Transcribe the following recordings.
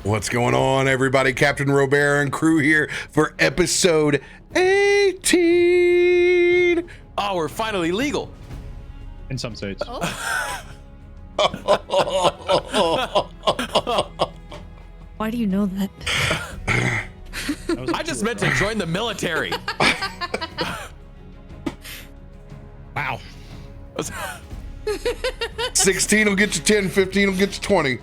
What's going on, everybody? CaptainRoBear and crew here for episode 18. Oh, we're finally legal. In some states. Oh. Why do you know that? I just meant to join the military. Wow. 16 will get you 10, 15 will get you 20.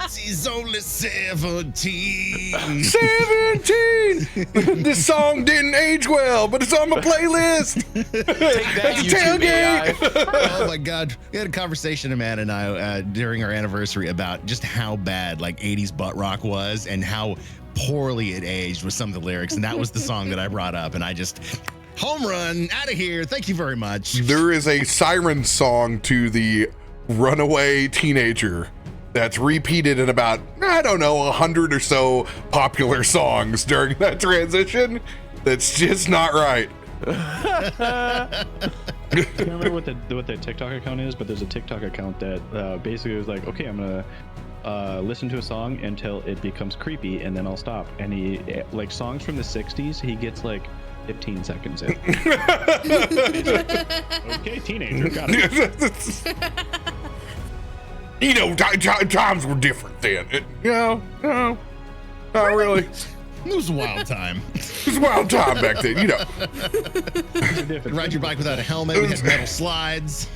She's only 17. 17! This song didn't age well, but it's on my playlist. Take that, It's a tailgate. Oh my God. We had a conversation, Amanda and I, during our anniversary about just how bad like 80s butt rock was and how poorly it aged with some of the lyrics. And that was the song that I brought up. And I just, home run, out of here. Thank you very much. There is a siren song to the runaway teenager that's repeated in about, I don't know, 100 or so popular songs during that transition. That's just not right. I can't remember what the TikTok account is, but there's a TikTok account that basically was like, okay, I'm gonna listen to a song until it becomes creepy, and then I'll stop. And he, like, songs from the 60s, he gets like 15 seconds in. Okay, teenager, got it. You know, times were different then. No, not really. It was a wild time. It was a wild time back then, you know. Ride your bike without a helmet. We had metal slides.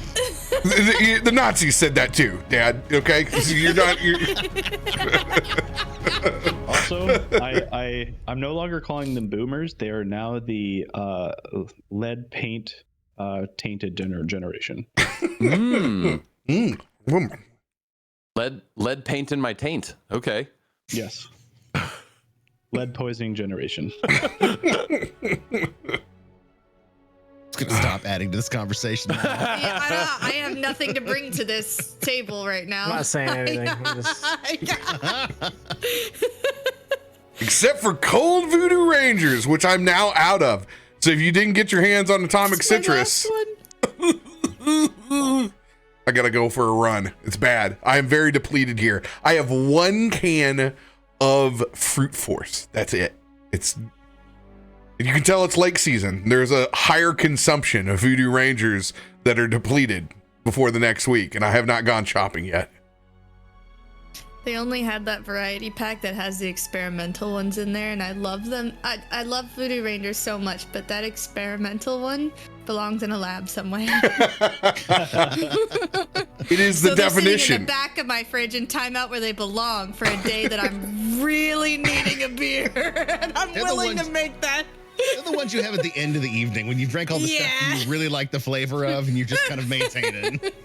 The Nazis said that too, Dad. Okay, you're not. Also, I'm no longer calling them boomers. They are now the lead paint tainted generation. Lead paint in my taint. Okay. Yes. Lead poisoning generation. It's gonna stop adding to this conversation. Yeah, I have nothing to bring to this table right now. I'm not saying anything. Except for Cold Voodoo Rangers, which I'm now out of. So if you didn't get your hands on Atomic Citrus, I gotta go for a run. It's bad. I am very depleted here. I have 1 can of Fruit Force. That's it. You can tell it's lake season. There's a higher consumption of Voodoo Rangers that are depleted before the next week, and I have not gone shopping yet. They only had that variety pack that has the experimental ones in there, and I love them. I love Voodoo Rangers so much, but that experimental one belongs in a lab somewhere. It is the so they're definition. sitting in the back of my fridge in timeout where they belong for a day that I'm really needing a beer, and I'm willing to make that. They're the ones you have at the end of the evening when you drank all the stuff you really like the flavor of and you just kind of maintain it.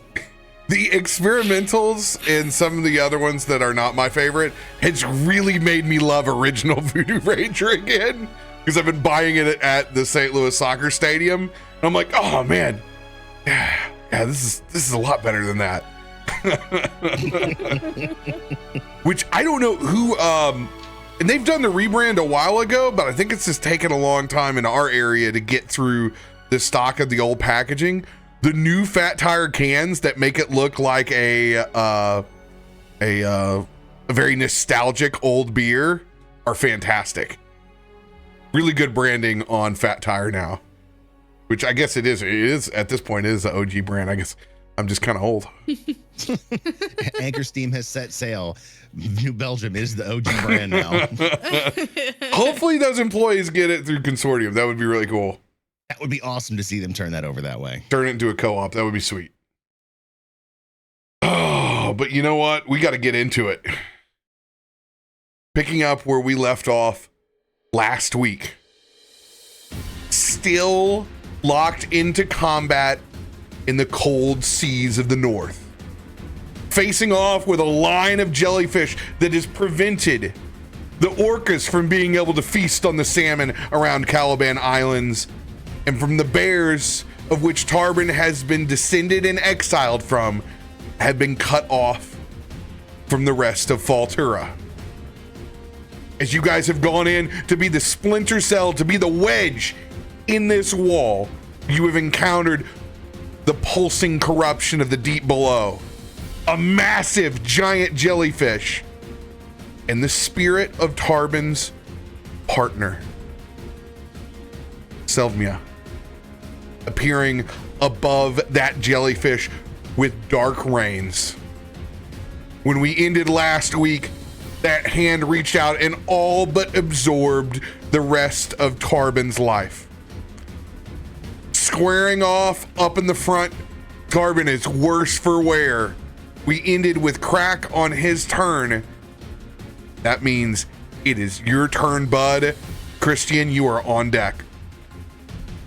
The experimentals and some of the other ones that are not my favorite has really made me love original Voodoo Ranger again, because I've been buying it at the St. Louis Soccer Stadium. And I'm like, oh man, yeah, this is a lot better than that. Which I don't know who, and they've done the rebrand a while ago, but I think it's just taken a long time in our area to get through the stock of the old packaging. The new Fat Tire cans that make it look like a very nostalgic old beer are fantastic. Really good branding on Fat Tire now, which I guess it is. It is at this point. It is the OG brand. I guess I'm just kind of old. Anchor Steam has set sail. New Belgium is the OG brand now. Hopefully those employees get it through consortium. That would be really cool. That would be awesome to see them turn that over that way. Turn it into a co-op. That would be sweet. Oh, but you know what? We got to get into it. Picking up where we left off last week. Still locked into combat in the cold seas of the north. Facing off with a line of jellyfish that has prevented the orcas from being able to feast on the salmon around Caliban Islands, and from the bears, of which Tarben has been descended and exiled from, have been cut off from the rest of Faltura. As you guys have gone in to be the splinter cell, to be the wedge in this wall, you have encountered the pulsing corruption of the deep below. a massive giant jellyfish, and the spirit of Tarben's partner, Selvmia, appearing above that jellyfish with dark rains. When we ended last week, that hand reached out and all but absorbed the rest of Tarben's life. Squaring off up in the front, Tarben is worse for wear. We ended with Krak on his turn. That means it is your turn, bud. Christain, you are on deck.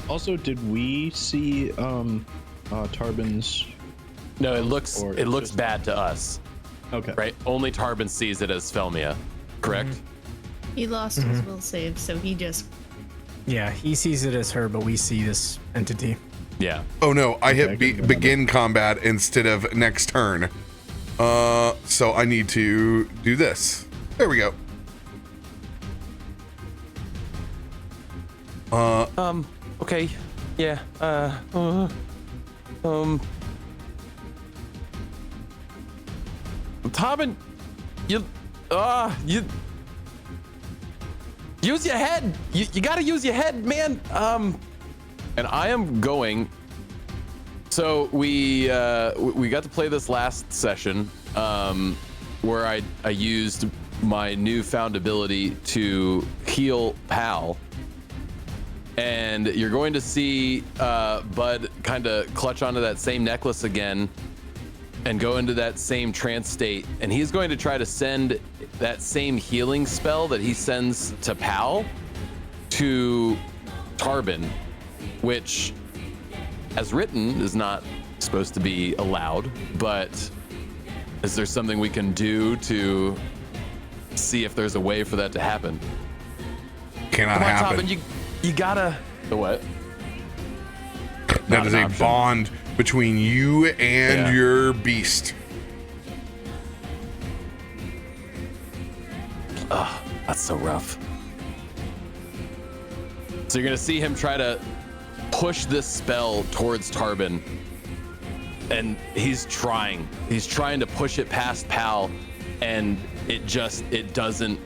Also, did we see Tarben's? No, it looks just- bad to us. Okay. Right? Only Tarben sees it as Felmia, correct? He lost his will save, so he just. Yeah, he sees it as her, but we see this entity. Yeah. Oh no, I hit Okay, begin combat instead of next turn. So I need to do this. There we go. Okay. Yeah. Tarben, you use your head. You gotta use your head, man. And I am going. So we got to play this last session, where I used my newfound ability to heal Pal. And you're going to see Bud kind of clutch onto that same necklace again and go into that same trance state. And he's going to try to send that same healing spell that he sends to Pal to Tarben, which, as written, is not supposed to be allowed. But is there something we can do to see if there's a way for that to happen? Cannot Come on, happen. Tarben, you gotta. The what? That Not is an a option. bond between you and Yeah. your beast. That's so rough. So you're gonna see him try to push this spell towards Tarben, and he's trying to push it past Pal, and it doesn't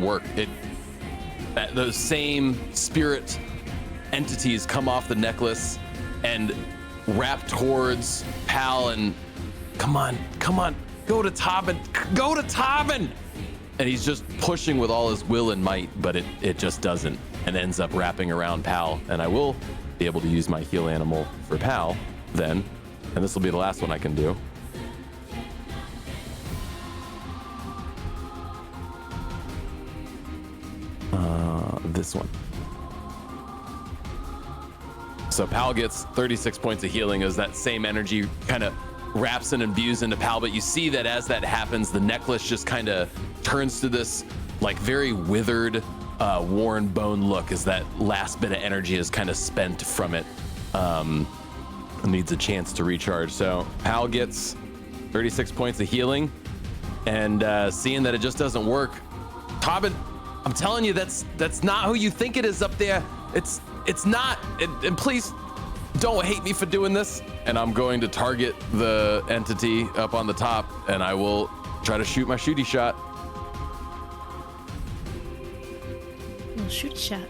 work. Those same spirit entities come off the necklace and wrap towards Pal, and come on, go to Tarben. And he's just pushing with all his will and might, but it just doesn't, and ends up wrapping around Pal. And I will be able to use my heal animal for Pal then, and this will be the last one I can do. This one. So Pal gets 36 points of healing as that same energy kind of wraps and imbues into Pal, but you see that as that happens, the necklace just kind of turns to this like very withered, worn bone look as that last bit of energy is kind of spent from it. Needs a chance to recharge. So Pal gets 36 points of healing, and seeing that it just doesn't work, Tarben, I'm telling you, that's not who you think it is up there. It's not. And please don't hate me for doing this. And I'm going to target the entity up on the top, and I will try to shoot my shooty shot. Well, shoot a shot.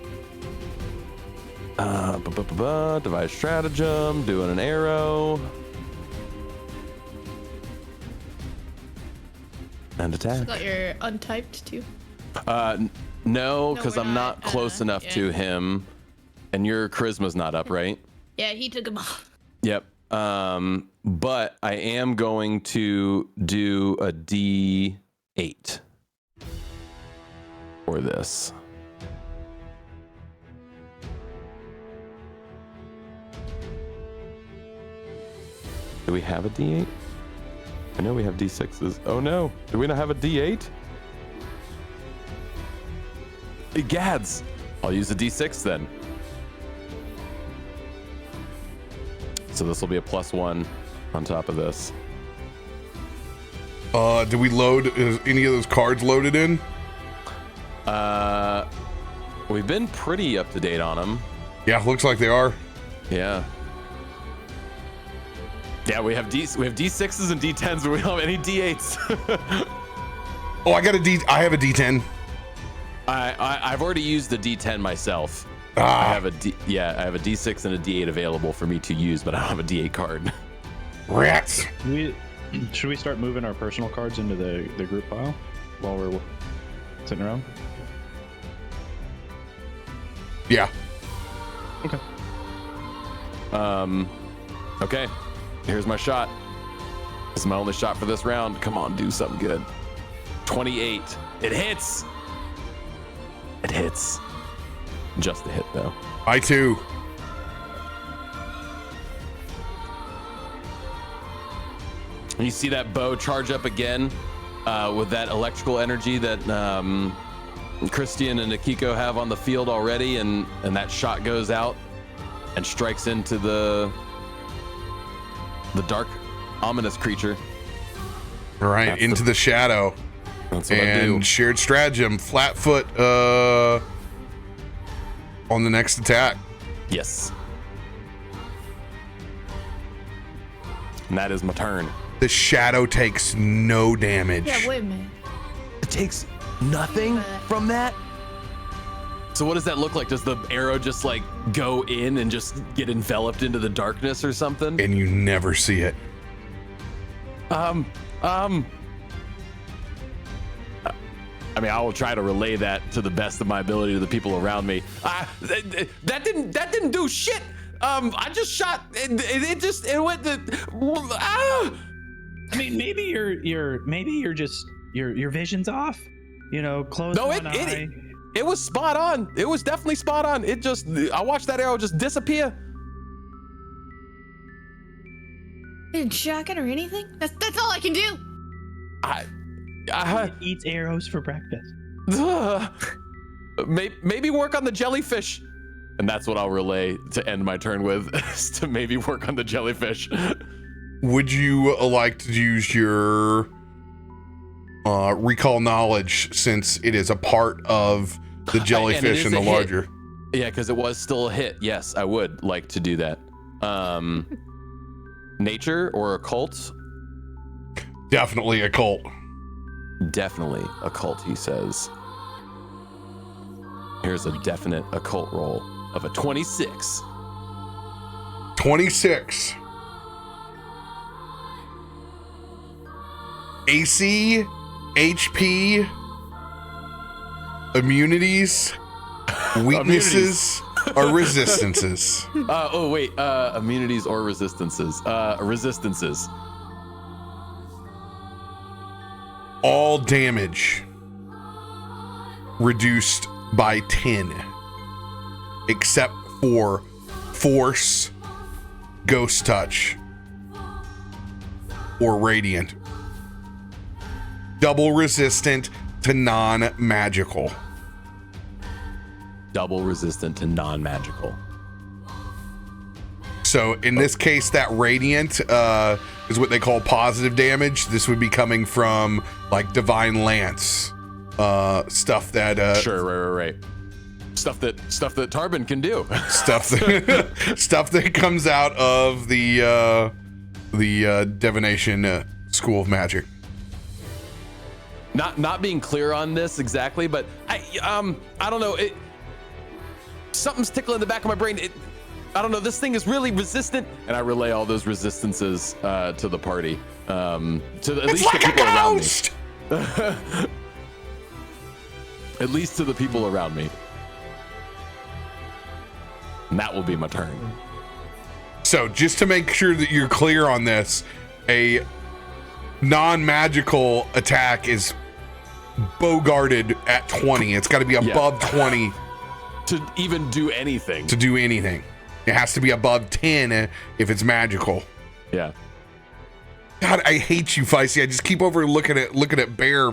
Device stratagem, doing an arrow. And attack. Got your untyped too. No, No, because we're I'm not close enough yeah. to him. And your charisma's not up, right? Yeah, he took him off. Yep. But I am going to do a D8 for this. Do we have a D8? I know we have D6s. Oh no, do we not have a D8? Gads! I'll use a D6 then. So this will be a +1 on top of this. Do we load? Is any of those cards loaded in? We've been pretty up to date on them. Yeah, looks like they are. Yeah. Yeah, we have D6s and D10s, but we don't have any D8s. Oh, I have a D10. I've already used the D10 myself. Ah. I have a D6 and a D8 available for me to use, but I don't have a D8 card. Rats. Should we start moving our personal cards into the group pile while we're sitting around? Yeah. Okay. Okay. Here's my shot. This is my only shot for this round. Come on, do something good. 28. It hits. It hits. Just a hit, though. I too. You see that bow charge up again with that electrical energy that Christain and Akiko have on the field already, and that shot goes out and strikes into the dark, ominous creature. All right, That's into the shadow. That's what I do. And shared stratagem, flat foot on the next attack. Yes. And that is my turn. The shadow takes no damage. Yeah, wait a minute. It takes nothing from that? So what does that look like? Does the arrow just like go in and just get enveloped into the darkness or something? And you never see it. I mean, I will try to relay that to the best of my ability to the people around me. That didn't do shit. I just shot. It went to. I mean, maybe your vision's off. You know, close one eye. It was spot on. It was definitely spot on. I watched that arrow just disappear. Didn't shock it or anything? That's all I can do. He eats arrows for breakfast. Maybe work on the jellyfish. And that's what I'll relay to end my turn with, is to maybe work on the jellyfish. Would you like to use your recall knowledge, since it is a part of the jellyfish and the larger? Yeah, because it was still a hit. Yes, I would like to do that. Nature or occult? Definitely occult. Definitely occult, he says. Here's a definite occult roll of a 26. 26. AC, HP, immunities, weaknesses, or resistances. Immunities or resistances. Resistances. All damage reduced by 10, except for force, ghost touch, or radiant. Double resistant to non-magical. Double resistant to non-magical. So in this case, that radiant is what they call positive damage. This would be coming from like Divine Lance stuff that Sure, right. Stuff that Tarben can do. stuff that comes out of the divination school of magic. Not being clear on this exactly, but I don't know. Something's tickling the back of my brain. I don't know. This thing is really resistant, and I relay all those resistances to the party. At least like the people around ghost! me. At least to the people around me. And that will be my turn. So just to make sure that you're clear on this, a non-magical attack is bogarted at 20. It's got to be above 20 to even do anything. to do anything. It has to be above 10 if it's magical. Yeah. God, I hate you, Feisty. I just keep over looking at Bear.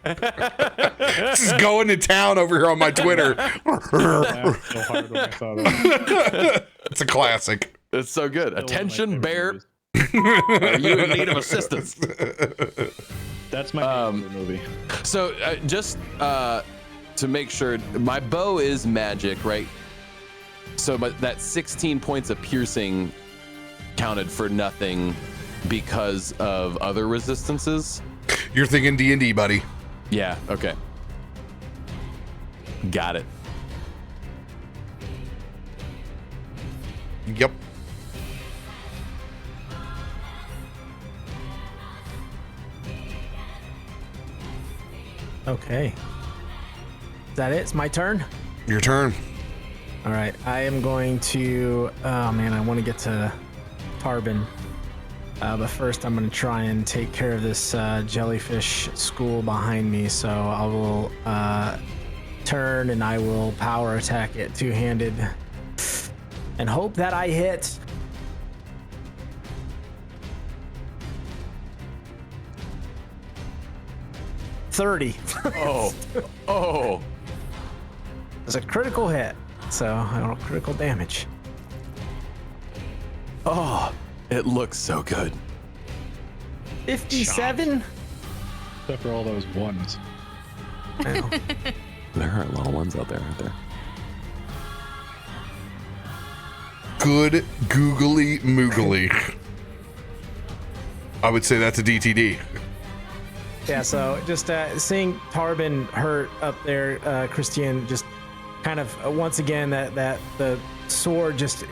Just going to town over here on my Twitter. Laughed so hard when I saw that. It's a classic. It's so good. Still one of my Attention, favorite Bear. movies. Are you in need of assistance? That's my favorite movie. So just to make sure, my bow is magic, right? So but that 16 points of piercing counted for nothing because of other resistances. You're thinking D&D, buddy. Yeah, okay. Got it. Yep. Okay. Is that it? It's my turn? Your turn. All right. I am going to... Oh, man, I want to get to Tarben. But first, I'm going to try and take care of this jellyfish school behind me. So I will turn and I will power attack it two-handed and hope that I hit. Oh. It's a critical hit, so I don't know, critical damage. Oh, it looks so good. 57? Except for all those ones. Well, There are a lot of ones out there, aren't there? Good googly moogly. I would say that's a DTD. yeah, so just seeing Tarben hurt up there, Christain, just kind of once again that the sword just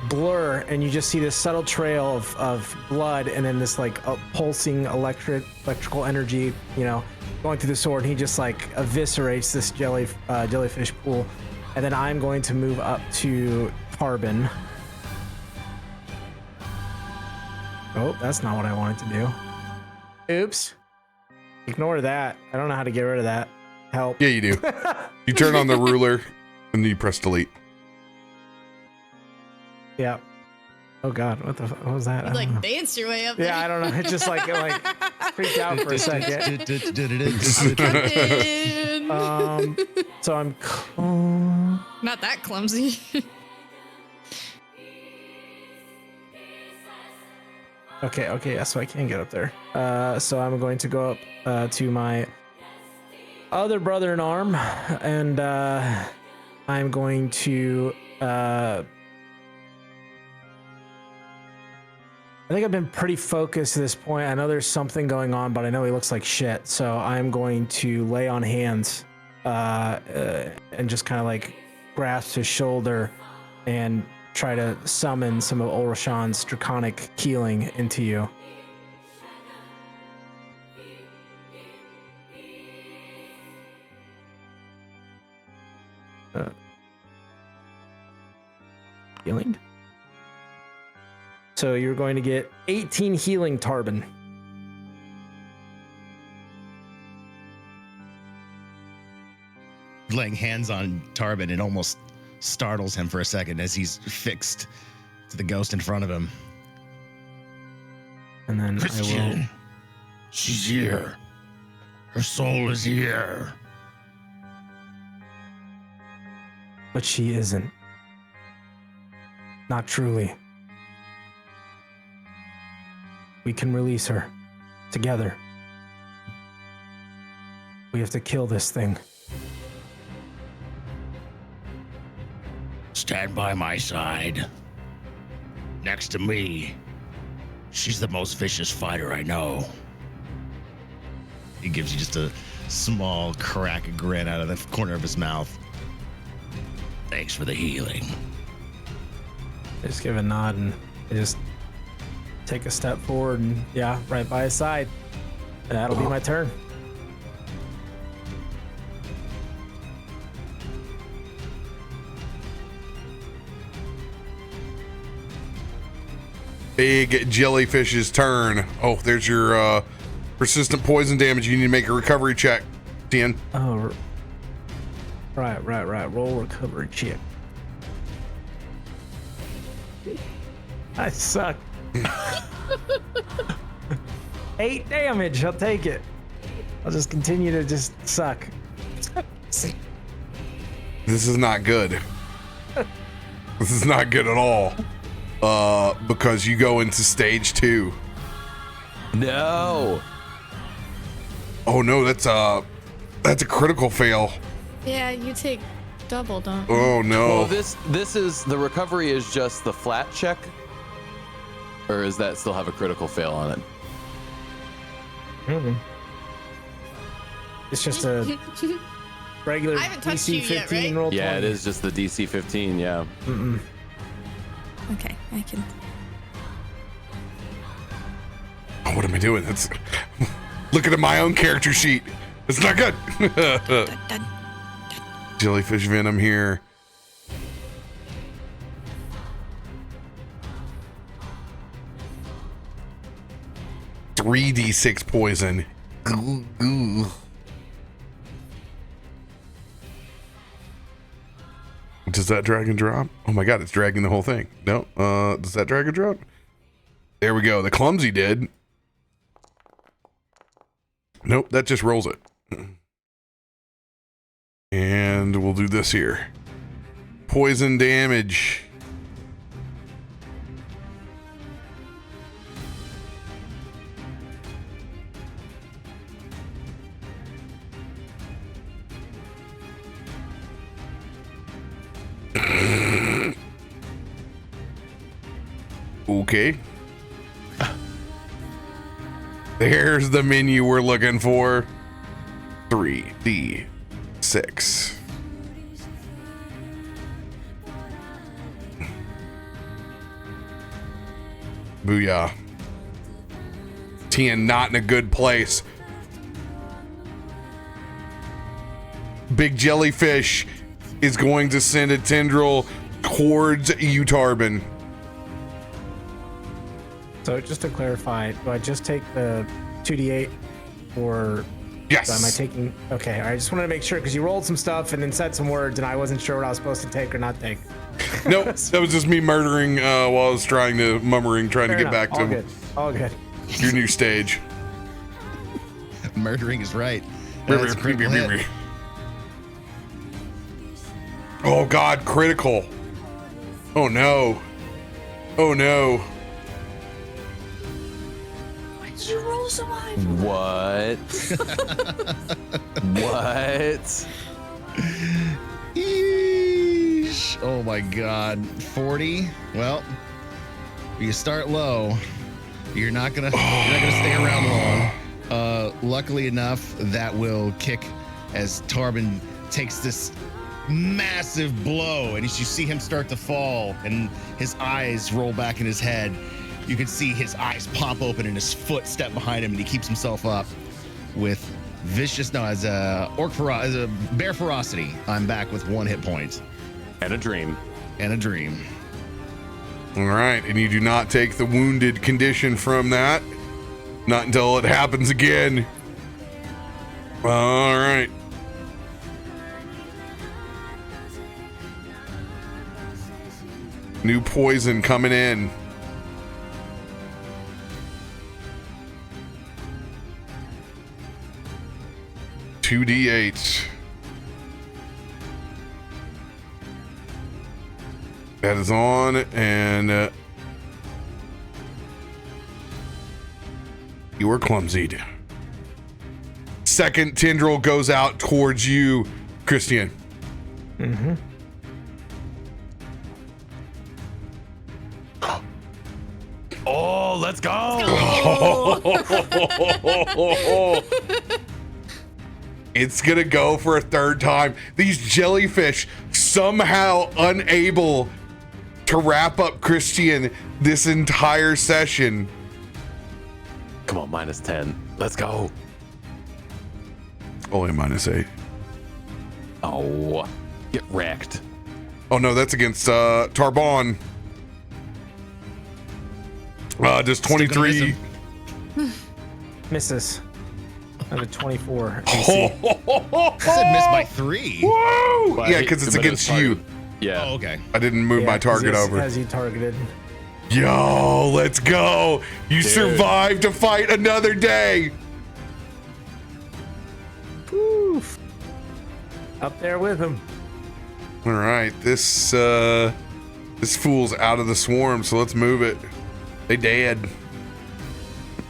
blur, and you just see this subtle trail of blood, and then this like pulsing electrical energy, going through the sword. And he just like eviscerates this jellyfish pool, and then I'm going to move up to Tarben. Oh, that's not what I wanted to do. Oops. Ignore that. I don't know how to get rid of that. Help. Yeah, you do. You turn on the ruler and then you press delete. Yeah. Oh God, what was that? I You don't know. danced your way up Yeah, there. I don't know. It just like freaked out for a second. So I'm Not that clumsy. okay. Yeah, so I can get up there. So I'm going to go up to my other brother in arm, and I'm going to. I think I've been pretty focused at this point. I know there's something going on, but I know he looks like shit. So I'm going to lay on hands and just kind of like grasp his shoulder and try to summon some of Ulrashan's draconic healing into you. Healing? So you're going to get 18 healing, Tarben. Laying hands on Tarben, it almost startles him for a second as he's fixed to the ghost in front of him. And then I will... She's here. Her soul is here. But she isn't. Not truly. We can release her. Together. We have to kill this thing. Stand by my side. Next to me. She's the most vicious fighter I know. He gives you just a small crack and grin out of the corner of his mouth. Thanks for the healing. I just give a nod and I just take a step forward and yeah, right by his side. And that'll be my turn. Big jellyfish's turn. Oh, there's your persistent poison damage. You need to make a recovery check, 10. Oh, right. Roll recovery check. I suck. 8 damage. I'll take it. I'll just continue to just suck. This is not good. This is not good at all. Because you go into stage 2. No. Oh no, that's a critical fail. Yeah, you take double, don't you? Oh no. Well, this is the recovery is just the flat check. Or does that still have a critical fail on it? It's just a regular I haven't touched DC you 15 yet, right? roll 20. Yeah, it is just the DC 15. Yeah. Okay, I can. Oh, what am I doing? That's looking at my own character sheet. It's not good. Dun. Jellyfish venom here. Three D6 poison. Does that drag and drop? Oh my god, it's dragging the whole thing. No, does that drag and drop? There we go. The clumsy did. Nope, that just rolls it. And we'll do this here. Poison damage. Okay. There's the menu we're looking for. 3D6. Booyah. Tien not in a good place. Big Jellyfish is going to send a tendril towards you, Tarben. So just to clarify, do I just take the 2d8 or Yes. am I taking? Okay, I just wanted to make sure because you rolled some stuff and then said some words and I wasn't sure what I was supposed to take or not take. Nope, that was just me murdering while I was trying to Fair get enough. back to all good. All good. your new stage. Murdering is right. That's a critical hit. Oh god, critical. Oh no. Oh no. Why did you roll so high? What? What? Yeesh. Oh my god. 40. Well, you start low. You're not gonna stay around long. Luckily enough, that will kick as Tarben takes this massive blow, and as you see him start to fall and his eyes roll back in his head, you can see his eyes pop open and his foot step behind him, and he keeps himself up with as a bear ferocity. I'm back with 1 hit point And a dream. and a dream. All right, and you do not take the wounded condition from that. Not until it happens again. All right. New poison coming in. Two D8. That is on, and you were clumsied. Second tendril goes out towards you, Christian. Mm-hmm. Oh, let's go. It's gonna go for a third time. These jellyfish somehow unable to wrap up Christian this entire session. Come on, -10. Let's go. Only -8. Oh, get wrecked. Oh no, that's against Tarben. Does 23. Misses. Another 24. I said miss by 3. Woo! Well, Yeah, because it's but against target. you. Yeah. Oh, okay. I didn't move my target over. Has you targeted? Yo, let's go. You survived to fight another day. Oof. Up there with him. All right, this fool's out of the swarm, so let's move it. They dead.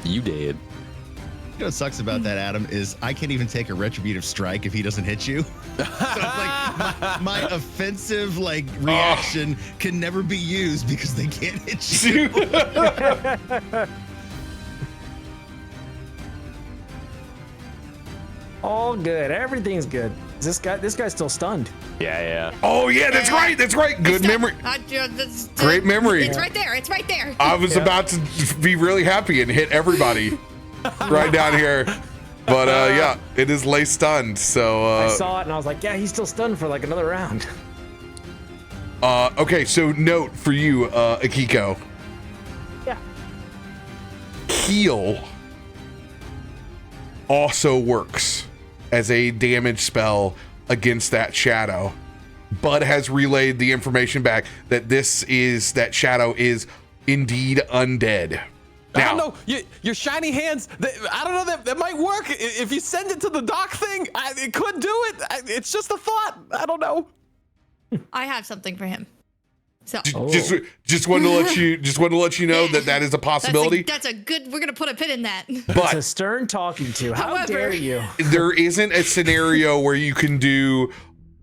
You did. know what sucks about that, Adam, is I can't even take a retributive strike if he doesn't hit you. So it's like my offensive reaction can never be used because they can't hit you. All good. Everything's good. This guy's still stunned. Yeah. Oh yeah, that's right. Good memory. Great memory. It's right there. It's right there. I was about to be really happy and hit everybody right down here. But yeah, it is lay stunned. So I saw it and I was like, yeah, he's still stunned for like another round. Okay, so note for you, Akiko. Yeah. Heal also works as a damage spell against that shadow. Bud has relayed the information back that that shadow is indeed undead. I don't know. Your shiny hands. I don't know. That might work if you send it to the dock thing. It could do it. It's just a thought. I don't know. I have something for him. So Just wanted to let you know that is a possibility. That's a good. We're gonna put a pin in that. It's But a stern talking to. How dare you? there isn't a scenario where you can do.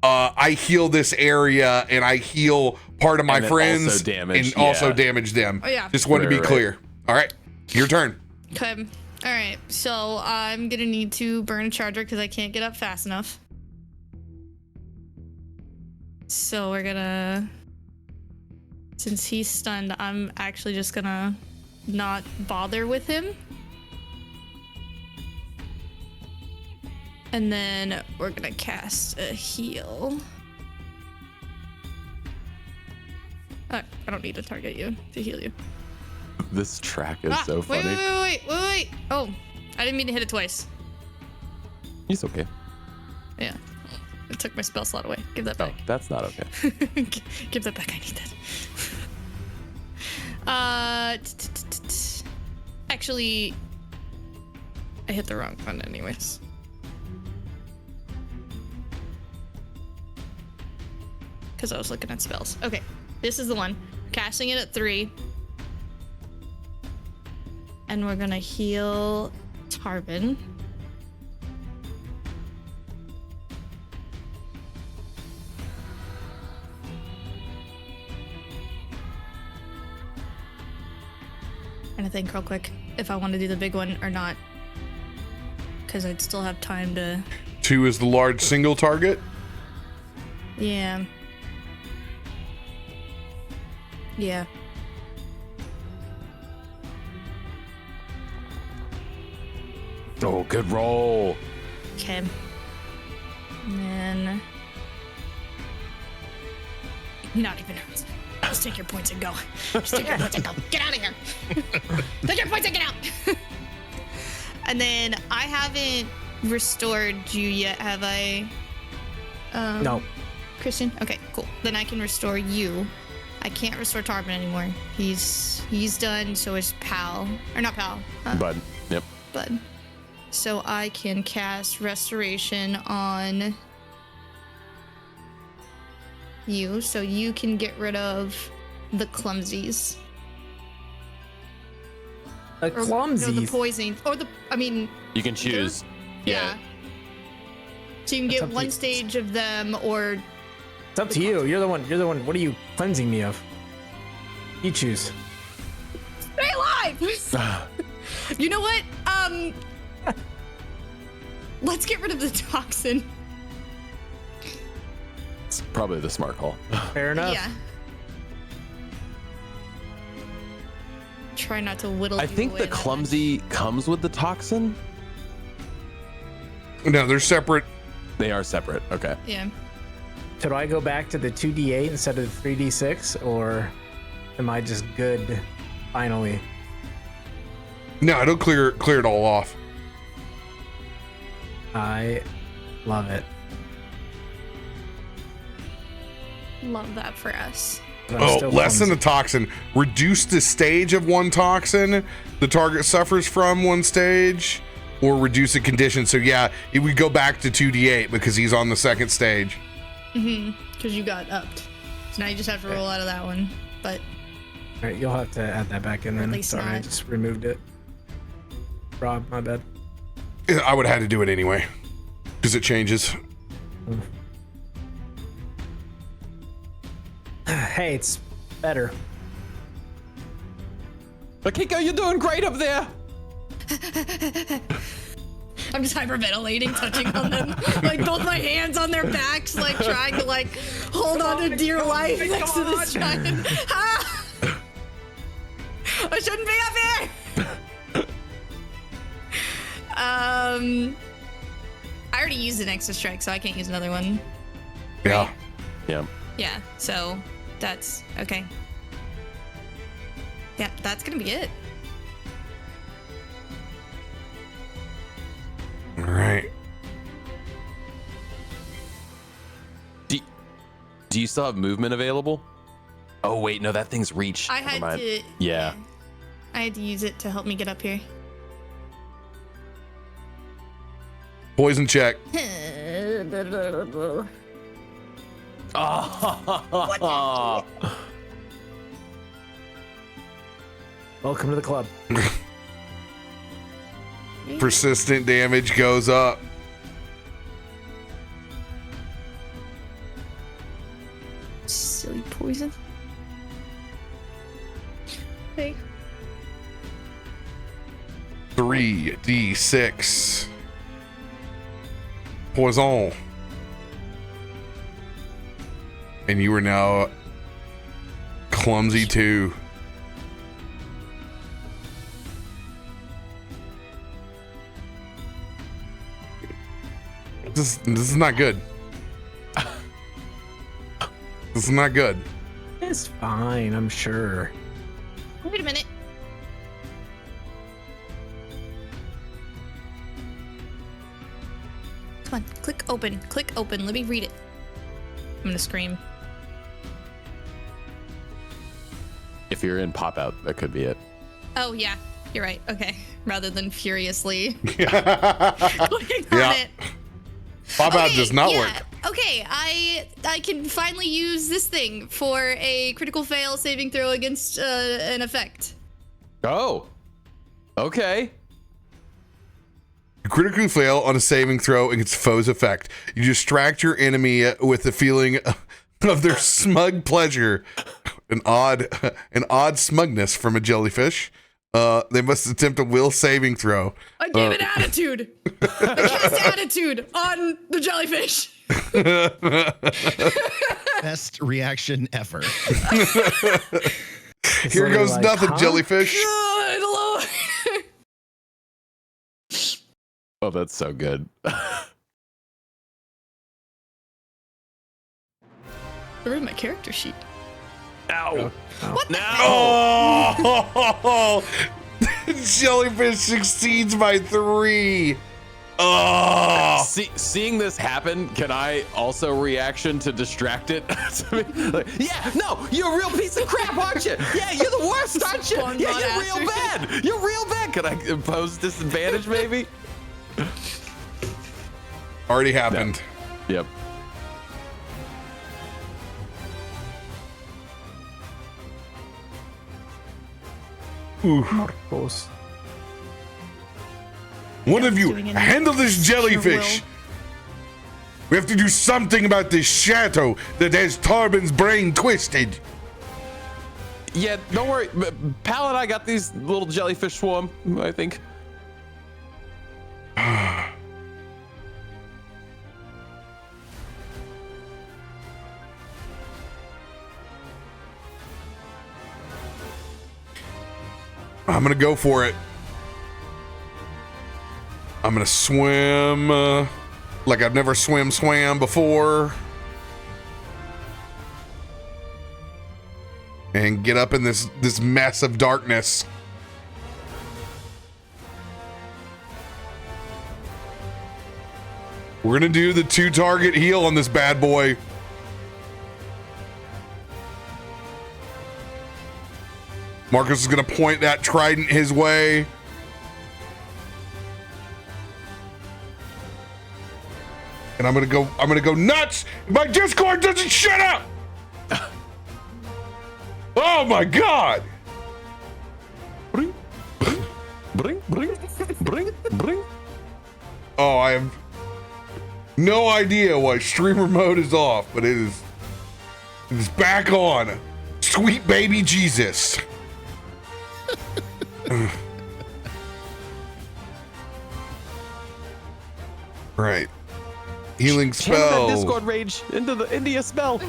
I heal this area and I heal part of my And then friends also damage, and also yeah. damage them. Oh, yeah. Just wanted to be Right. clear. All right, your turn. Okay. All right. So I'm gonna need to burn a charger because I can't get up fast enough. So we're gonna. Since he's stunned, I'm actually just gonna not bother with him. And then we're gonna cast a heal. I don't need to target you to heal you. This track is so funny. Wait. Oh, I didn't mean to hit it twice. It's okay. Yeah. It took my spell slot away. Give that Oh, back. that's not okay. Give that back. I need that. Actually, I hit the wrong one anyways. Because I was looking at spells. Okay, this is the one. Casting it at 3. And we're gonna heal Tarben. And I think real quick if I want to do the big one or not. Because I'd still have time to... 2 is the large single target. Yeah. Yeah. Oh, good roll. Okay. And then... Not even... Just take your points and go. Just take your points and go. Get out of here. Take your points and get out. And then I haven't restored you yet, have I? No. Christian? Okay, cool. Then I can restore you. I can't restore Tarben anymore. He's done, so is Pal. Or not Pal. Bud. Yep. Bud. So I can cast Restoration on you, so you can get rid of the clumsies. The Or clumsies. the poison. Or You can choose. Yeah. So you can That's get up to one you. stage of them, or It's up to you. You're the one. What are you cleansing me of? You choose. stay alive. You know what? Let's get rid of the toxin. It's probably the smart call. Fair enough. Yeah. Try not to whittle. I you think away the that much. clumsy comes with the toxin. No, they're separate. They are separate. Okay. Yeah. Should I go back to the 2d8 instead of the 3d6, or am I just good finally? No, it'll clear it all off. I love it. Love that for us. But I'm Oh, still less than clumsy. a toxin. Reduce the stage of one toxin the target suffers from one stage, or reduce a condition. So yeah, it would go back to 2d8 because he's on the second stage. Because you got upped. So now you just have to roll out of that one. But All right, you'll have to add that back in Or at then. least Sorry, I not. just removed it. Rob, my bad. I would have had to do it anyway because it changes. Hey, it's better. Akiko, you're doing great up there. I'm just hyperventilating, touching on them, like both my hands on their backs, like trying to like hold on to dear life next to this giant. Ah! I shouldn't be up here. I already used an extra strike, so I can't use another one. Yeah. Yeah. Yeah, so that's okay. Yeah, that's gonna be it. All right. Do you still have movement available? Oh wait, no, that thing's reach. I Never had mind. to. Yeah. I had to use it to help me get up here. Poison check. Oh. Welcome to the club. Persistent damage goes up. Silly poison. Hey. 3d6 poison. And you are now clumsy too. This is not good. This is not good. It's fine, I'm sure. Wait a minute. Come on, click open. Click open. Let me read it. I'm gonna scream. If you're in pop out, that could be it. Oh yeah, you're right. Okay, rather than furiously clicking on Yeah. it. Pop out Okay, does not yeah. work. Okay, I can finally use this thing for a critical fail saving throw against an effect. Oh. Okay. You critically fail on a saving throw against foe's effect. You distract your enemy with the feeling of their smug pleasure, an odd smugness from a jellyfish. They must attempt a will saving throw. I gave an attitude. I cast attitude on the jellyfish. Best reaction ever. Here literally goes like, nothing, huh? jellyfish. Good lord. Oh, that's so good. I read my character sheet. Ow. What the heck? Oh, jellyfish succeeds by 3. Oh, Seeing this happen, can I also reaction to distract it? Like, yeah, no, you're a real piece of crap, aren't you? Yeah, you're the worst, aren't you? Spawn Yeah, bot you're after. real bad. You're real bad. Can I impose disadvantage, maybe? already happened. Yep. Markos. One of you doing any handle this jellyfish. will. We have to do something about this shadow that has Tarben's brain twisted. Yeah, don't worry. Pal and I got these little jellyfish swarm, I think. I'm gonna go for it. I'm gonna swim like I've never swam before. And get up in this mess of darkness. We're gonna do the 2-target heal on this bad boy. Markos is gonna point that trident his way. And I'm gonna go nuts if my Discord doesn't shut up. Oh my god! Bring, bring, bring, bring, bring. Oh, I have no idea why streamer mode is off, but it is back on. Sweet baby Jesus. Right. Healing Channel spell. that Discord rage into your spell.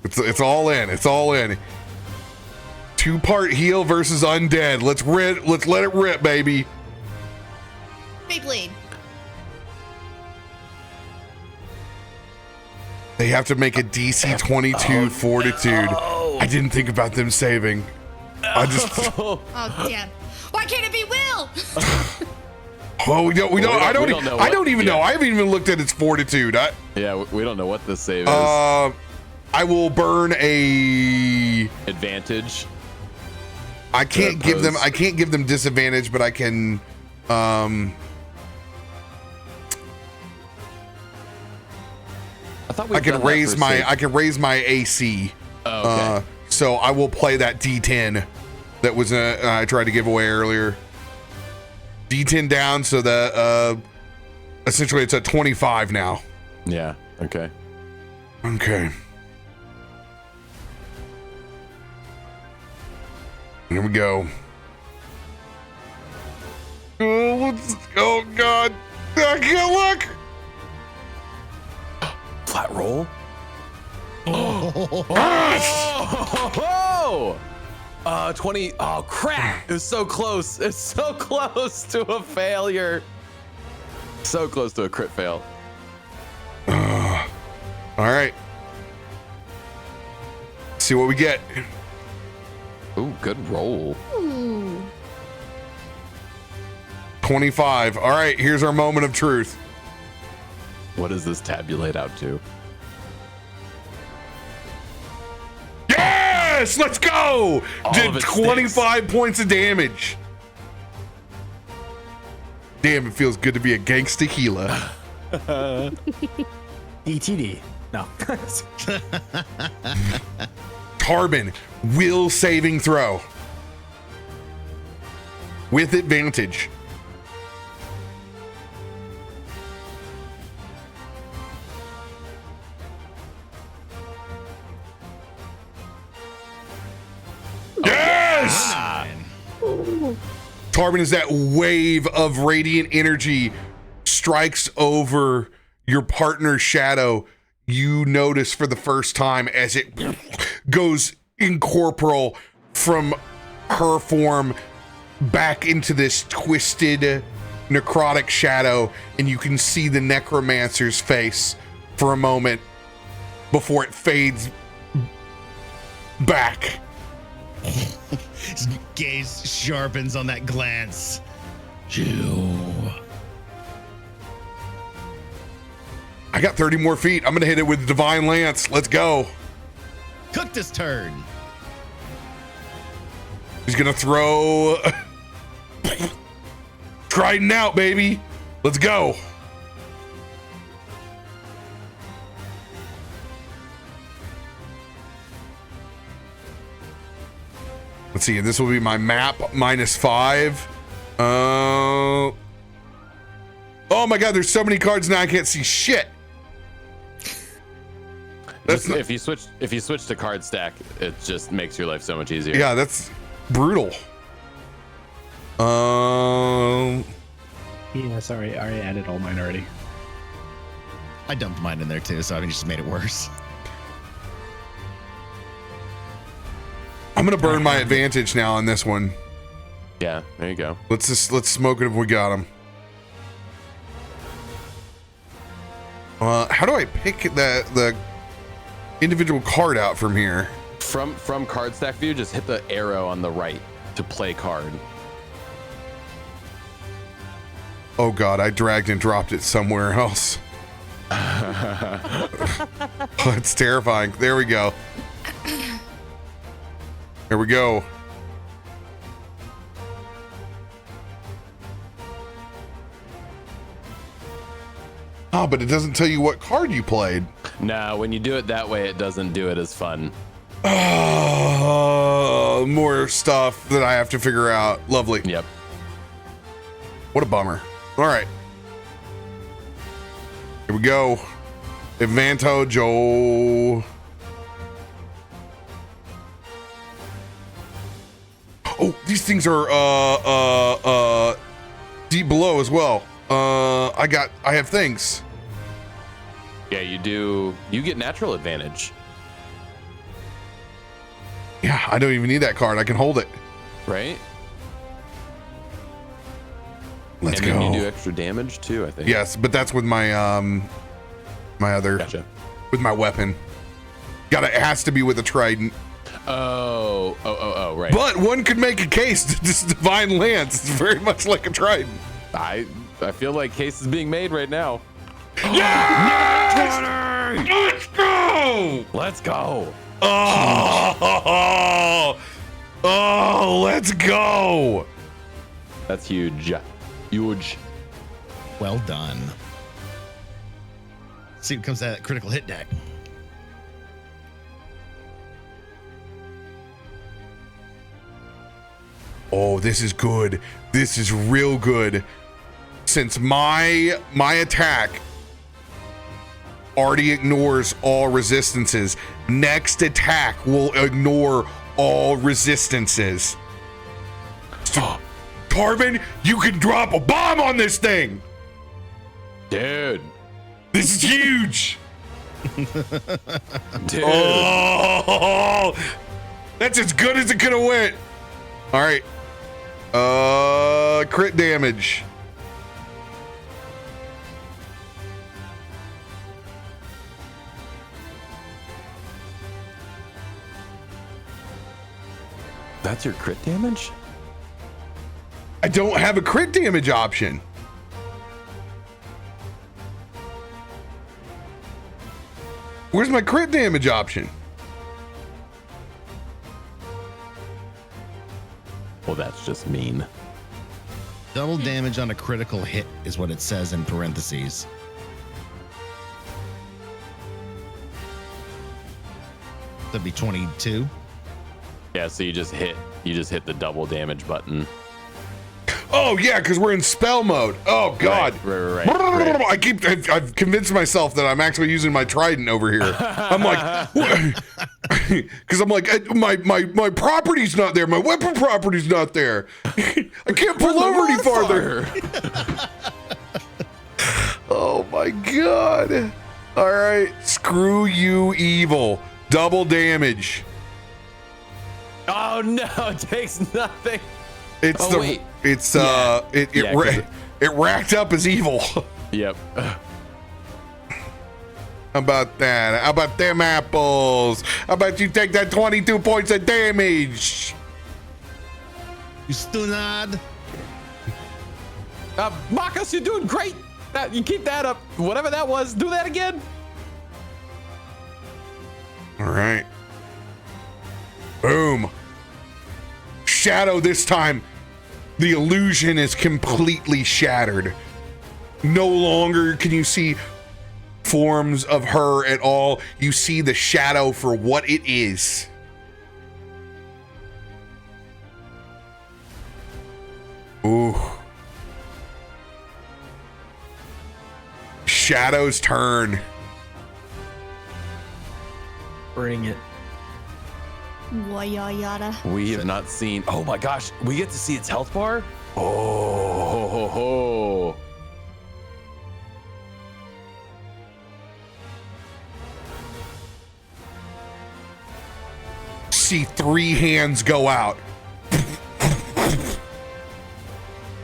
It's all in. It's all in. 2-part heal versus undead. Let's let it rip, baby. Beyblade. They have to make a DC 22 fortitude. No. I didn't think about them saving. I just. Oh, yeah. Why can't it be Will? Oh, we don't. I don't even know. Yeah. I haven't even looked at its fortitude. Yeah, we don't know what this save is. I will burn a. Advantage. I can't give them. I can't give them disadvantage, but I can. I thought I can raise my. I can raise my AC. Oh, okay. So I will play that D10 that was I tried to give away earlier. D10 down, so that essentially it's at 25 now. Yeah. Okay. Okay. Here we go. Oh God! I can't look. Flat roll. Oh! 20. Oh, crap. It was so close. It's so close to a failure. So close to a crit fail. All right. See what we get. Ooh, good roll. Ooh. 25. All right, here's our moment of truth. What does this tabulate out to? Yes, let's go. All Did of it 25 points of damage. Damn, it feels good to be a gangsta healer. ETD. No. Tarben, will saving throw. With advantage. Yes! Tarben, is that wave of radiant energy strikes over your partner's shadow, you notice for the first time as it goes incorporeal from her form back into this twisted necrotic shadow, and you can see the necromancer's face for a moment before it fades back. His gaze sharpens on that glance. Jew. I got 30 more feet. I'm gonna hit it with Divine Lance. Let's go. Cook this turd. He's gonna throw Trident out, baby. Let's go. Let's see, this will be my map -5. Oh my God, there's so many cards now I can't see shit. If you switch to card stack, it just makes your life so much easier. Yeah, that's brutal. Yeah, sorry, I already added all mine already. I dumped mine in there too, so I just made it worse. I'm gonna burn my advantage now on this one. Yeah, there you go. Let's smoke it if we got him. How do I pick the individual card out from here? From card stack view, just hit the arrow on the right to play card. Oh God, I dragged and dropped it somewhere else. It's terrifying. There we go. Here we go. Oh, but it doesn't tell you what card you played. No, when you do it that way, it doesn't do it as fun. Oh, more stuff that I have to figure out. Lovely. Yep. What a bummer. All right. Here we go. Advantage. Oh. Oh, these things are deep below as well. I have things. Yeah, you do. You get natural advantage. Yeah, I don't even need that card. I can hold it. Right? Let's and go. then you do extra damage too, I think. Yes, but that's with my my other with my weapon. It has to be with a trident. Oh, right. But one could make a case that this divine lance is very much like a trident. I feel like case is being made right now. Yes! Let's go! Let's go. Oh, let's go. That's huge. Huge. Well done. See what comes out of that critical hit deck. Oh, this is good. This is real good. Since my attack already ignores all resistances, next attack will ignore all resistances. So, Tarben, you can drop a bomb on this thing. Dude. This is huge. Dude. Oh, that's as good as it could have went. All right. Crit damage. That's your crit damage? I don't have a crit damage option. Where's my crit damage option? Well, that's just mean. Double damage on a critical hit is what it says in parentheses. That'd be 22. Yeah, so you just hit the double damage button. Oh yeah, because we're in spell mode. Oh god. Right. I've convinced myself that I'm actually using my trident over here. I'm like, because I'm like, my property's not there. My weapon property's not there. I can't pull over any farther. Oh my god. All right, screw you, evil. Double damage. Oh no, it takes nothing. It's wait. It's Yeah. it racked up as evil. Yep. How about that? How about them apples? How about you take that 22 points of damage? You stunad. Markos, you're doing great. You keep that up. Whatever that was, do that again. All right. Boom. Shadow this time. The illusion is completely shattered. No longer can you see forms of her at all. You see the shadow for what it is. Ooh. Shadow's turn. Bring it. Yada. We have not seen. Oh my gosh, we get to see its health bar. Oh, ho, ho. See 3 hands go out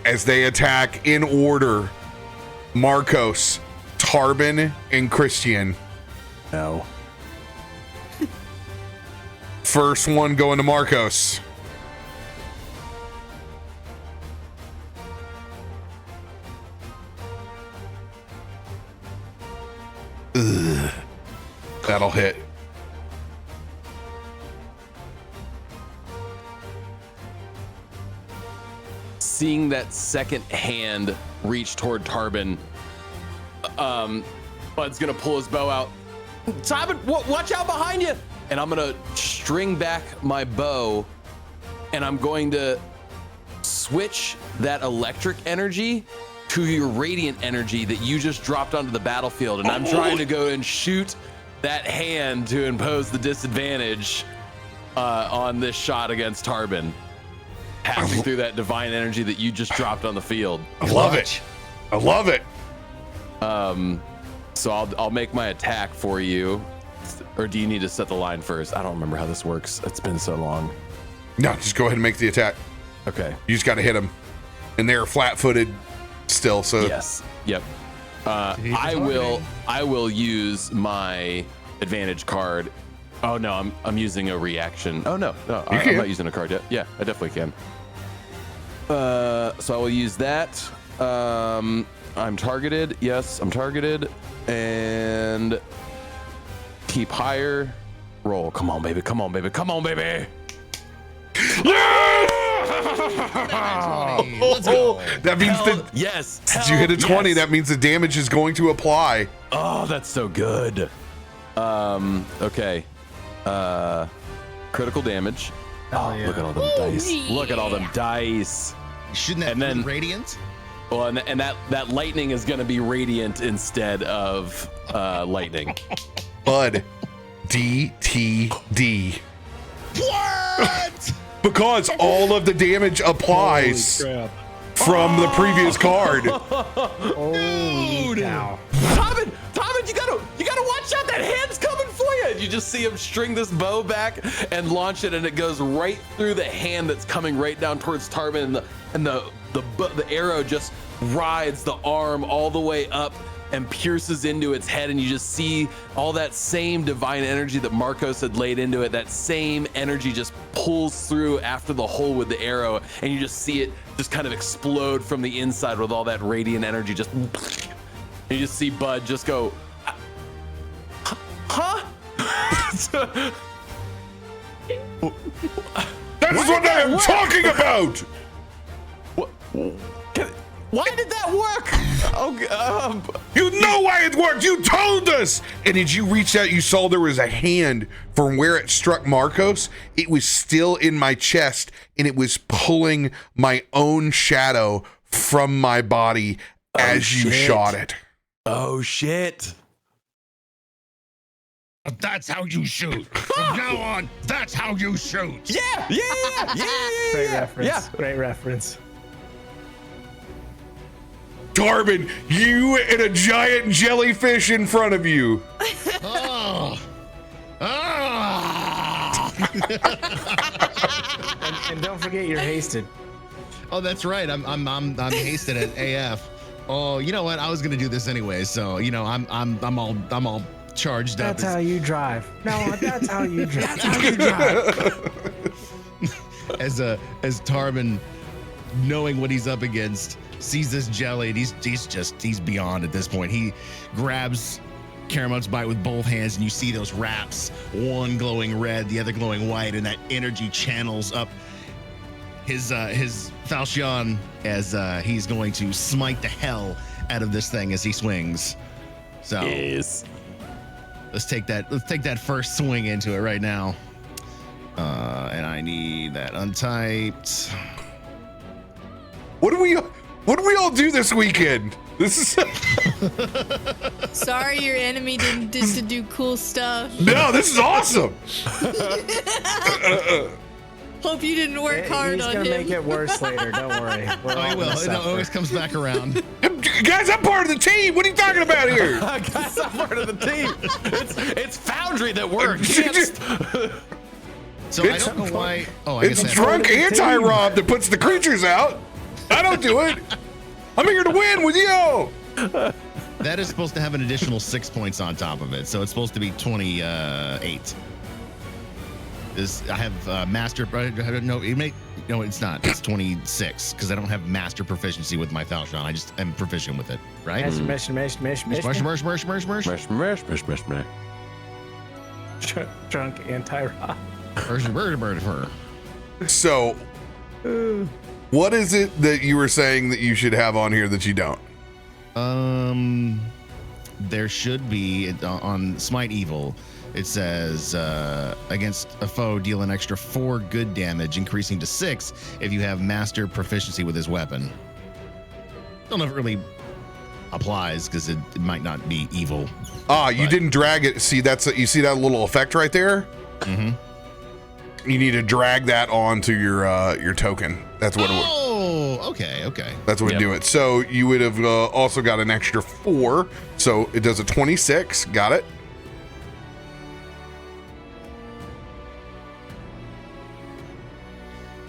as they attack in order Markos, Tarben, and Christain. No. First one going to Markos. Ugh. That'll hit. Seeing that second hand reach toward Tarben, Bud's gonna pull his bow out. Tarben, watch out behind you! And I'm gonna string back my bow, and I'm going to switch that electric energy to your radiant energy that you just dropped onto the battlefield, and I'm trying to go and shoot that hand to impose the disadvantage on this shot against Tarben, passing through that divine energy that you just dropped on the field. I love it. I love it. So I'll make my attack for you, or do you need to set the line first? I don't remember how this works. It's been so long. No, just go ahead and make the attack. Okay. You just got to hit them, and they're flat-footed still. So yes. Yep. I will use my advantage card. Oh no, I'm using a reaction. Oh no, I'm not using a card yet. Yeah, I definitely can. So I will use that. I'm targeted. Yes, I'm targeted. And keep higher. Roll. Come on, baby. Come on, baby. Come on, baby. Let's go. That means yes. Since you hit a 20, yes. that means the damage is going to apply. Oh, that's so good. Okay. Critical damage. Oh, yeah. Look at all them dice. Look at all them dice. Shouldn't that And be then- radiant? Well, and that lightning is going to be radiant instead of lightning. Bud. DTD. What? Because all of the damage applies Crap. from the previous card. Holy cow. Tarben, you gotta watch out. That hand's coming for you. You just see him string this bow back and launch it, and it goes right through the hand that's coming right down towards Tarben, and the arrow just rides the arm all the way up and pierces into its head, and you just see all that same divine energy that Markos had laid into it. That same energy just pulls through after the hole with the arrow, and you just see it just kind of explode from the inside with all that radiant energy. Just, you just see Bud just go, huh? That is what I am talking about. Why did that work? You know why it worked. You told us. And as you reached out, you saw there was a hand from where it struck Markos. It was still in my chest, and it was pulling my own shadow from my body as you shit. shot it. Oh shit. That's how you shoot. From now on, that's how you shoot. Yeah. Great reference. Yeah. Great reference. Tarben, you and a giant jellyfish in front of you. Oh. And don't forget you're hasted. Oh, that's right. I'm hasted at AF. Oh, you know what? I was gonna do this anyway, so you know I'm all charged up. That's how you drive. No, that's how you drive. That's how you drive. As Tarben, knowing what he's up against, sees this jelly, and he's beyond at this point. He grabs Karamot's bite with both hands, and you see those wraps, one glowing red, the other glowing white, and that energy channels up his falchion as he's going to smite the hell out of this thing as he swings. So Yes. let's take that first swing into it right now. And I need that untyped. What do we all do this weekend? This is Sorry your enemy didn't get to do cool stuff. no, this is awesome. Hope you didn't work hard He's on gonna him. make it worse later. Don't worry. We're Oh, all he will. gonna It suffer. always comes back around. Guys, I'm part of the team. What are you talking about here? Guys, I'm part of the team. It's Foundry that works. So I don't know why. Oh, I It's guess drunk anti-Rob that puts the creatures out. I don't do it. I'm here to win with you. that is supposed to have an additional 6 points on top of it, so it's supposed to be 28. I have master. No, it's not. It's 26 because I don't have master proficiency with my falchion. I just am proficient with it, right? Mesh. Drunk anti-rock. So, what is it that you were saying that you should have on here that you don't? There should be on Smite Evil. It says against a foe, deal an extra 4 good damage, increasing to 6 if you have master proficiency with his weapon. don't know if it really applies because it might not be evil. You didn't drag it. See, you see that little effect right there? Mm-hmm. You need to drag that onto your token. That's what it would. Oh, okay. That's what would do it. So you would have also got an extra 4. So it does a 26. Got it?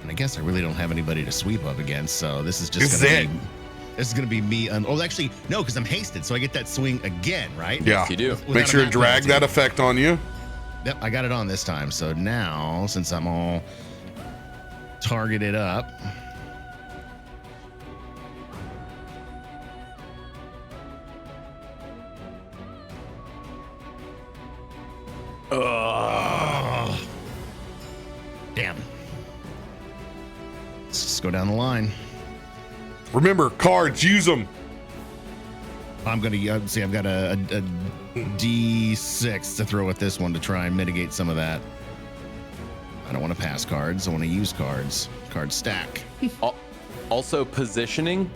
And I guess I really don't have anybody to sweep up against, so this is just gonna be me. Actually, no, because I'm hasted, so I get that swing again, right? Yeah, you do. Make sure to drag that effect on you. Yep, I got it on this time. So now, since I'm all targeted up, damn. Let's just go down the line. Remember, cards, use them. I'm gonna see. I've got a D6 to throw at this one to try and mitigate some of that. I don't want to pass cards. I want to use cards. Card stack. Also, positioning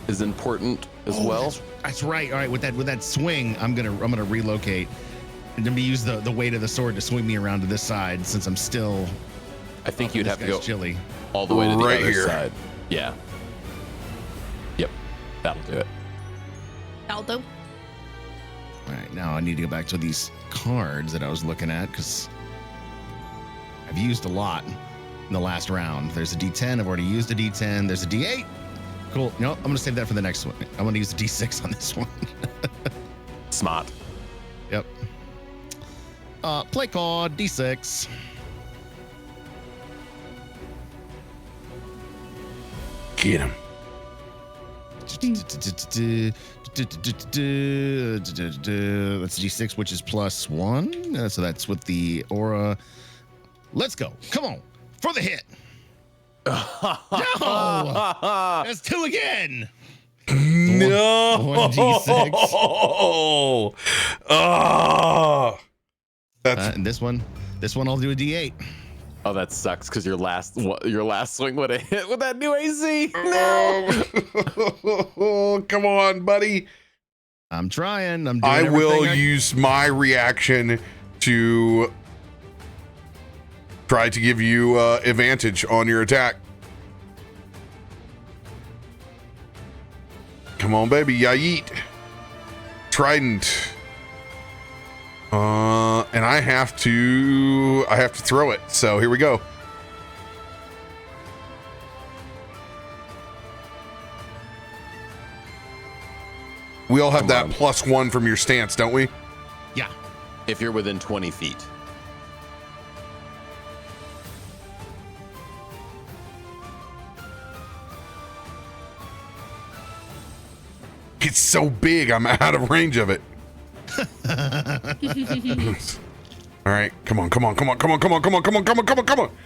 is important as well. That's right. All right, with that swing, I'm gonna relocate and then use the weight of the sword to swing me around to this side since I'm still. I think you'd have to go chilly all the way to the right other here. side. Yeah. Yep. That'll do it. Aldo. All right, now I need to go back to these cards that I was looking at because I've used a lot in the last round. There's a D10. I've already used a D10. There's a D8. Cool. No, I'm going to save that for the next one. I'm going to use a D6 on this one. Smart. Yep. Play card, D6. Get him. That's D6, which is +1. So that's with the aura. Let's go. Come on. For the hit. No! That's 2 again. No. One D6. Oh. That's And this one I'll do a D8. Oh, that sucks because your last swing would have hit with that new AC. no. Come on, buddy. I'm trying. I will use my reaction to try to give you advantage on your attack. Come on, baby. Yeet. Trident. And I have to throw it. So here we go. We all have that +1 from your stance, don't we? Yeah. If you're within 20 feet. It's so big, I'm out of range of it. All right, come on.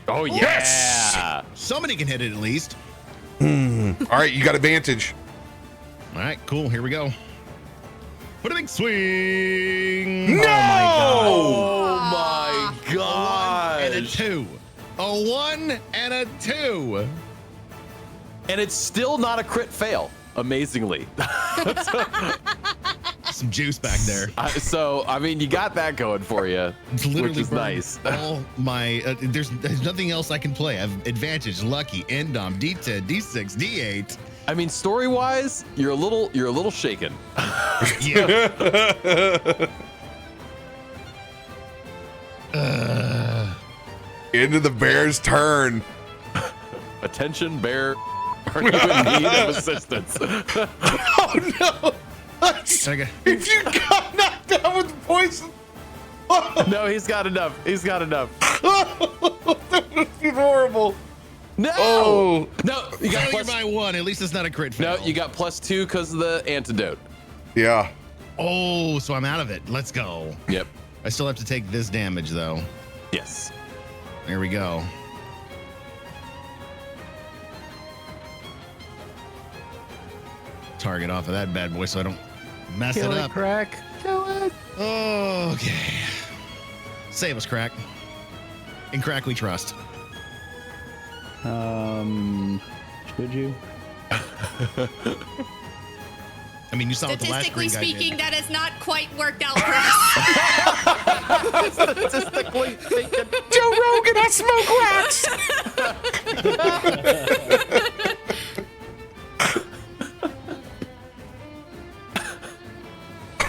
Oh, yeah. Somebody can hit it at least. All right, you got advantage. All right, cool. Here we go. Put a big swing. No! Oh, my God. And a 2. A 1 and a 2. And it's still not a crit fail, amazingly. Some juice back there. So, I mean, you got that going for you, It's literally which is burned nice. All my there's nothing else I can play. I have advantage, lucky, endom, D10, D6, D8. I mean, story-wise, you're a little shaken. Yeah. Into the bear's turn. Attention, bear. Are you in need of assistance? Oh no! Okay. If you got knocked out with poison, No, he's got enough. that would be horrible. No. Oh. No, you got Failure plus. by 1. At least it's not a crit fail. No, you got +2 because of the antidote. Yeah. Oh, so I'm out of it. Let's go. Yep. I still have to take this damage though. Yes. There we go. Target off of that bad boy so I don't mess it up. Krak. Kill it. Okay. Save us, Krak. In Krak we trust. Should you? I mean, you saw what the last Statistically green guy speaking, did. that has not quite worked out for us. Statistically speaking. Joe Rogan, I smoke rats.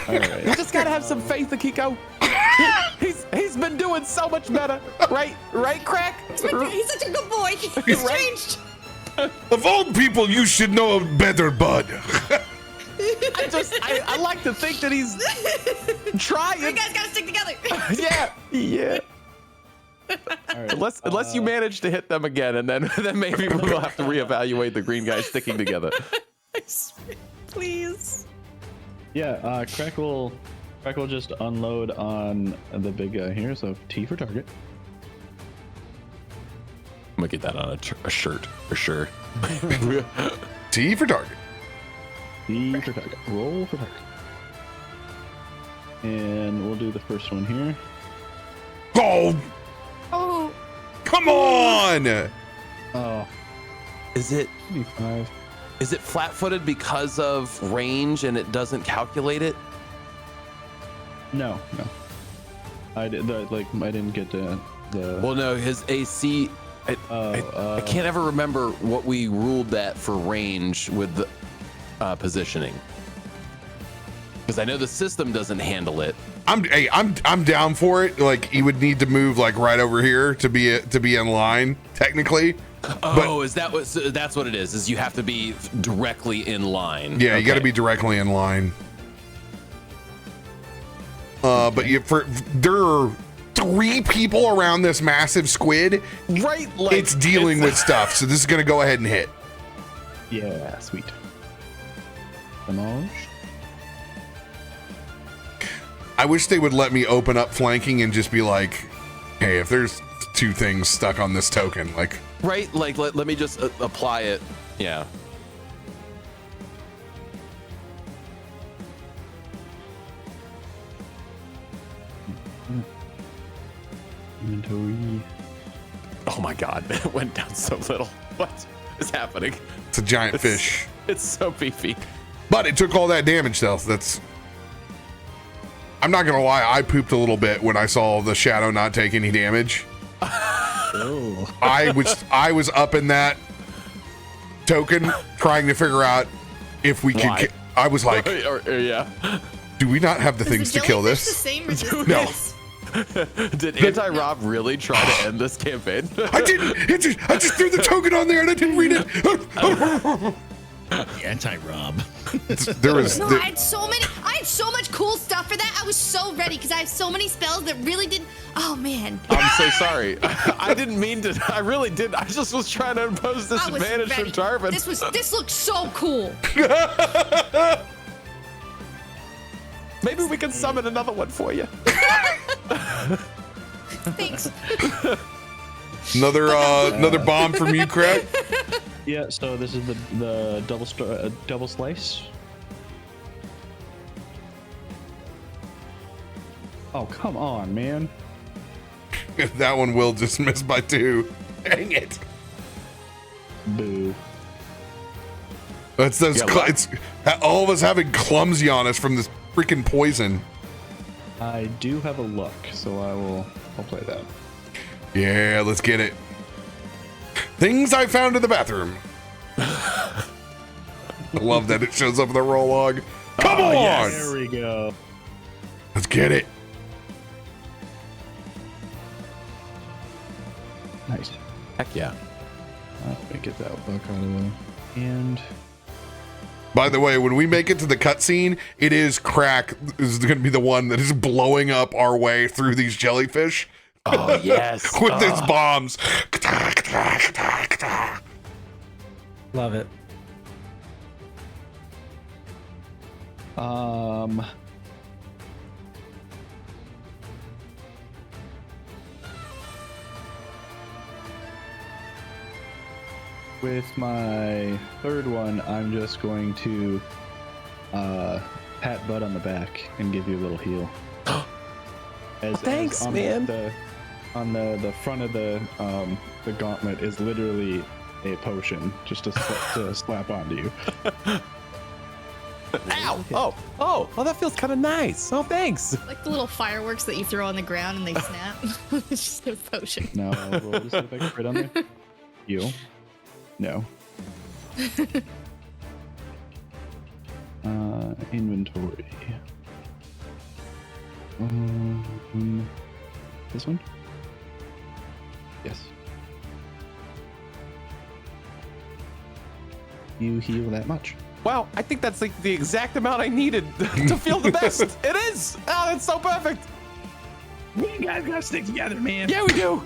All right. You just gotta have some faith, Akiko. He's been doing so much better, right, Krak? He's such a good boy. He's changed. Of all people, you should know better, bud. I like to think that he's trying. You guys gotta stick together. Yeah. All right. Unless you manage to hit them again, and then maybe we'll have to reevaluate the green guys sticking together. Please. Yeah, Krak will just unload on the big guy here. So T for target. I'm gonna get that on a shirt for sure. T for target. T for target. Roll for target. And we'll do the first one here. Oh. Come on! Oh, Is it 25. flat-footed because of range and it doesn't calculate it? No. I didn't get the. Well, no, his AC. I can't ever remember what we ruled that for range with the positioning. Because I know the system doesn't handle it. I'm down for it. Like, you would need to move like right over here to be in line technically. Oh, that's what it is? Is you have to be directly in line? Yeah, you got to be directly in line. But there are 3 people around this massive squid. Right, like It's dealing with stuff, so this is gonna go ahead and hit. Yeah, sweet. Damage. I wish they would let me open up flanking and just be like, hey, if there's 2 things stuck on this token, like. Right, like let me just apply it. Yeah. Inventory. Oh my God, it went down so little. What is happening? It's a giant fish. It's so beefy. But it took all that damage though. I'm not gonna lie, I pooped a little bit when I saw the shadow not take any damage. Oh. I was up in that token trying to figure out if we Why? could. I was like, yeah. do we not have the things to kill Jellyfish this? The same resistance? No. Did Anti-Rob really try to end this campaign? I didn't. I just threw the token on there and I didn't read it. Anti-Rob. There was. No, I had so much cool stuff for that. I was so ready because I have so many spells that really didn't. Oh man. I'm so sorry. I didn't mean to. I really did. I just was trying to impose this I was advantage from ready. Tarben. This looks so cool. Maybe we can summon another one for you. Thanks. Another bomb from you, Craig. Yeah, so this is the double slice. Oh, come on, man. That one will just miss by 2. Dang it. Boo. That's those. Yeah, It's all of us having clumsy on us from this freaking poison. I do have a luck, so I'll play that. Yeah, let's get it. Things I found in the bathroom. I love that it shows up in the roll log. Come on! yes. There we go. Let's get it. Nice. Heck yeah. Let me get that buck out of the way. And By the way, when we make it to the cutscene, it is Krak is going to be the one that is blowing up our way through these jellyfish. Oh yes. With his bombs. Love it. With my third one, I'm just going to pat Bud on the back and give you a little heal. Thanks, on man. On the front of the gauntlet is literally a potion just to slap onto you. Ow! Oh, that feels kind of nice. Oh, thanks. Like the little fireworks that you throw on the ground and they snap. It's just a potion. Now I'll roll to see if I can crit on there. You? No. Inventory. This one? Yes. You heal that much. Wow, I think that's like the exact amount I needed to feel the best. It is. Oh, that's so perfect. You guys gotta stick together, man. Yeah, we do.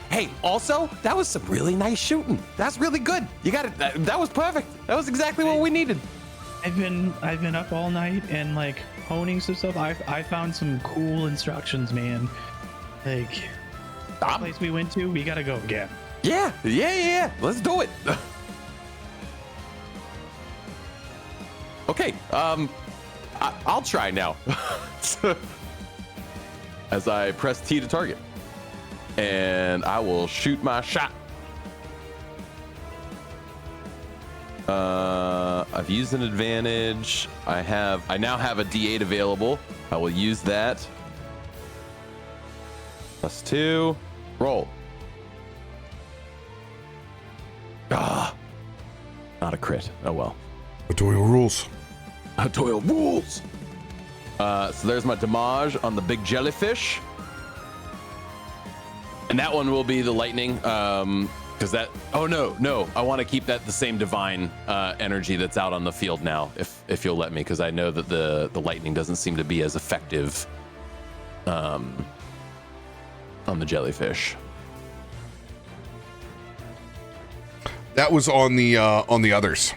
Hey, also, that was some really nice shooting. That's really good. You got it. That was perfect. That was exactly what we needed. I've been up all night and like honing some stuff. I found some cool instructions, man. Like the place we went to, we gotta go again. Yeah. Let's do it. Okay, I'll try now. As I press T to target. And I will shoot my shot. I've used an advantage. I now have a D8 available. I will use that. +2. Roll. Not a crit. Oh well. Doyle rules. Doyle rules. So there's my damage on the big jellyfish. And that one will be the lightning. Because that, oh no, I want to keep that the same divine energy that's out on the field now, if you'll let me, because I know that the lightning doesn't seem to be as effective on the jellyfish. That was on the others.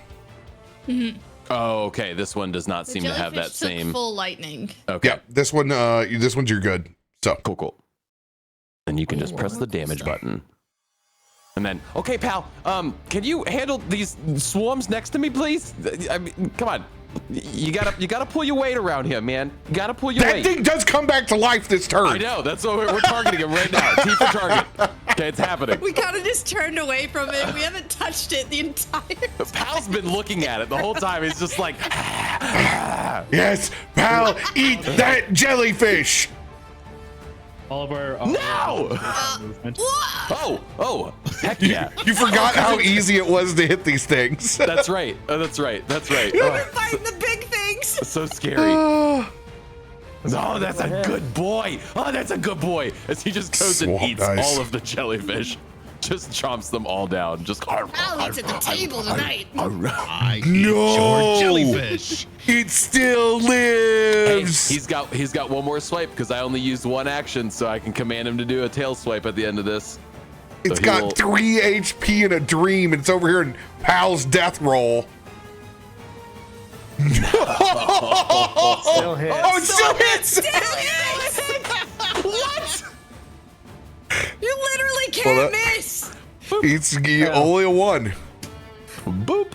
Mm-hmm. Oh, okay. This one does not The seem to have that jellyfish took same. full lightning. Okay. Yeah, this one's you're good. So Cool. And you can just press the damage button. And then, okay, pal, can you handle these swarms next to me, please? I mean, come on. You gotta pull your weight around here, man. You gotta pull your weight. that thing does come back to life this turn. I know, that's what we're targeting him right now. T for target. Okay, it's happening. We kind of just turned away from it. We haven't touched it the entire time. Pal's been looking at it the whole time. He's just like, Yes, pal, eat that jellyfish. All of our no! movement. Oh, heck yeah. You forgot how easy it was to hit these things. That's right. That's right. We're fighting the big things. So scary. Oh, that's a good boy. Oh, that's a good boy. As he just goes and Swamp eats dice. all of the jellyfish. Just chomps them all down. Just Al eats at the table tonight. I eat No! your jellyfish. It still Hey, lives. he's got one more swipe because I only used one action, so I can command him to do a tail swipe at the end of this. It's So got 3 HP in a dream, and it's over here in Pal's death roll. Still hits. Oh, it still hits! What? You literally can't miss. It's only a 1. Boop.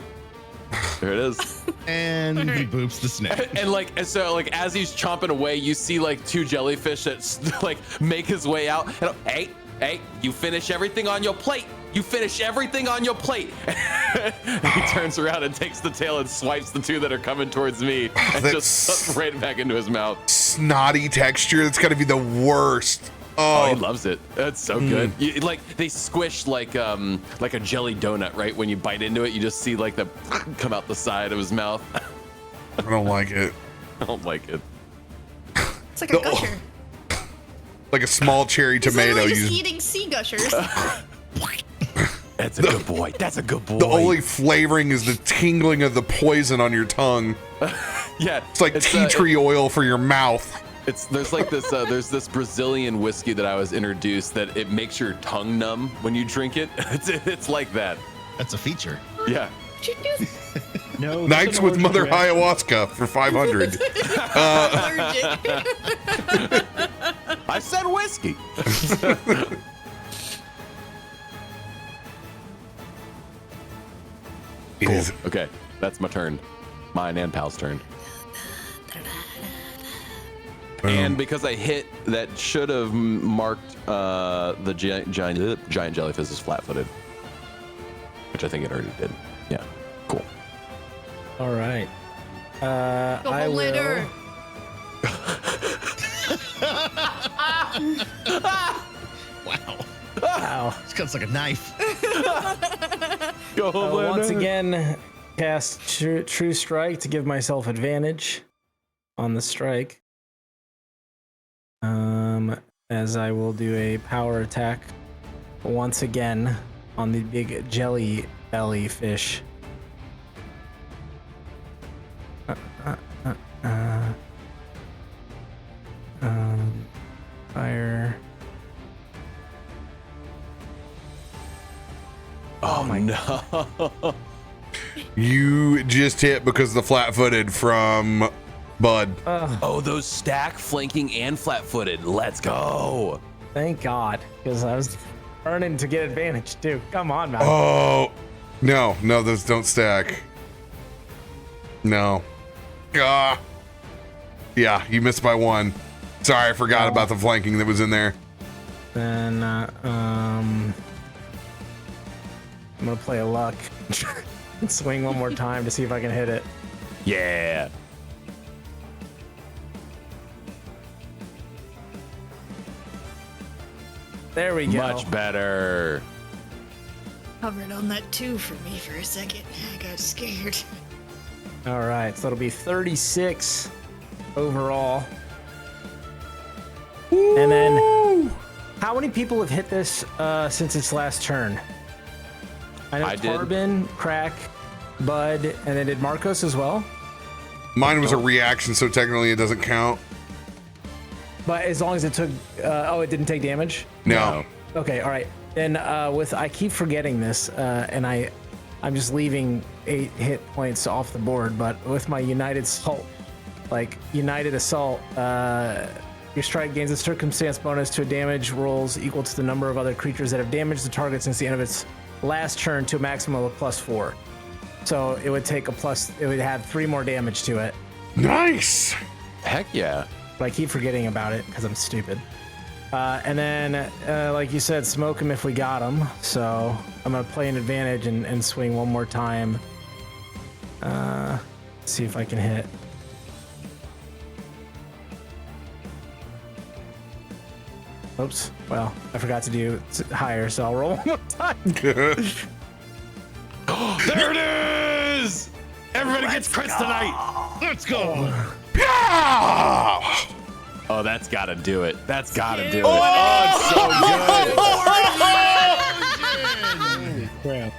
There it is. And he boops the snake. And so as he's chomping away, you see like 2 jellyfish that like make his way out. And, hey, you finish everything on your plate. You finish everything on your plate. He turns around and takes the tail and swipes the 2 that are coming towards me and just right back into his mouth. Snotty texture. That's got to be the worst. Oh, he loves it. That's so good. Like they squish like a jelly donut, right? When you bite into it, you just see like the come out the side of his mouth. I don't like it. I don't like it. It's like a gusher. Like a small cherry He's tomato. literally just eating sea gushers. That's a good boy. That's a good boy. The only flavoring is the tingling of the poison on your tongue. Yeah, It's like tea tree oil for your mouth. There's like this there's this Brazilian whiskey that I was introduced that it makes your tongue numb when you drink it. It's like that. That's a feature. Yeah. No. Nights with Mother Ayahuasca for 500. Allergic. I said whiskey. It is. Okay, that's my turn. Mine and Pal's turn. And because I hit, that should have marked the giant jellyfish as flat-footed, which I think it already did. Yeah, cool. All right. I later. Wow. Wow. This cuts like a knife. Once again, cast True Strike to give myself advantage on the strike. As I will do a power attack once again on the big jelly belly fish. Fire. Oh my no. You just hit because of the flat-footed from Bud. Oh, those stack, flanking, and flat-footed. Let's go. Thank God, because I was burning to get advantage too. Come on, man. Oh, no, those don't stack. No. Ah. Yeah, you missed by one. Sorry, I forgot about the flanking that was in there. Then, I'm gonna play a luck and swing one more time to see if I can hit it. Yeah. There we go. Much better. Hovered on that 2 for me for a second. I got scared. All right, so it'll be 36 overall. And then, how many people have hit this since its last turn? I know I did. Tarben, Krak, Bud, and then did Markos as well? Mine was a reaction, so technically it doesn't count. But as long as it took, it didn't take damage? No. Okay, all right. Then I keep forgetting this, and I'm just leaving 8 hit points off the board, but with my United Assault, your strike gains a circumstance bonus to a damage rolls equal to the number of other creatures that have damaged the target since the end of its last turn to a maximum of +4. So it would take it would have 3 more damage to it. Nice. Heck yeah. But I keep forgetting about it because I'm stupid. And then, like you said, smoke him if we got him. So I'm going to play an advantage and swing one more time. See if I can hit. Oops. Well, I forgot to do higher, so I'll roll one more time. There it is! Everybody gets crits tonight! Let's go. Yeah! Oh, that's gotta do it. That's gotta do it. Oh! Oh, it's so good. Crap.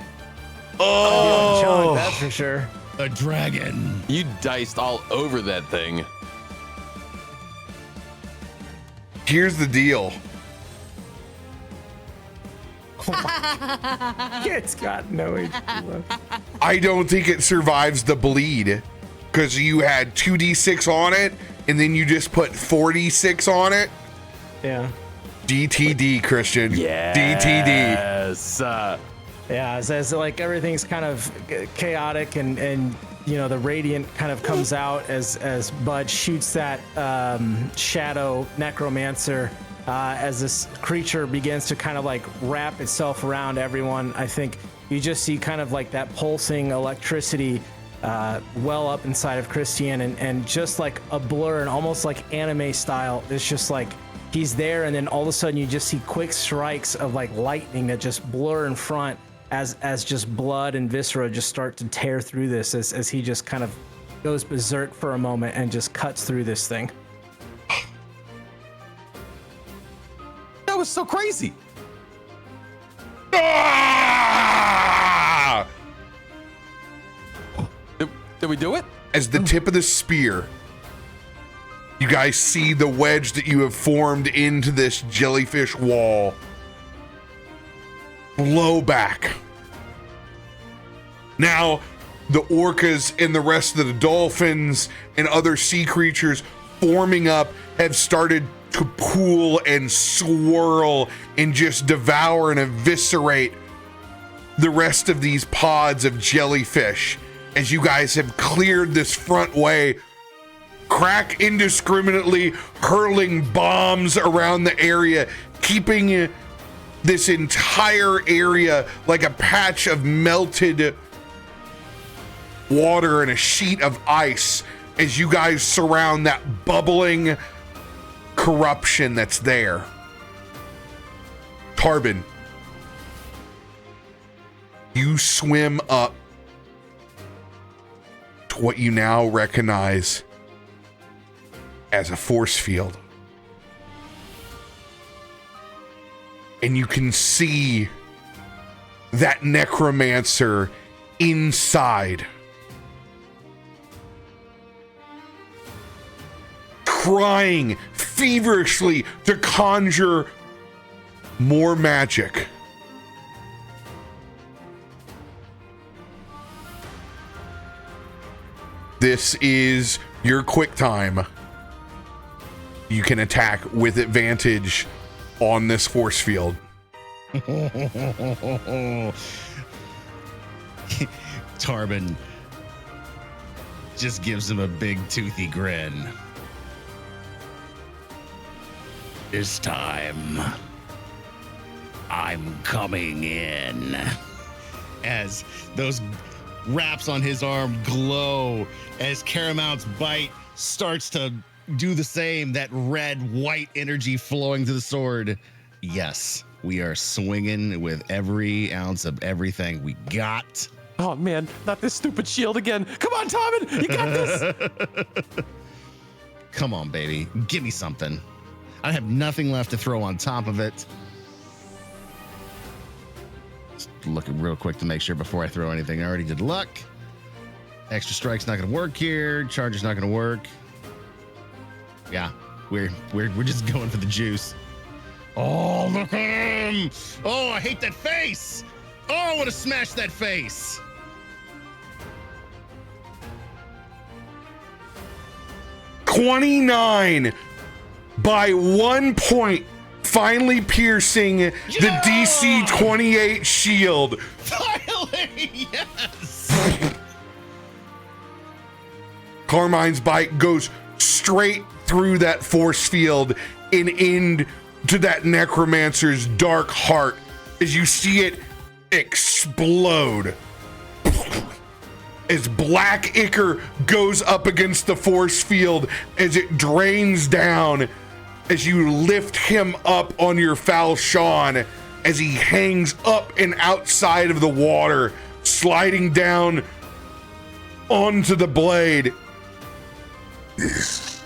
Oh, Chunk, that's for sure. A dragon. You diced all over that thing. here's the deal. It's got no HP left. I don't think it survives the bleed because you had 2d6 on it and then you just put 4d6 on it. Yeah. DTD, Christian. Yeah. DTD. Yes. Yeah, as like everything's kind of chaotic and you know the radiant kind of comes out as Bud shoots that shadow necromancer as this creature begins to kind of like wrap itself around everyone. I think you just see kind of like that pulsing electricity well up inside of Christain and just like a blur and almost like anime style. It's just like he's there and then all of a sudden you just see quick strikes of like lightning that just blur in front as just blood and viscera just start to tear through this as he just kind of goes berserk for a moment and just cuts through this thing. That was so crazy. Ah! Did we do it? As the tip of the spear, you guys see the wedge that you have formed into this jellyfish wall blow back. Now, the orcas and the rest of the dolphins and other sea creatures forming up have started to pool and swirl and just devour and eviscerate the rest of these pods of jellyfish as you guys have cleared this front way. Krak indiscriminately hurling bombs around the area, keeping this entire area like a patch of melted water and a sheet of ice as you guys surround that bubbling corruption that's there. Tarben, you swim up to what you now recognize as a force field. And you can see that necromancer inside, trying feverishly to conjure more magic. This is your quick time. You can attack with advantage on this force field. Tarben just gives him a big toothy grin. This time, I'm coming in. As those wraps on his arm glow, as Caramount's bite starts to do the same, that red-white energy flowing through the sword. Yes, we are swinging with every ounce of everything we got. Oh man, not this stupid shield again. Come on, Tarben, you got this. Come on, baby. Give me something. I have nothing left to throw on top of it. Just looking real quick to make sure before I throw anything. I already did luck. Extra strike's not gonna work here. Charger's not gonna work. Yeah, we're just going for the juice. Oh, look at him! Oh, I hate that face! Oh, I want to smash that face! $29 by 1 point, finally piercing the DC 28 shield. Finally, yes! Carmine's bite goes straight through that force field and into that necromancer's dark heart as you see it explode. As black ichor goes up against the force field, as it drains down, as you lift him up on your falchion, as he hangs up and outside of the water, sliding down onto the blade. This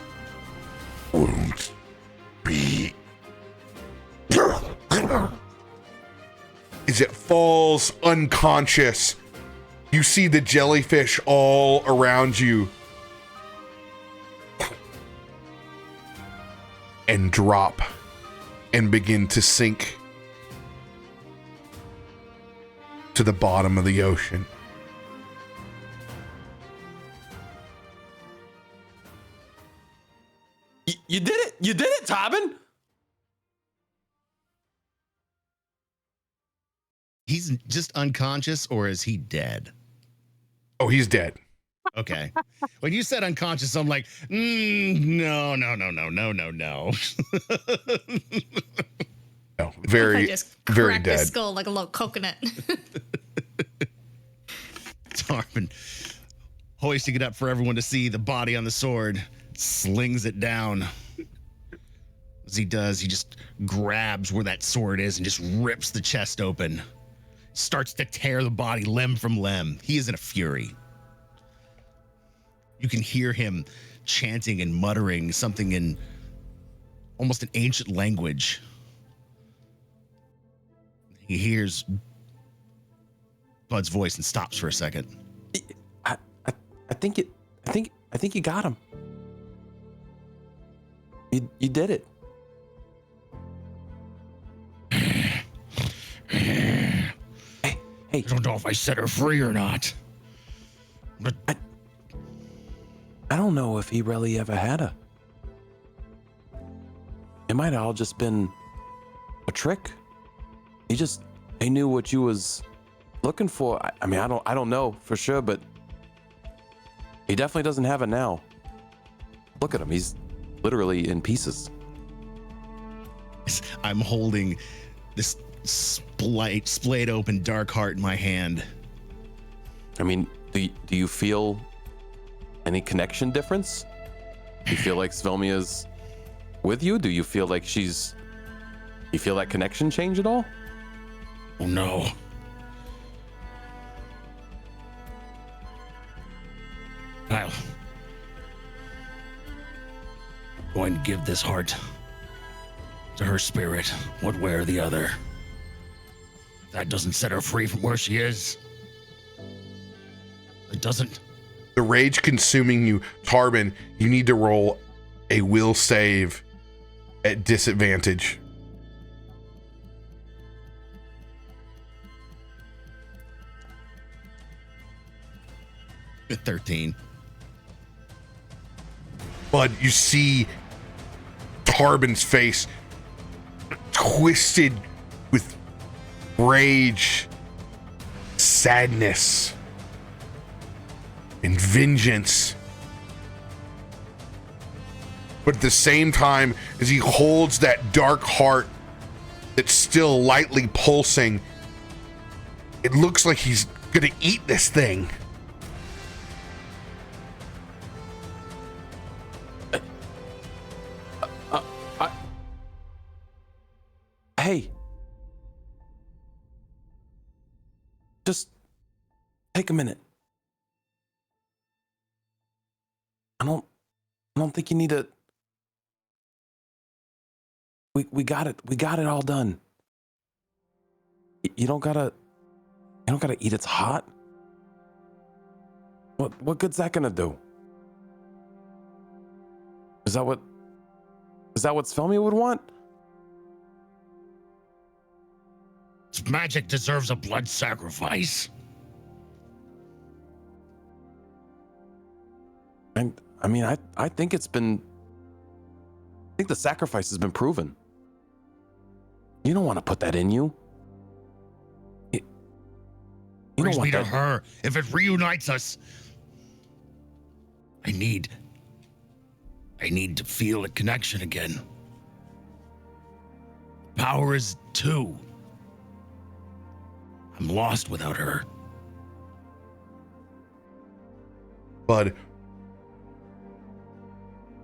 won't be. As it falls unconscious, you see the jellyfish all around you and drop and begin to sink to the bottom of the ocean. You did it! You did it, Tarben! He's just unconscious, or is he dead? Oh, he's dead. Okay. When you said unconscious, I'm like, no. No, very, I just very cracked dead. his skull like a little coconut. Tarben, hoisting it up for everyone to see, the body on the sword, slings it down. As he does, he just grabs where that sword is and just rips the chest open. Starts to tear the body limb from limb. He is in a fury. You can hear him chanting and muttering something in almost an ancient language. He hears Bud's voice and stops for a second. I think you got him. You did it. Hey, I don't know if I set her free or not. But I don't know if he really ever had her. It might have all just been a trick. He knew what you was looking for. I mean, I don't know for sure, but he definitely doesn't have it now. Look at him. He's literally in pieces. I'm holding this splayed open dark heart in my hand. I mean, do you feel any connection difference? Do you feel like Svelmia's with you? Do you feel like she's... You feel that connection change at all? Oh no. Kyle. Going to give this heart to her spirit, one way or the other. That doesn't set her free from where she is. It doesn't. The rage consuming you, Tarben, you need to roll a will save at disadvantage. At 13. But you see Tarben's face twisted with rage, sadness, and vengeance. But at the same time, as he holds that dark heart that's still lightly pulsing, it looks like he's gonna eat this thing. Hey, just take a minute. I don't think you need to. We got it. We got it all done. You don't gotta eat its hot. What good's that gonna do? Is that what Svelmia would want? Its magic deserves a blood sacrifice. And I mean, I think it's been. I think the sacrifice has been proven. You don't want to put that in you. You Brings don't want me to that. her. If it reunites us, I need to feel a connection again. Power is 2. I'm lost without her. Bud,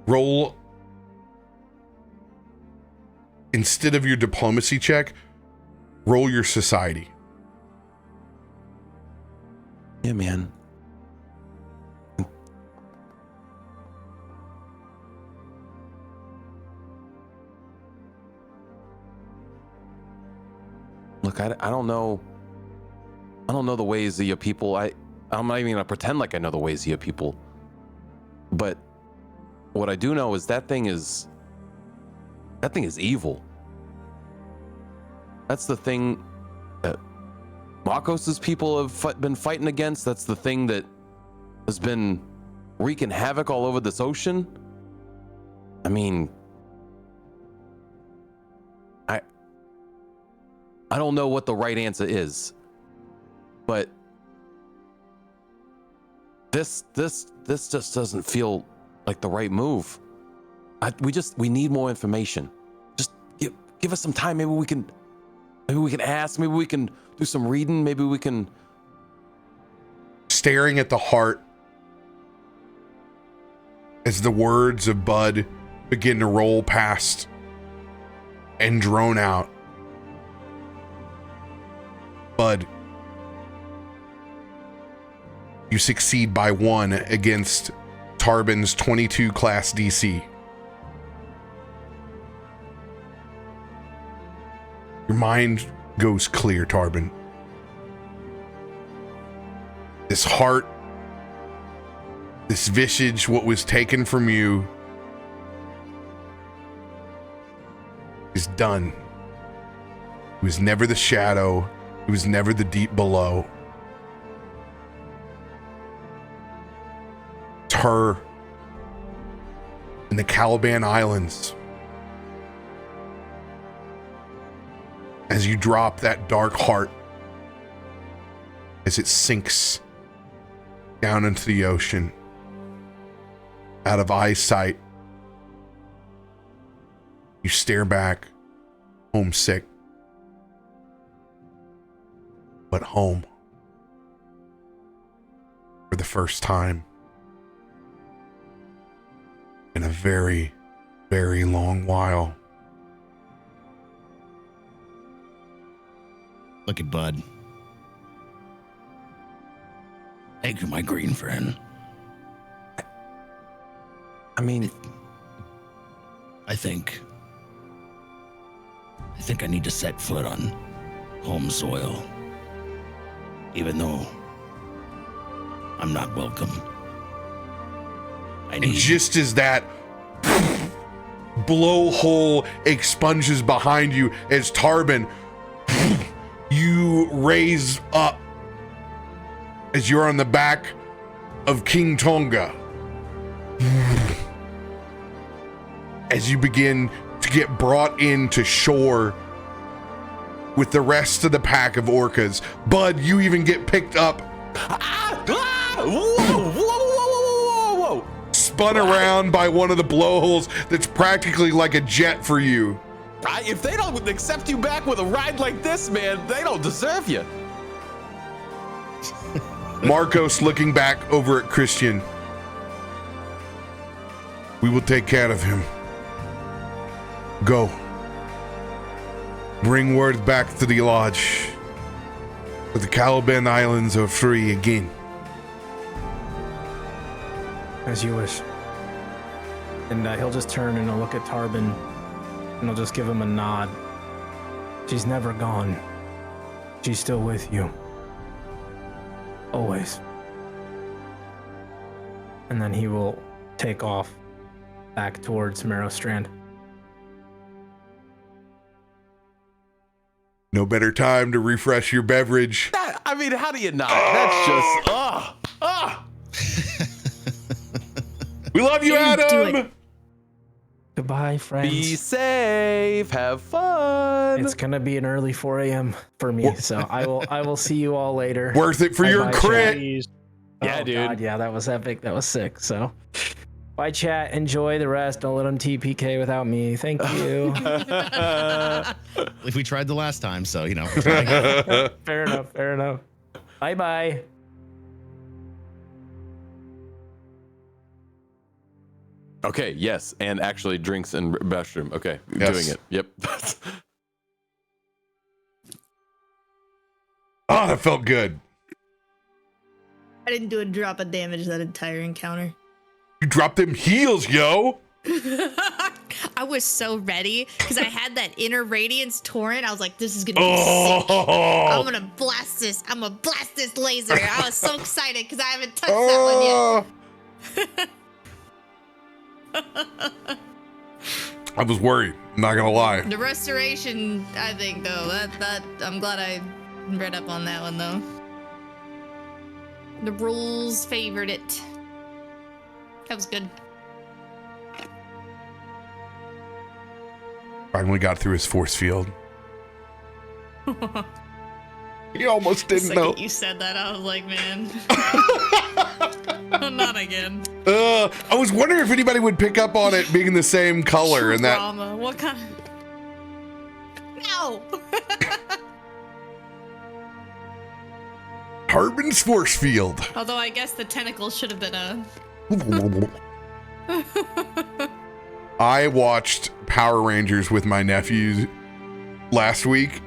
roll, instead of your diplomacy check, roll your society. Yeah, man. Look, I don't know. I don't know the ways of your people. I'm not even gonna pretend like I know the ways of your people. But what I do know is that thing is evil. That's the thing that Markos' people have been fighting against. That's the thing that has been wreaking havoc all over this ocean. I mean, I don't know what the right answer is, but this just doesn't feel like the right move. We need more information. Just give us some time. Maybe we can ask. Maybe we can do some reading. Maybe we can. Staring at the heart as the words of Bud begin to roll past and drone out. Bud, you succeed by 1 against Tarben's 22 class DC. Your mind goes clear, Tarben. This heart, this visage, what was taken from you, is done. It was never the shadow. It was never the deep below. It's her in the Caliban Islands. As you drop that dark heart, as it sinks down into the ocean, out of eyesight, you stare back, homesick. But home. for the first time in a very, very long while. Look at Bud. Thank you, my green friend. I mean, I think I need to set foot on home soil, even though I'm not welcome. And just as that blowhole expunges behind you, as Tarben, you raise up as you're on the back of King Tonga. As you begin to get brought into shore with the rest of the pack of orcas. Bud, you even get picked up. Whoa. Spun around by one of the blowholes that's practically like a jet for you. If they don't accept you back with a ride like this, man, they don't deserve you. Markos looking back over at Christian. We will take care of him. Go. Bring word back to the lodge that the Caliban Islands are free again. As you wish. And he'll just turn and he'll look at Tarben and he'll just give him a nod. She's never gone. She's still with you. Always. And then he will take off back towards Merrowstrand. No better time to refresh your beverage. I mean, how do you not? That's just, We love you, Do Adam. it. Goodbye, friends. Be safe. Have fun. It's gonna be an early 4 a.m. for me, so I will see you all later. Worth it for your Bye-bye, crit. Please. Yeah, Oh, dude. God, yeah, that was epic. That was sick. So, bye, chat. Enjoy the rest. Don't let them TPK without me. Thank you. If we tried the last time, so you know. Fair enough. Fair enough. Bye bye. Okay, yes, and actually drinks and restroom. Okay, Yes. doing it. Yep. Oh, that felt good. I didn't do a drop of damage that entire encounter. You dropped them heels, yo. I was so ready because I had that inner radiance torrent. I was like, this is gonna be sick. I'm Oh. gonna blast this. I'm gonna blast this laser. I was so excited because I haven't touched that one yet. I was worried. I'm not gonna lie. The restoration, I think, though, that I'm glad I read up on that one, though. The rules favored it. That was good. Finally got through his force field. He almost The didn't second know. you said that, I was like, man. Not again. I was wondering if anybody would pick up on it being the same color and that. Drama. What kind of... No! Tarben's force field. Although I guess the tentacle should have been a... I watched Power Rangers with my nephews last week,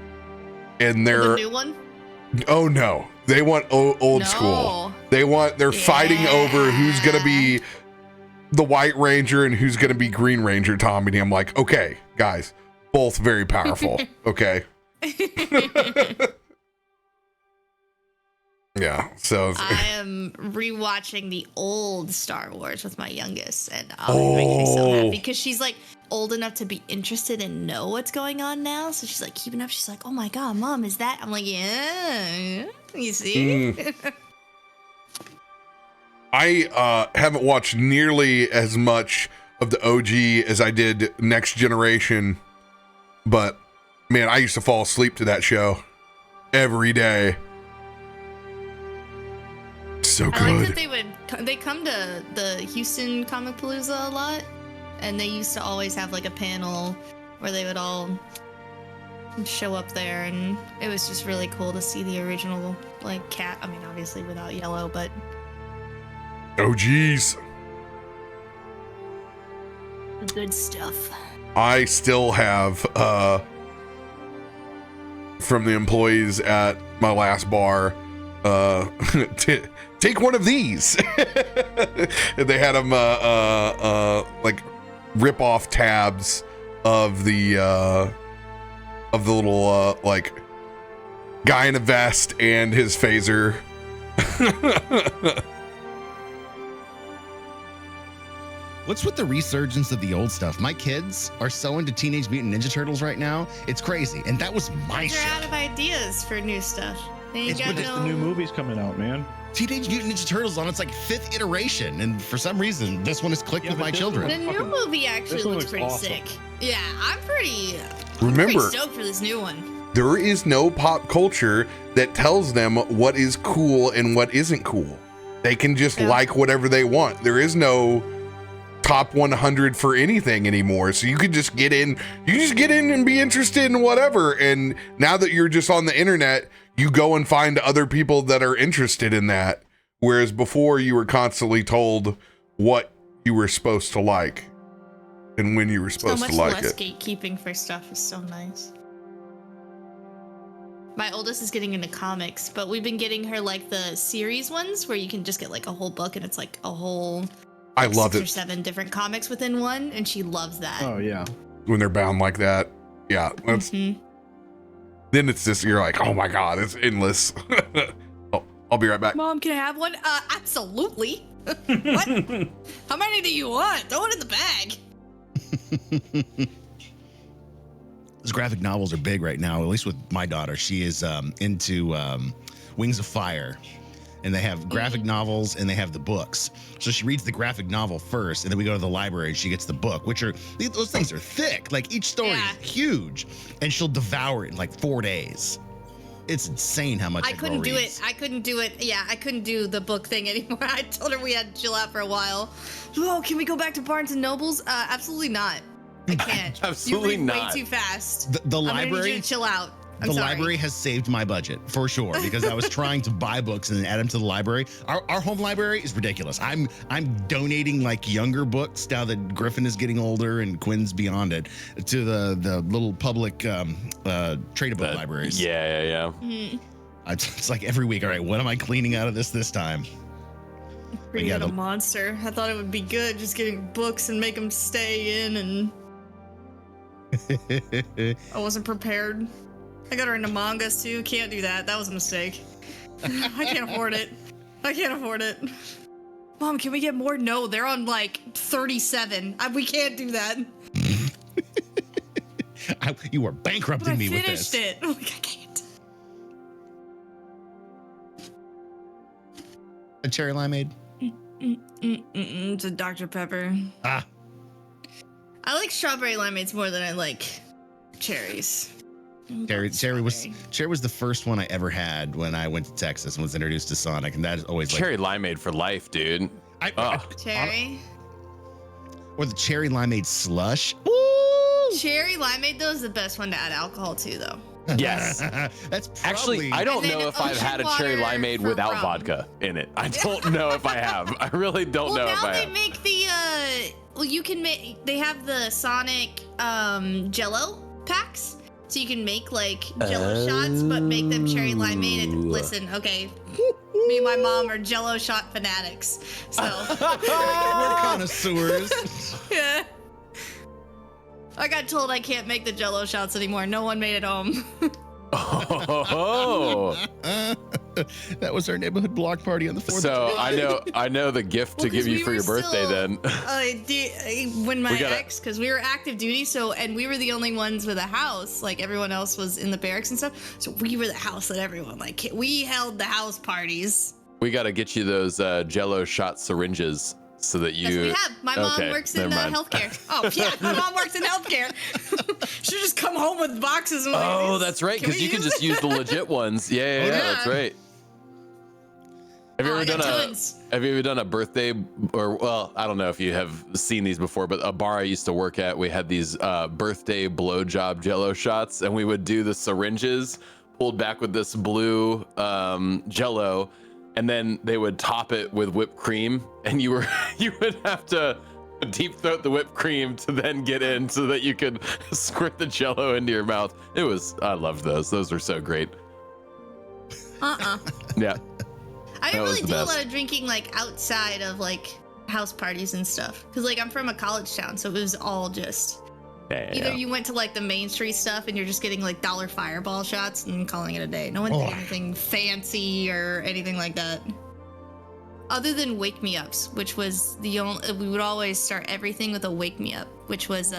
and The they're new one? oh no, they want old school. They're fighting over who's gonna be the White Ranger and who's gonna be Green Ranger Tommy. And I'm like, okay, guys, both very powerful. Okay. Yeah, so I am rewatching the old Star Wars with my youngest, and it makes me so happy because she's like old enough to be interested and know what's going on now. So she's like keeping up. She's like, "Oh my god, mom, is that?" I'm like, "Yeah, you see." I haven't watched nearly as much of the OG as I did Next Generation, but man, I used to fall asleep to that show every day. So I like good. that they come to the Houston Comic Palooza a lot, and they used to always have like a panel where they would all show up there, and it was just really cool to see the original like cat. I mean, obviously without yellow, but Oh, geez. The good stuff. I still have, from the employees at my last bar, take one of these. And they had them, like, rip off tabs of the little, like, guy in a vest and his phaser. What's with the resurgence of the old stuff? My kids are so into Teenage Mutant Ninja Turtles right now. It's crazy. And that was my They're shit. out of ideas for new stuff. They ain't It's got with The new movie's coming out, man. Teenage Mutant Ninja Turtles on its like 5th iteration. And for some reason, this one has clicked with but my this children. The new movie actually this one looks looks pretty awesome. sick. Yeah, I'm pretty Remember, stoked for this new one. there is no pop culture that tells them what is cool and what isn't cool. They can just Yeah. like whatever they want. There is no top 100 for anything anymore. So you could just get in, and be interested in whatever. And now that you're just on the internet, you go and find other people that are interested in that. Whereas before you were constantly told what you were supposed to like and when you were So supposed much to like less it. gatekeeping for stuff is so nice. My oldest is getting into comics, but we've been getting her like the series ones where you can just get like a whole book and it's like a whole I like, love 6 or it 7 different comics within one, and she loves that. Oh yeah. when they're bound like that. Yeah, that's Mhm. then it's just you're like, oh my god, it's endless. Oh, I'll be right back. Mom, can I have one? Absolutely. What? How many do you want? Throw it in the bag. Those graphic novels are big right now, at least with my daughter. She is into Wings of Fire. And they have graphic novels and they have the books. So she reads the graphic novel first, and then we go to the library and she gets the book, which are, those things are thick. Like each story Yeah. is huge. And she'll devour it in like 4 days. It's insane how much I that couldn't girl do reads. it. I couldn't do it. Yeah, I couldn't do the book thing anymore. I told her we had to chill out for a while. Oh, can we go back to Barnes and Nobles? Absolutely not. I can't. Absolutely you read not. way too fast. The I'm gonna need library. you to chill out. I'm The sorry. library has saved my budget for sure because I was trying to buy books and then add them to the library. Our home library is ridiculous. I'm donating like younger books now that Griffin is getting older and Quinn's beyond it to the little public tradable libraries. Yeah. Mhm. It's like every week. All right, what am I cleaning out of this time? Created yeah, a monster. I thought it would be good just getting books and make them stay in, and I wasn't prepared. I got her into mangas too. Can't do that. That was a mistake. I can't afford it. I can't afford it. Mom, can we get more? No, they're on like 37. We can't do that. You are But bankrupting I me with finished this. it. I'm like, I can't. A cherry limeade. It's a Dr. Pepper. Ah, I like strawberry limeades more than I like cherries. cherry was the first one I ever had when I went to Texas and was introduced to Sonic, and that is always Cherry limeade for life, dude. Cherry. or the cherry limeade slush. Woo! Cherry limeade though is the best one to add alcohol to though. Yes. That's probably, Actually, I don't And then know if I've ocean had a cherry water limeade for without rum. vodka in it. I don't know if I have. I really don't know Well, if now I they have. make the well, you can make. They have the Sonic Jello packs, so you can make like Jello shots, but make them cherry limeade. And listen, okay, me and my mom are Jello shot fanatics, so we're connoisseurs. yeah. I got told I can't make the Jello shots anymore. No one made it home. Oh. That was our neighborhood block party on the 4th. So I know the gift to Well, 'cause give you we for were your birthday still- then. When my We gotta- ex, because we were active duty, so and we were the only ones with a house. Like everyone else was in the barracks and stuff. So we were the house that everyone like. We held the house parties. We got to get you those Jello shot syringes so that you. That's what we have. My mom Okay, works in never mind. healthcare. Oh yeah, my mom works in healthcare. She'll just come home with boxes. And Oh, like, that's right, Can because we you can use just it? use the legit ones. Yeah, yeah. that's right. Have you Oh, ever I done got a tons. Have you ever done a birthday or well, I don't know if you have seen these before, but a bar I used to work at, we had these birthday blowjob Jello shots, and we would do the syringes pulled back with this blue Jello, and then they would top it with whipped cream, and you would have to deep throat the whipped cream to then get in so that you could squirt the Jello into your mouth. I loved those. Those were so great. Yeah. I didn't That was really the do a best. lot of drinking like outside of like house parties and stuff. Cause like I'm from a college town, so it was all just either you went to like the Main Street stuff and you're just getting like dollar fireball shots and calling it a day. No one did anything fancy or anything like that. Other than wake me ups, which was we would always start everything with a wake me up, which was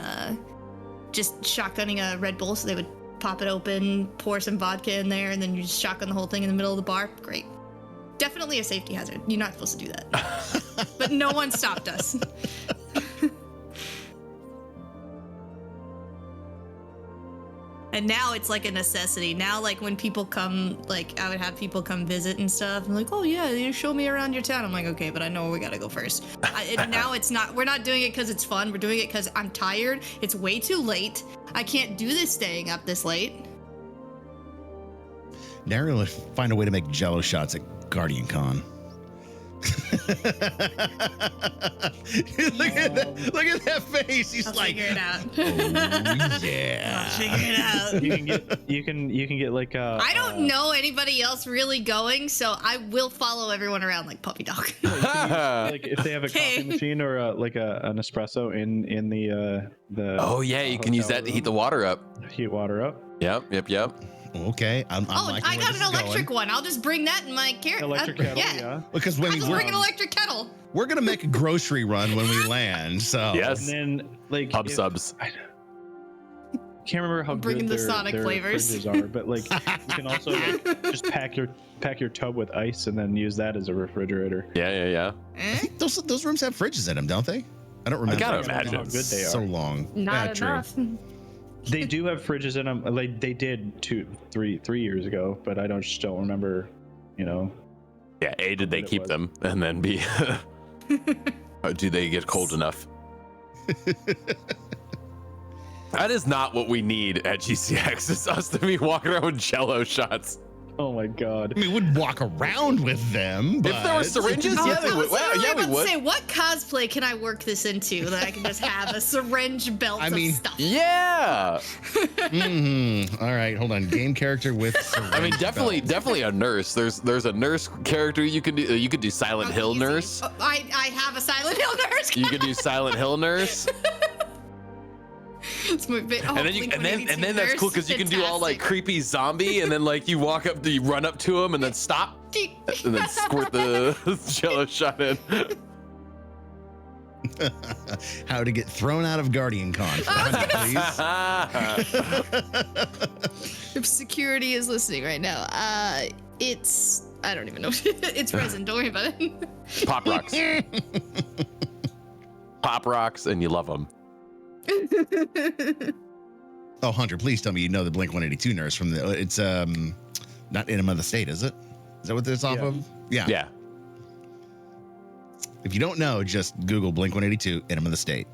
just shotgunning a Red Bull. So they would pop it open, pour some vodka in there, and then you just shotgun the whole thing in the middle of the bar. Great. Definitely a safety hazard. You're not supposed to do that. But no one stopped us. And now it's like a necessity. Now, like when people come, like I would have people come visit and stuff. I'm like, oh yeah, you show me around your town. I'm like, okay, but I know where we gotta go first. Now it's not. We're not doing it because it's fun. We're doing it because I'm tired. It's way too late. I can't do this staying up this late. Now we're gonna find a way to make Jello shots at Guardian Con. look at that face. He's I'll like, figure it out. oh yeah. I'll figure it out. You can get like a. I don't know anybody else really going, so I will follow everyone around like puppy dog. Like if they have a Okay. coffee machine or an espresso in the. Oh yeah, you can use that to heat the water up. Heat water up. Yep. Okay, I'm Oh, liking I where got this an is electric going. one. I'll just bring that in my carrot. Electric kettle, yeah. Because when I'll just bring an electric kettle. we're gonna make a grocery run when we land. So Yes. And then like Pub if- subs. I can't remember how Bringing good the their, Sonic their flavors. fridges are, but like you can also like, just pack your tub with ice and then use that as a refrigerator. Yeah. Eh? those rooms have fridges in them, don't they? I don't remember. gotta I don't know imagine. how good they are. So long. Not True. enough. They do have fridges in them. Like they did 3 years ago, but I just don't remember. You know. Yeah. A, did they It keep was. them? And then B, do they get cold enough? That is not what we need at GCX. It's us to be walking around with Jello shots. Oh my god. I mean, we'd walk around with them, but If there were syringes, Oh, yeah, they I would. was Well, literally yeah, we about to would. say, what cosplay can I work this into that I can just have a syringe belt I mean, of stuff? Yeah. All right, hold on. Game character with. I mean, syringe belt. definitely a nurse. There's a nurse character you could do. You could do Silent Oh, Hill easy. nurse. Oh, I have a Silent Hill nurse. You could do Silent Hill nurse. It's my And then that's cool because you can do all like creepy zombie, and then like you walk up, you run up to him, and then stop, and then squirt the Jello shot in. How to get thrown out of Guardian Con, please. If security is listening right now, it's I don't even know. It's resin. Don't worry about it. Pop rocks. Pop rocks, and you love them. Oh, Hunter, please tell me you know the Blink 182 nurse from the. It's not Enema of the State, is it? Is that what it's off Yeah. of? Yeah. Yeah. If you don't know, just Google Blink 182 Enema of the State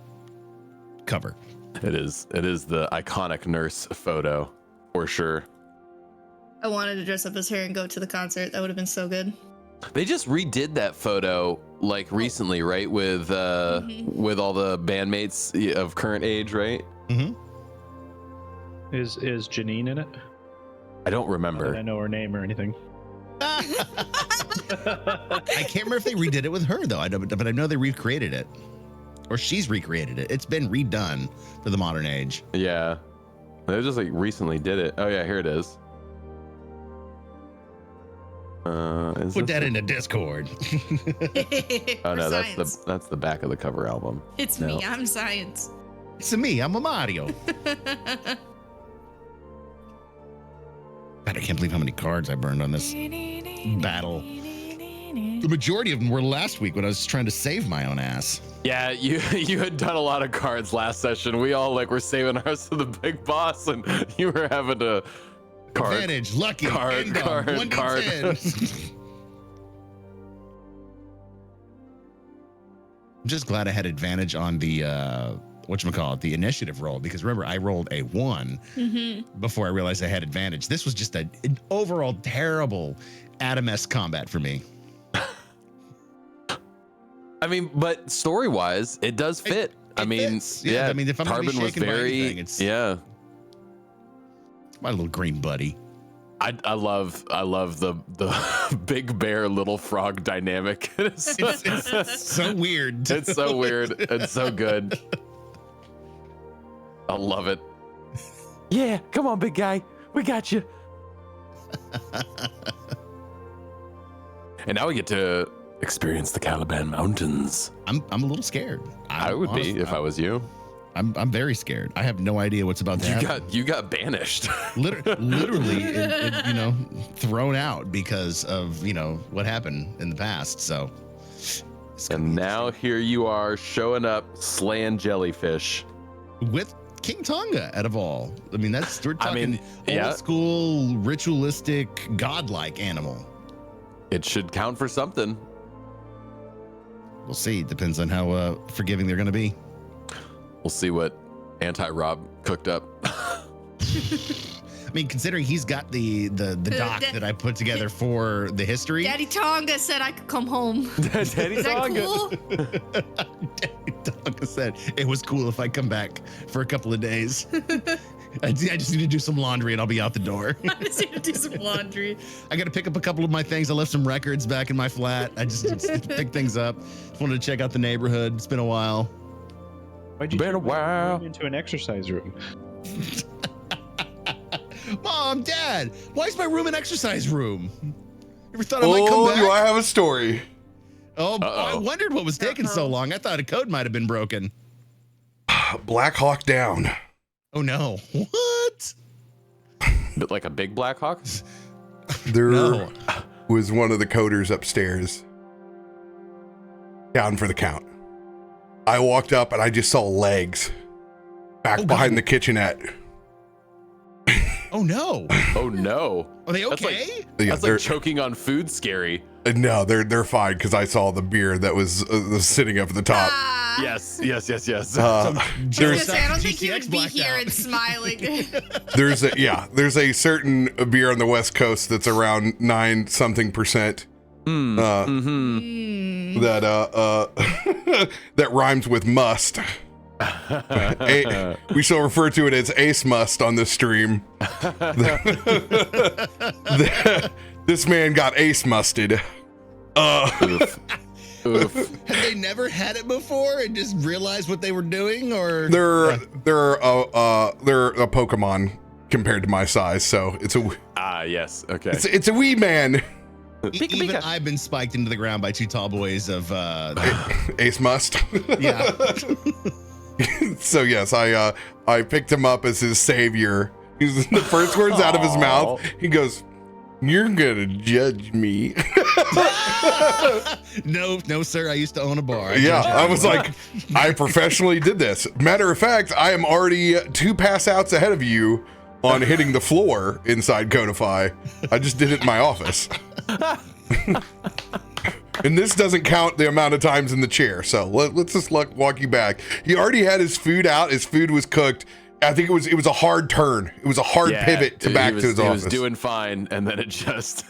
cover. It is the iconic nurse photo for sure. I wanted to dress up as her and go to the concert. That would have been so good. They just redid that photo like recently, right? With with all the bandmates of current age, right? Mm-hmm. Is Janine in it? I don't Not that I remember. know her name or anything. I can't remember if they redid it with her though. But I know they recreated it, or she's recreated it. It's been redone for the modern age. Yeah, they just like recently did it. Oh yeah, here it is. Is Put this that it? into Discord. Oh no, For that's science. that's the back of the cover album. It's No. me. I'm science. It's me. I'm a Mario. God, I can't believe how many cards I burned on this battle. The majority of them were last week when I was trying to save my own ass. Yeah, you had done a lot of cards last session. We all like were saving ours to the big boss, and you were having to card. Advantage, lucky, Card, end card, 1d10. I'm just glad I had advantage on the whatchamacallit, the initiative roll, because remember I rolled a 1 before I realized I had advantage. This was just an overall terrible Adam-esque combat for me. I mean, but story-wise, it does fit. I mean, fits. Yeah, I mean, if I'm gonna be Tarben was shaken by very, anything, it's my little green buddy. I love the big bear little frog dynamic. It's so weird. It's so weird. It's so good. I love it. Yeah, come on, big guy. We got you. And now we get to experience the Caliban Mountains. I'm a little scared. I would be if I was you. I'm very scared. I have no idea what's about to happen. You got banished. Literally, thrown out because of what happened in the past. So, and now here you are showing up, slaying jellyfish with King Tonga out of all. I mean, we're talking yeah. old school, ritualistic, godlike animal. It should count for something. We'll see. Depends on how forgiving they're going to be. We'll see what anti-Rob cooked up. I mean, considering he's got the doc that I put together for the history. Daddy Tonga said I could come home. Daddy Is that Tonga. cool? Daddy Tonga said it was cool if I come back for a couple of days. I just need to do some laundry and I'll be out the door. I just need to do some laundry. I got to pick up a couple of my things. I left some records back in my flat. I just pick things up. Just wanted to check out the neighborhood. It's been a while. Why'd you Been a turn my while. room into an exercise room? Mom, Dad, why is my room an exercise room? You ever thought I might come Oh, back? do I have a story? Oh, I wondered what was taking so long. I thought a code might have been broken. Black Hawk down. Oh no. What? But like a big Black Hawk? There No. was one of the coders upstairs. Down for the count. I walked up and I just saw legs back behind the kitchenette. Oh no. Oh no. Are they That's okay? Yeah, That's like choking on food scary. no, they're fine because I saw the beer that was sitting up at the top. Ah. Yes. There's I don't think he would be here and smiling. there's a certain beer on the West Coast that's around 9% that rhymes with must. We shall refer to it as Ace Must on this stream. This man got ace musted. Oof. Had they never had it before and just realized what they were doing, or They're a Pokemon compared to my size, so it's a Yes. Okay. it's a wee man. even I've been spiked into the ground by two tall boys of Ace Must. yeah. So yes, I picked him up as his savior. He's the first words out of his mouth. He goes, "You're gonna judge me." No, sir. I used to own a bar. I was like, I professionally did this. Matter of fact, I am already 2 pass outs ahead of you on hitting the floor inside Codify. I just did it in my office. And this doesn't count the amount of times in the chair. So let's just walk you back. He already had his food out. His food was cooked. I think it was a hard turn. It was a hard pivot to back to his office. He was doing fine, and then it just...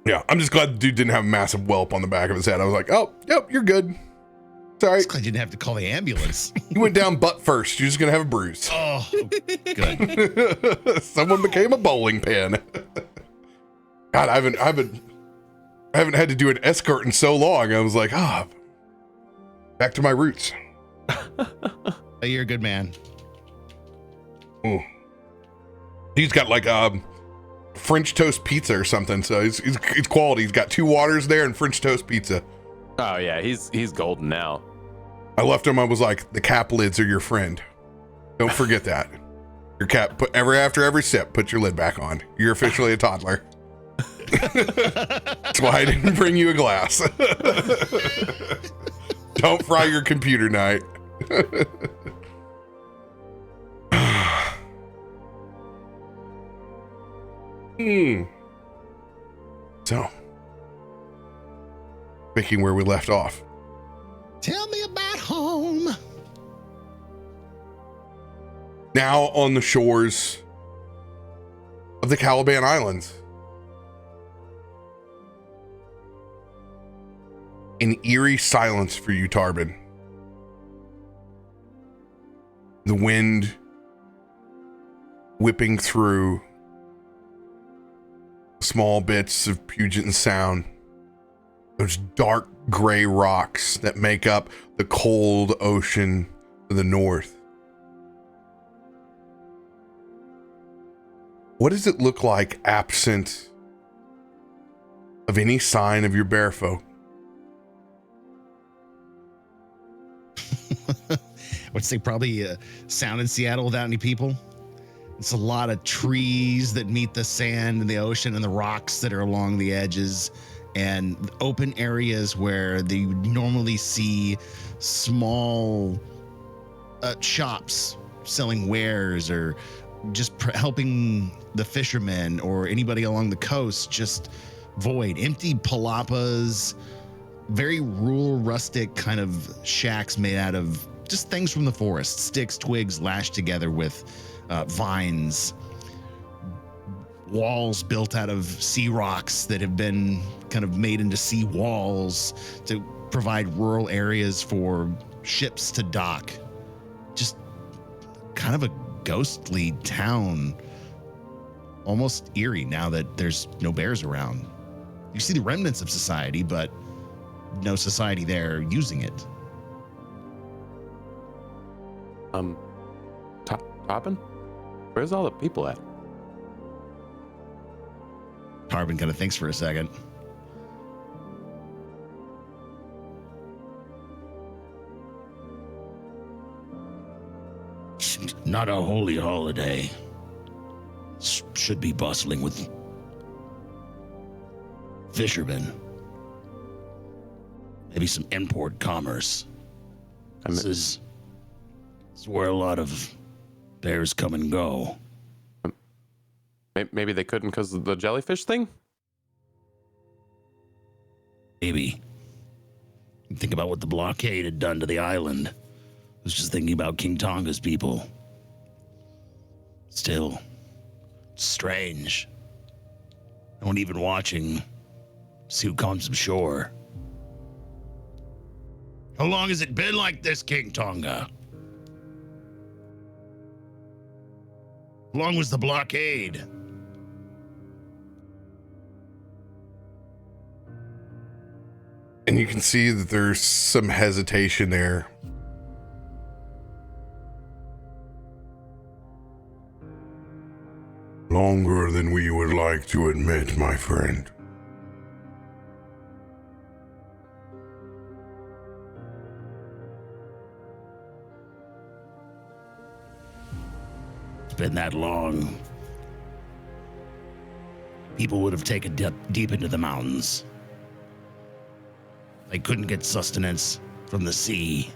Yeah, I'm just glad the dude didn't have a massive whelp on the back of his head. I was like, oh, yep, you're good. Sorry. I'm glad you didn't have to call the ambulance. You went down butt first. You're just going to have a bruise. Oh, good. Someone became a bowling pin. God, I haven't had to do an escort in so long. I was like, back to my roots. Hey, you're a good man. Ooh. He's got like French toast pizza or something. So it's quality. He's got 2 waters there and French toast pizza. Oh yeah, he's golden now. I left him. I was like, the cap lids are your friend. Don't forget that. Your cap, after every sip, put your lid back on. You're officially a toddler. That's why I didn't bring you a glass. Don't fry your computer night. So, thinking where we left off. Tell me about home. Now on the shores of the Caliban Islands. an eerie silence for you, Tarben. The wind whipping through small bits of Puget Sound, those dark gray rocks that make up the cold ocean to the north. What does it look like absent of any sign of your bearfolk? I would say probably sound in Seattle without any people. It's a lot of trees that meet the sand and the ocean and the rocks that are along the edges, and open areas where you would normally see small shops selling wares or just helping the fishermen or anybody along the coast. Just void, empty palapas, very rural, rustic kind of shacks made out of just things from the forest, sticks, twigs lashed together with vines, walls built out of sea rocks that have been kind of made into sea walls to provide rural areas for ships to dock. Just kind of a ghostly town, almost eerie now that there's no bears around. You see the remnants of society, but no society there using it. Tarben? Where's all the people at? Tarben kind of thinks for a second. Not a holy holiday. Should be bustling with fishermen. Maybe some import commerce. This is where a lot of bears come and go. Maybe they couldn't because of the jellyfish thing? Maybe. Think about what the blockade had done to the island. I was just thinking about King Tonga's people. Still, strange. No one even watching. See who comes ashore. How long has it been like this, King Tonga? How long was the blockade? And you can see that there's some hesitation there. Longer than we would like to admit, my friend. It's been that long. People would have taken deep into the mountains. They couldn't get sustenance from the sea.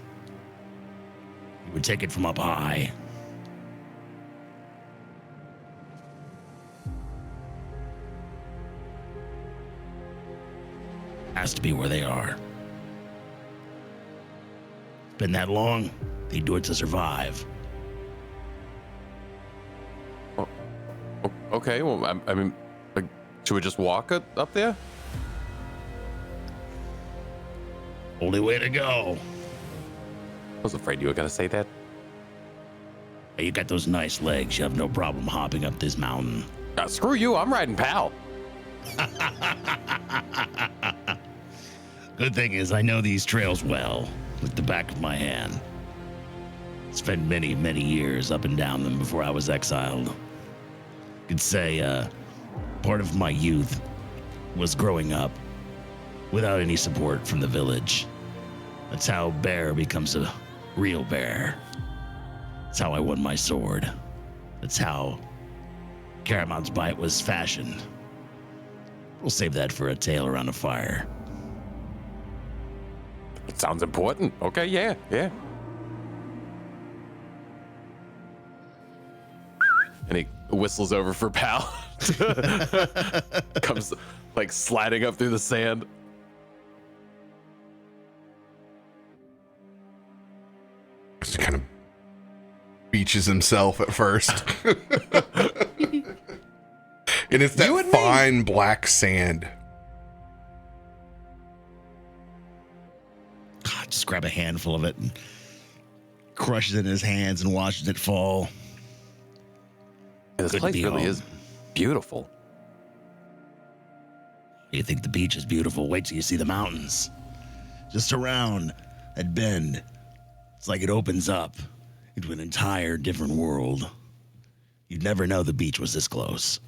You would take it from up high. Has to be where they are. It's been that long, they do it to survive. Okay, well, I mean, like, should we just walk up there? Only way to go. I was afraid you were going to say that. Hey, you got those nice legs. You have no problem hopping up this mountain. Screw you, I'm riding Pal. Good thing is I know these trails well, like the back of my hand. Spent many, many years up and down them before I was exiled. Could say part of my youth was growing up without any support from the village. That's how bear becomes a real bear. That's how I won my sword. That's how Caramon's Bite was fashioned. We'll save that for a tale around a fire. It sounds important. Okay, yeah. And he whistles over for Pal. Comes like sliding up through the sand. Just kind of beaches himself at first. And it's that fine black sand. just grab a handful of it and crushes it in his hands and watches it fall. This Good place to be really home. is beautiful. You think the beach is beautiful? Wait till you see the mountains. Just around that bend. It's like it opens up into an entire different world. You'd never know the beach was this close.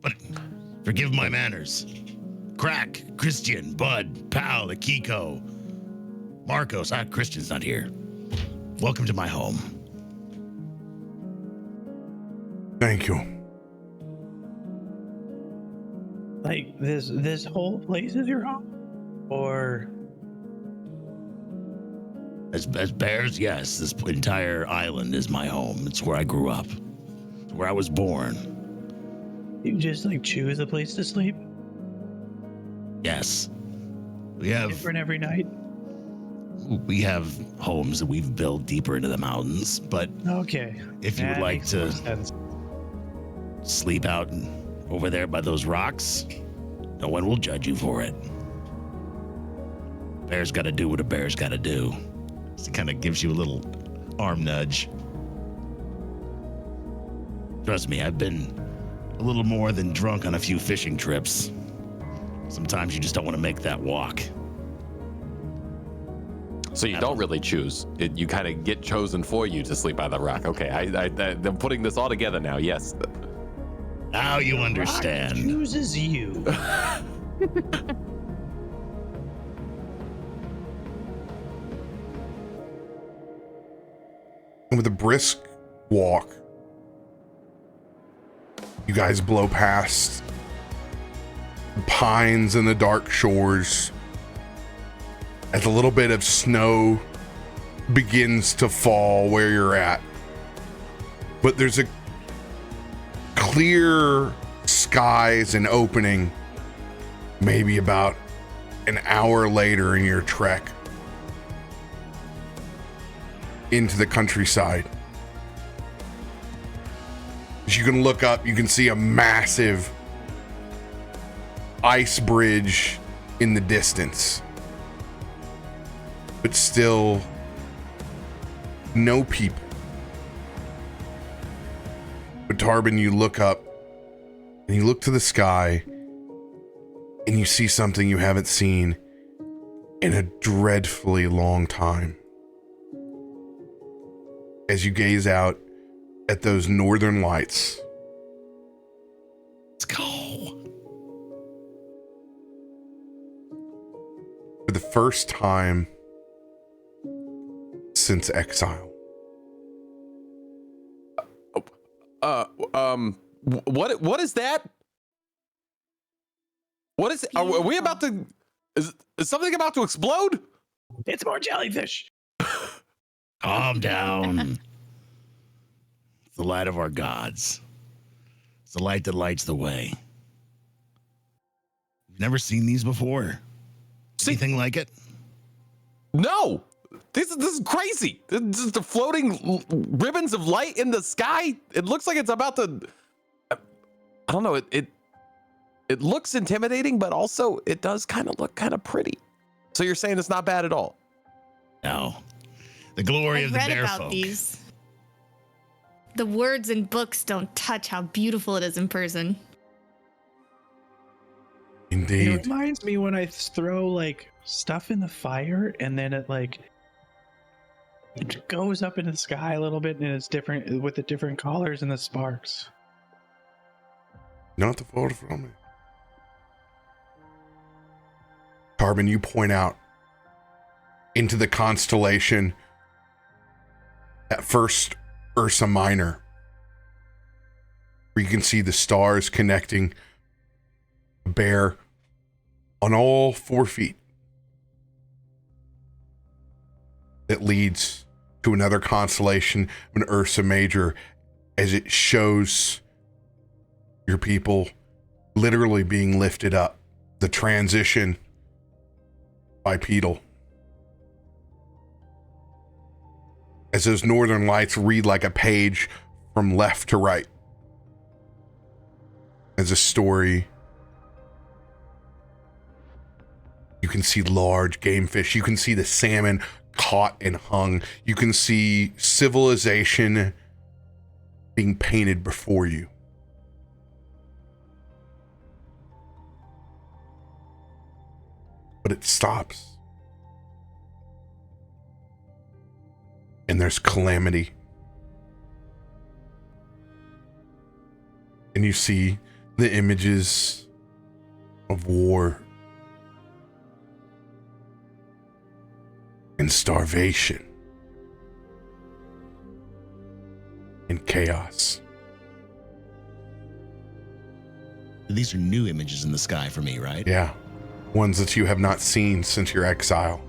But forgive my manners. Krak, Christian, Bud, Pal, Akiko, Markos. Christian's not here. Welcome to my home. Thank you. Like this whole place is your home, or As bears, yes, this entire island is my home. It's where I grew up. It's where I was born. you just like choose a place to sleep Yes. We have different every night? homes that we've built deeper into the mountains, but Okay. if you would That like makes to more sense. sleep out over there by those rocks, no one will judge you for it. Bear's got to do what a bear's got to do. So it kind of gives you a little arm nudge. Trust me, I've been a little more than drunk on a few fishing trips. Sometimes you just don't want to make that walk. So you don't really choose. You kind of get chosen for you to sleep by the rock. Okay, I'm putting this all together now. Yes. Now you understand. Chooses you. And with a brisk walk, you guys blow past the pines and the dark shores as a little bit of snow begins to fall where you're at. But there's a clear skies and opening maybe about an hour later in your trek into the countryside. As you can look up, you can see a massive ice bridge in the distance, but still no people. But Tarben, you look up and you look to the sky and you see something you haven't seen in a dreadfully long time. As you gaze out at those northern lights, Let's go. for the first time since exile. What is that? What is? Are we about to? Is something about to explode? It's more jellyfish. Calm down. It's the light of our gods. It's the light that lights the way. You've never seen these before? Anything like it? No. This is crazy. This is the floating ribbons of light in the sky. It looks like it's about to. I don't know. It looks intimidating, but also it does kind of look kind of pretty. So you're saying it's not bad at all? No. The glory I've of the read about Bearfolk. these. The words in books don't touch how beautiful it is in person. It Indeed. reminds me when I throw like stuff in the fire and then it goes up into the sky a little bit and it's different with the different colors and the sparks. Not the far from it. Tarben, you point out into the constellation at first Ursa Minor, where you can see the stars connecting a bear on all 4 feet. That leads to another constellation, an Ursa Major, as it shows your people literally being lifted up. The transition bipedal. As those northern lights read like a page from left to right. As a story You can see large game fish. You can see the salmon caught and hung. You can see civilization being painted before you. But it stops. And there's calamity. And you see the images of war and starvation and chaos. These are new images in the sky for me, right? Yeah. Ones that you have not seen since your exile.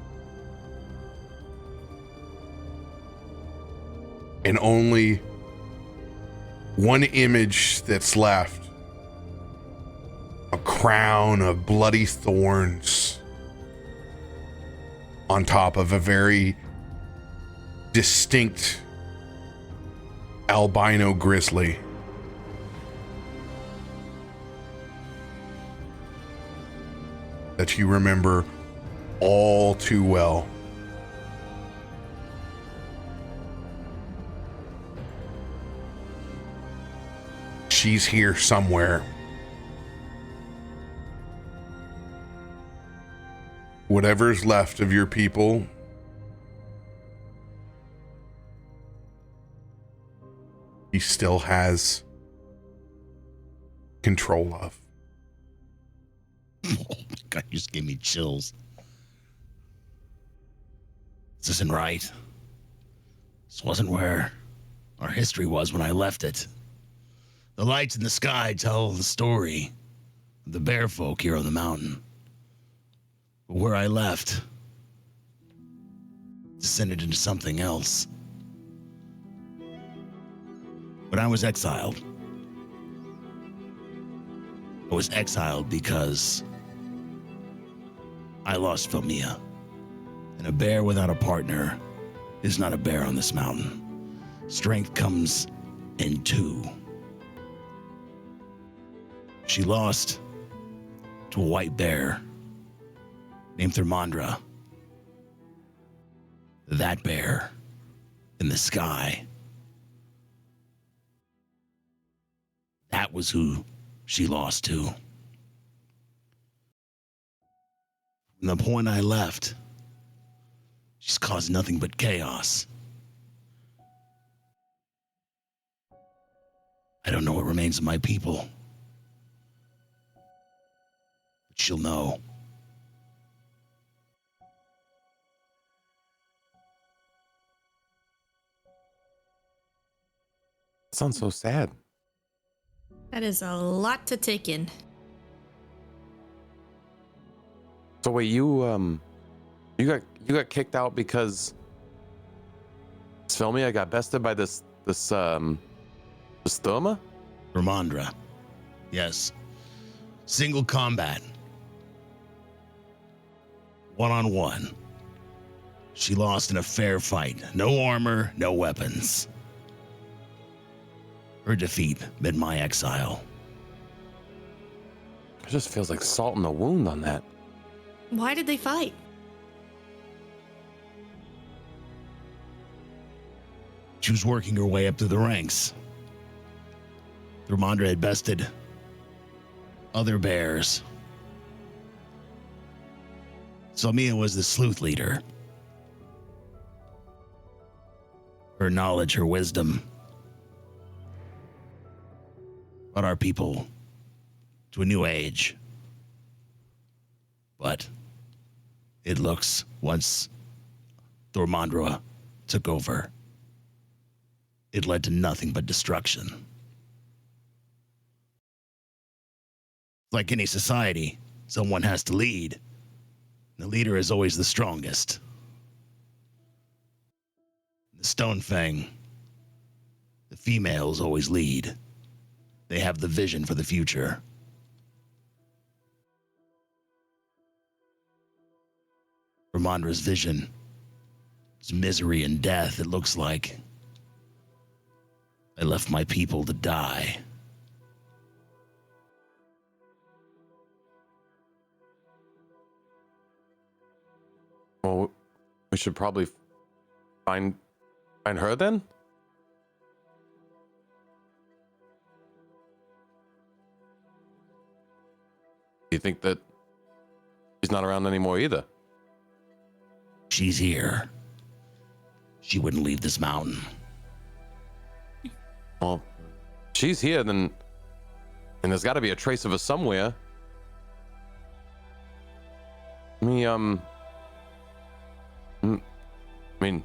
And only one image that's left. A crown of bloody thorns on top of a very distinct albino grizzly. That you remember all too well. She's here somewhere. Whatever's left of your people, he still has control of. Oh my God, you just gave me chills. This isn't right. This wasn't where our history was when I left it. The lights in the sky tell the story of the Bearfolk here on the mountain. But where I left descended into something else. When I was exiled, I was exiled because I lost Felmia. And a bear without a partner is not a bear on this mountain. Strength comes in two. She lost to a white bear named Thermandra. That bear in the sky. That was who she lost to. From the point I left, she's caused nothing but chaos. I don't know what remains of my people. But she'll know. Sounds so sad. That is a lot to take in. So wait, you got kicked out because Svelmia got bested by this Stoma? Ramandra. Yes. Single combat. One-on-one. She lost in a fair fight. No armor, no weapons. Her defeat meant my exile. It just feels like salt in the wound on that. Why did they fight? She was working her way up through the ranks. Thermandra had bested other bears. Selmia was the sleuth leader. Her knowledge, her wisdom brought our people to a new age. But it looks, once Thermandra took over, it led to nothing but destruction. Like any society, someone has to lead. The leader is always the strongest. The Stonefang, the females always lead. They have the vision for the future. Ramandra's vision is misery and death. It looks like I left my people to die. Well, we should probably find her then. You think that she's not around anymore either? She's here. She wouldn't leave this mountain. Well, she's here, then, and there's got to be a trace of her somewhere. I mean,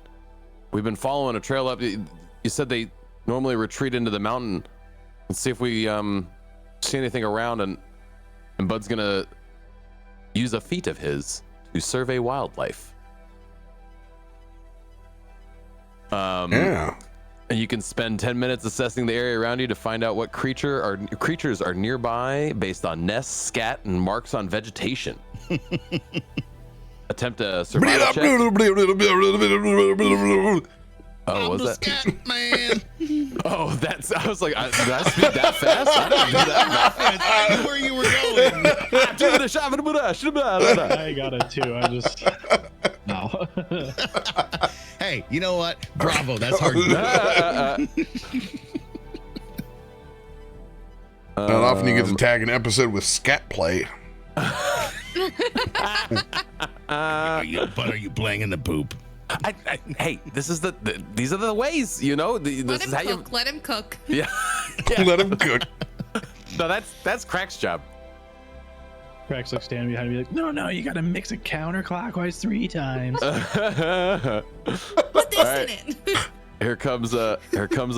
we've been following a trail up. You said they normally retreat into the mountain. Let's see if we see anything around, and Bud's gonna use a feat of his to survey wildlife. Yeah. And you can spend 10 minutes assessing the area around you to find out what creatures are nearby based on nests, scat, and marks on vegetation. Attempt a survival check. Oh, was that? Scat man. Oh, that's. I was like, did I speak that fast? I didn't do that. I knew where you were going. I got it too. I just no. Hey, you know what? Bravo. That's hard. Not often you get to tag an episode with scat play. Are you blanging the poop? Hey, this is these are the ways, you know. This Let is him how cook. Let him cook. Yeah. Let him cook. No, that's Krak's job. Krak's like standing behind me like, no, you gotta mix it counterclockwise 3 times. Put this in it. Here comes a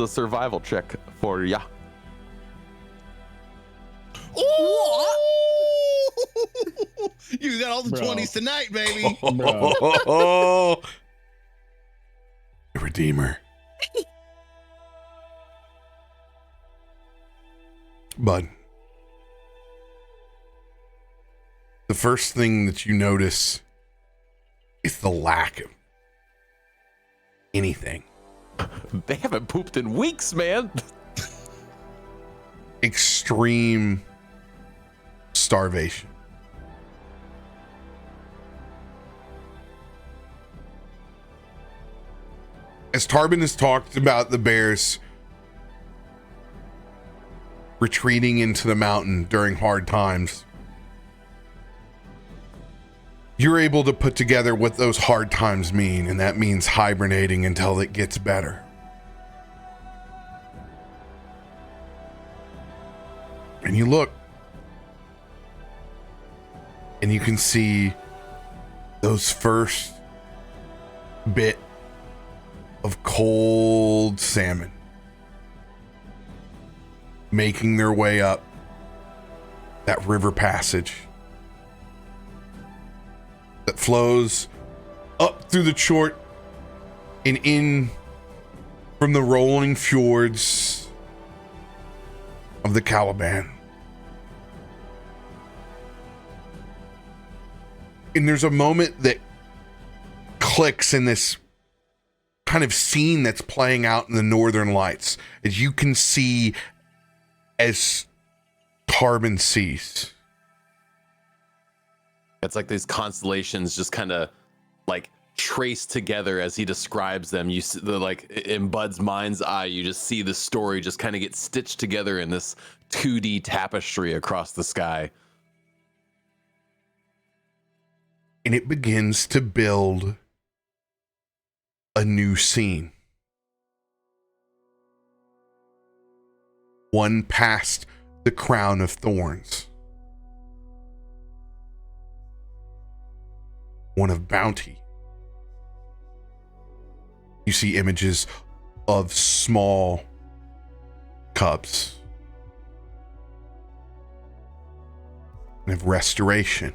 survival check for ya. You got all the 20s tonight, baby. Bro. Oh, Redeemer. Bud, the first thing that you notice is the lack of anything. They haven't pooped in weeks, man. Extreme starvation. As Tarben has talked about the bears retreating into the mountain during hard times, you're able to put together what those hard times mean, and that means hibernating until it gets better. And you look, and you can see those first bit of cold salmon making their way up that river passage that flows up through the Chort and in from the rolling fjords of the Caliban. And there's a moment that clicks in this kind of scene that's playing out in the Northern Lights, as you can see as Tarben sees. It's like these constellations just kind of like traced together as he describes them. You see like in Bud's mind's eye, you just see the story just kind of get stitched together in this 2D tapestry across the sky. And it begins to build a new scene. One past the crown of thorns. One of bounty. You see images of small cubs. And of restoration.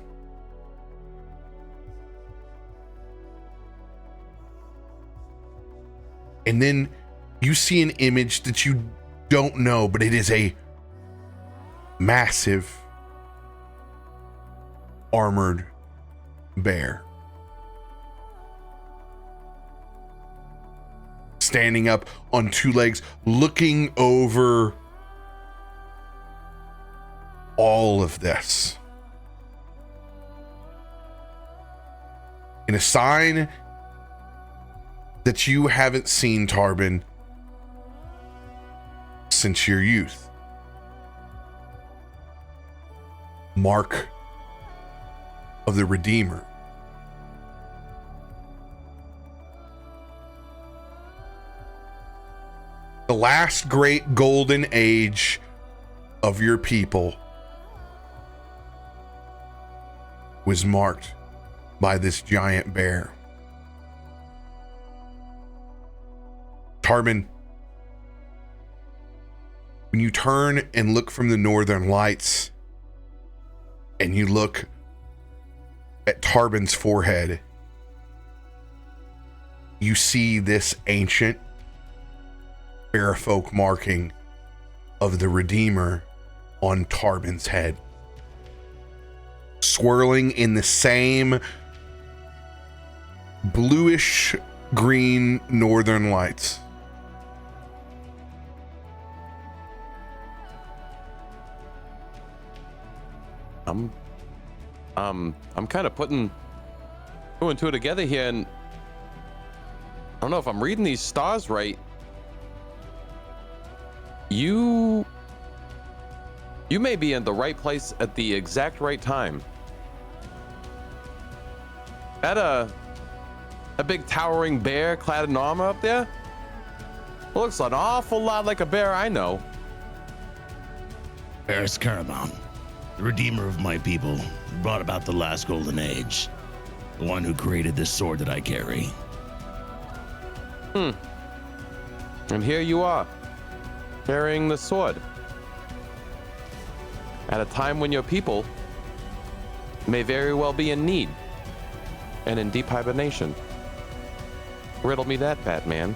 And then you see an image that you don't know, but it is a massive armored bear. Standing up on 2 legs, looking over all of this. in a sign that you haven't seen, Tarben, since your youth. Mark of the Redeemer. The last great golden age of your people was marked by this giant bear. Tarben, when you turn and look from the northern lights and you look at Tarben's forehead, you see this ancient Bearfolk marking of the Redeemer on Tarben's head, swirling in the same bluish green northern lights. I'm kind of putting two and two together here, and I don't know if I'm reading these stars right. You may be in the right place at the exact right time. That a big towering bear clad in armor up there looks an awful lot like a bear I know. Eris Caramon, the redeemer of my people, who brought about the last golden age, the one who created this sword that I carry. And here you are, carrying the sword at a time when your people may very well be in need and in deep hibernation. Riddle me that, Batman.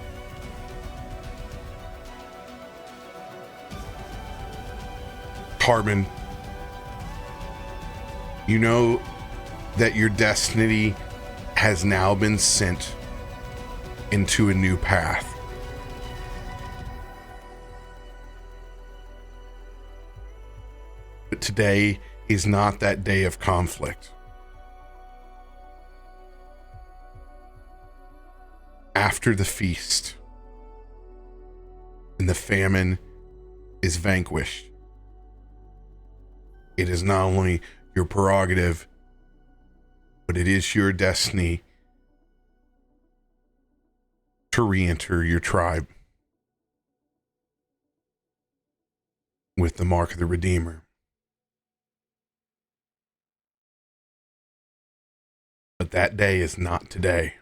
Tarben, you know that your destiny has now been sent into a new path. But today is not that day of conflict. After the feast and the famine is vanquished, it is not only your prerogative, but it is your destiny to re-enter your tribe with the mark of the Redeemer. But that day is not today.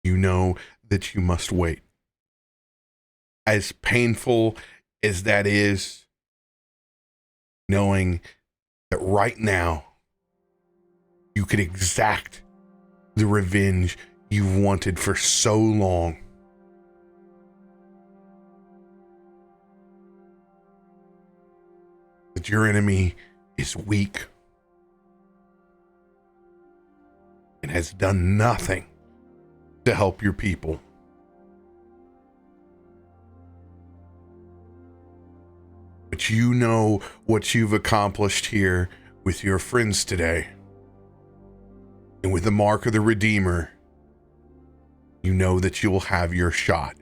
You know that you must wait. As painful as that is, knowing that right now you could exact the revenge you've wanted for so long. That your enemy is weak and has done nothing to help your people. But you know what you've accomplished here with your friends today. And with the mark of the Redeemer, you know that you'll have your shot.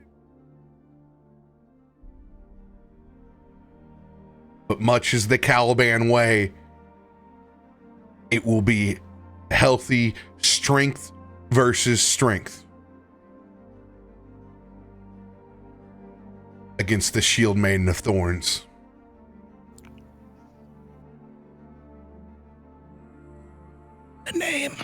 But much as the Caliban way, it will be healthy strength versus strength against the Shield Maiden of Thorns. A name.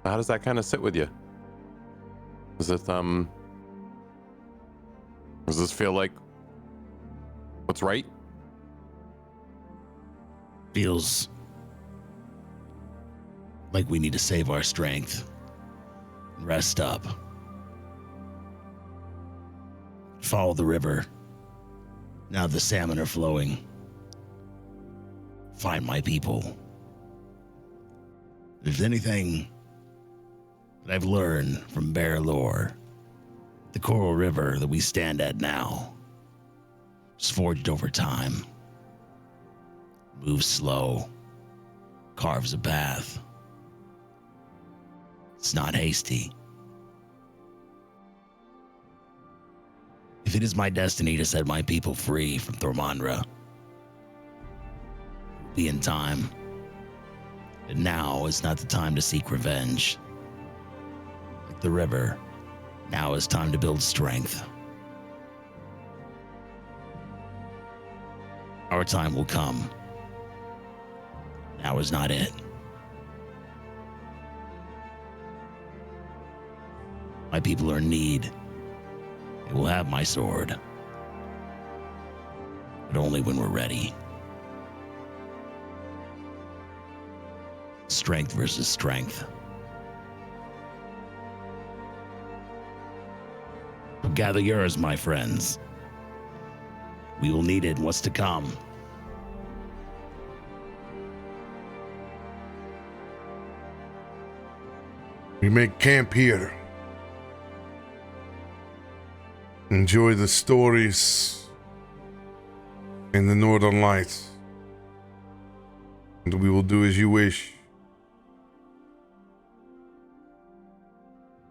How does that kind of sit with you? Does it does this feel like what's right? Feels like we need to save our strength. Rest up. Follow the river. Now the salmon are flowing. Find my people. If there's anything that I've learned from bear lore, the coral river that we stand at now was forged over time. Moves slow, carves a path. It's not hasty. If it is my destiny to set my people free from Thormandra, it will be in time. And now is not the time to seek revenge. Like the river, now is time to build strength. Our time will come. Now is not it. My people are in need. They will have my sword. But only when we're ready. Strength versus strength. So gather yours, my friends. We will need it in what's to come. We make camp here. Enjoy the stories in the Northern Lights. And we will do as you wish.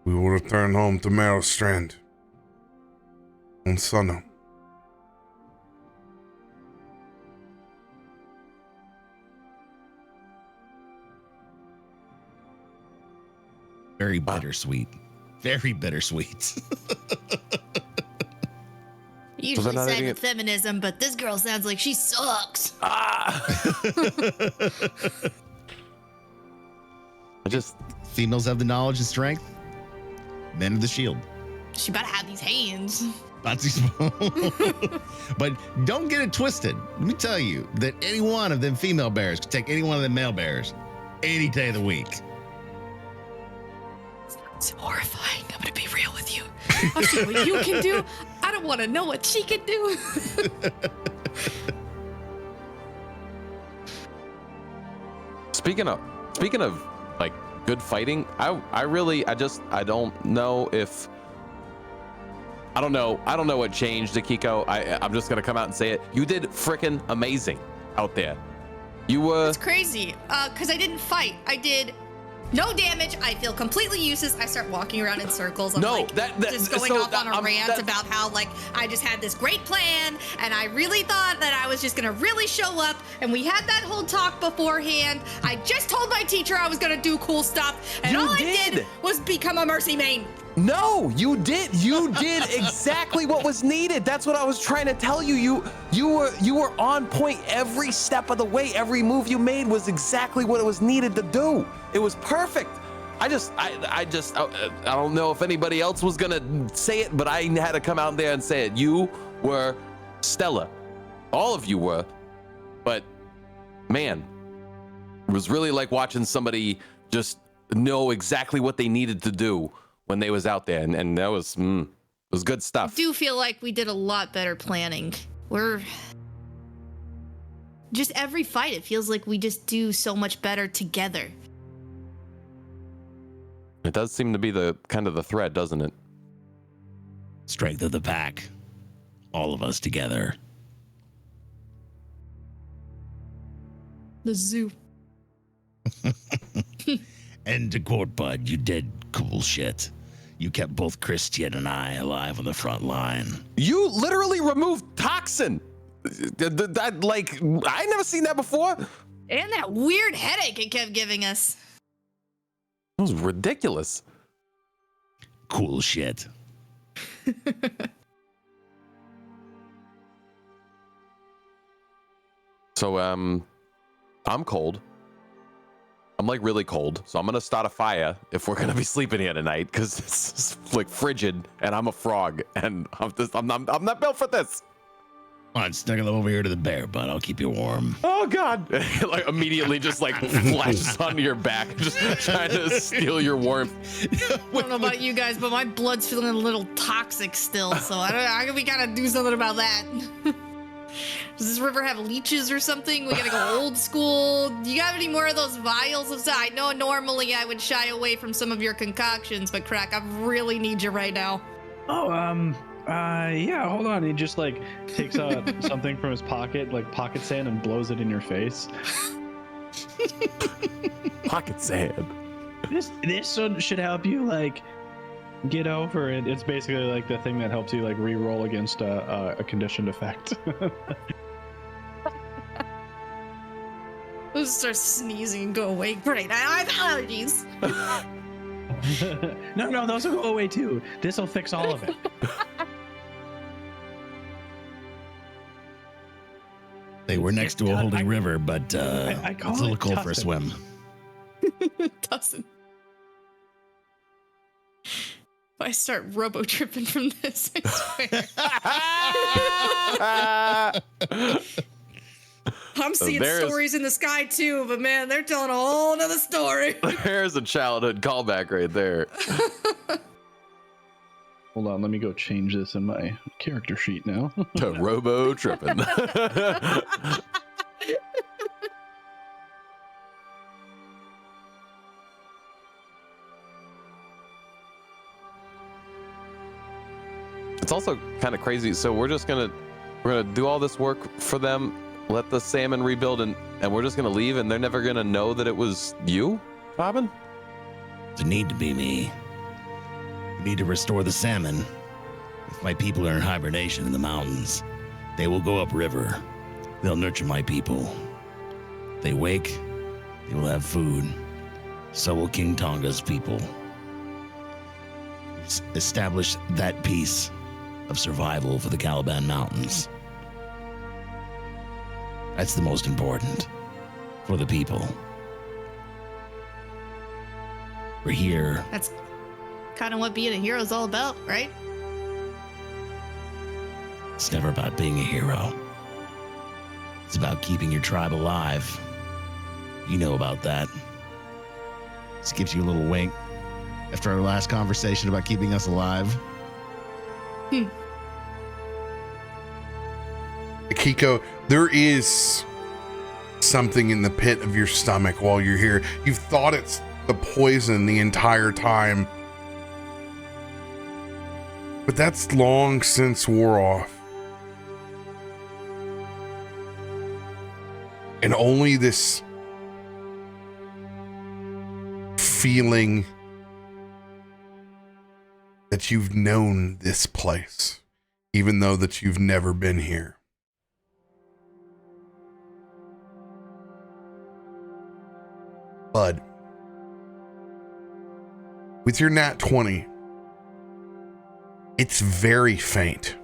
We will return home to Merrowstrand on Sunna. Very bittersweet. Very bittersweet. Usually side with feminism, but this girl sounds like she sucks. Females have the knowledge and strength. Men are the shield. She better have these hands. But don't get it twisted. Let me tell you that any one of them female bears could take any one of them male bears any day of the week. It's horrifying. I'm gonna be real with you. I'll see what you can do. I don't want to know what she can do. Speaking of like good fighting, I don't know what changed, Akiko. I'm just gonna come out and say it. You did frickin' amazing out there. You were. It's crazy. Cause I didn't fight. I did no damage. I feel completely useless. I start walking around in circles. I'm just going off on a rant about how like I just had this great plan and I really thought that I was just gonna really show up, and we had that whole talk beforehand. I just told my teacher I was gonna do cool stuff, and I did was become a mercy main. No, you did. You did exactly what was needed. That's what I was trying to tell you. You were on point every step of the way. Every move you made was exactly what it was needed to do. It was perfect. I don't know if anybody else was gonna say it, but I had to come out there and say it. You were stellar. All of you were. But man, it was really like watching somebody just know exactly what they needed to do when they was out there, and that was it was good stuff. I do feel like we did a lot better planning. We're just every fight, it feels like we just do so much better together. It does seem to be the kind of the thread, doesn't it? Strength of the pack. All of us together. The zoo. And to quote Bud, you did cool shit. You kept both Christian and I alive on the front line. You literally removed toxin. Like, I never seen that before. And that weird headache it kept giving us. It was ridiculous. Cool shit. So, I'm cold. I'm like really cold, so I'm gonna start a fire if we're gonna be sleeping here tonight, because it's like frigid, and I'm a frog, and I'm not built for this. Come on, snuggle over here to the bear, bud. I'll keep you warm. Oh God! Like immediately, just like flashes onto your back, just trying to steal your warmth. I don't know about you guys, but my blood's feeling a little toxic still, so we gotta do something about that. Does this river have leeches or something? We gotta go old school. Do you have any more of those vials of stuff? I know normally I would shy away from some of your concoctions, but Krak, I really need you right now. Oh, yeah, hold on. He just like takes out something from his pocket, like pocket sand, and blows it in your face. Pocket sand. This should help you like get over it. It's basically like the thing that helps you like re-roll against a conditioned effect. I'll just start sneezing and go away. Great, I have allergies. No, those will go away too. This will fix all of it. They were next to a holding river, but I call it's a little it cold for a Tussin. swim. Doesn't. If I start robo-tripping from this, I swear. I'm seeing stories in the sky too, but man, they're telling a whole nother story. There's a childhood callback right there. Hold on, let me go change this in my character sheet now. To robo tripping. It's also kind of crazy. So we're gonna do all this work for them, let the salmon rebuild, and we're just gonna leave, and they're never gonna know that it was you, Tarben? Does it need to be me? We need to restore the salmon. If my people are in hibernation in the mountains, they will go upriver. They'll nurture my people. They wake, they will have food. So will King Tonga's people. Establish that piece of survival for the Caliban Mountains. That's the most important for the people. We're here. That's kind of what being a hero is all about, right? It's never about being a hero. It's about keeping your tribe alive. You know about that. This gives you a little wink after our last conversation about keeping us alive. Akiko, there is something in the pit of your stomach while you're here. You've thought it's the poison the entire time, but that's long since wore off. And only this feeling that you've known this place, even though that you've never been here. Bud, with your nat 20, it's very faint,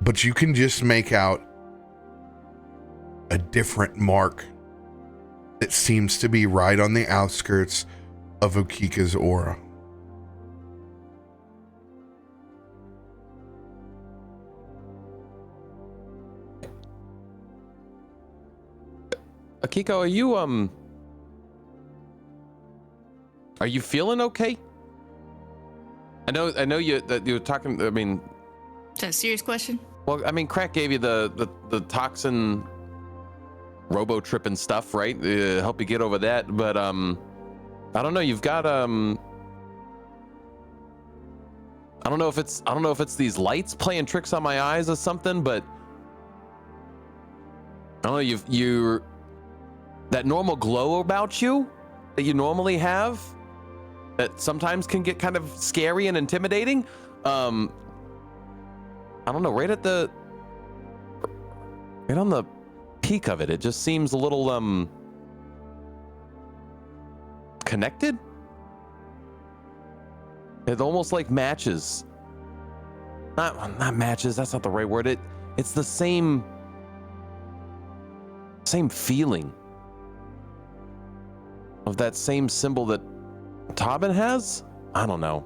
but you can just make out a different mark that seems to be right on the outskirts of Okika's aura. Akiko, are you feeling okay? I know you were talking. I mean, Is that a serious question? well, I mean, Krak gave you the toxin robo tripping stuff, right? Help you get over that. But I don't know. You've got I don't know if it's these lights playing tricks on my eyes or something, but I don't know. You're that normal glow about you that you normally have that sometimes can get kind of scary and intimidating. I don't know, right on the peak of it just seems a little connected. It almost like matches. Not matches, that's not the right word. It's the same feeling of that same symbol that Tarben has? I don't know.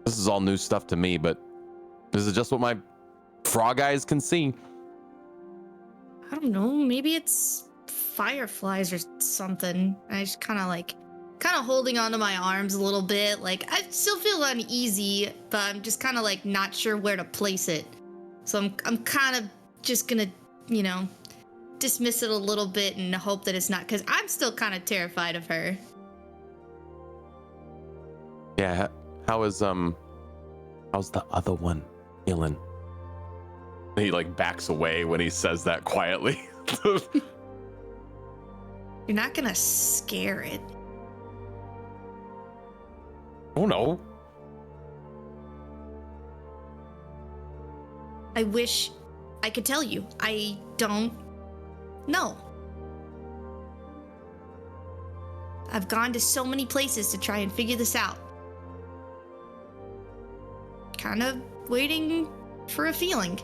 This is all new stuff to me, but this is just what my frog eyes can see. I don't know. Maybe it's fireflies or something. I just kind of holding onto my arms a little bit. Like, I still feel uneasy, but I'm just kind of like not sure where to place it. So I'm kind of just gonna, dismiss it a little bit and hope that it's not, because I'm still kind of terrified of her. Yeah, how's the other one feeling? He like backs away when he says that quietly. You're not gonna scare it. Oh no. I wish I could tell you. I don't know. I've gone to so many places to try and figure this out. Kind of waiting for a feeling.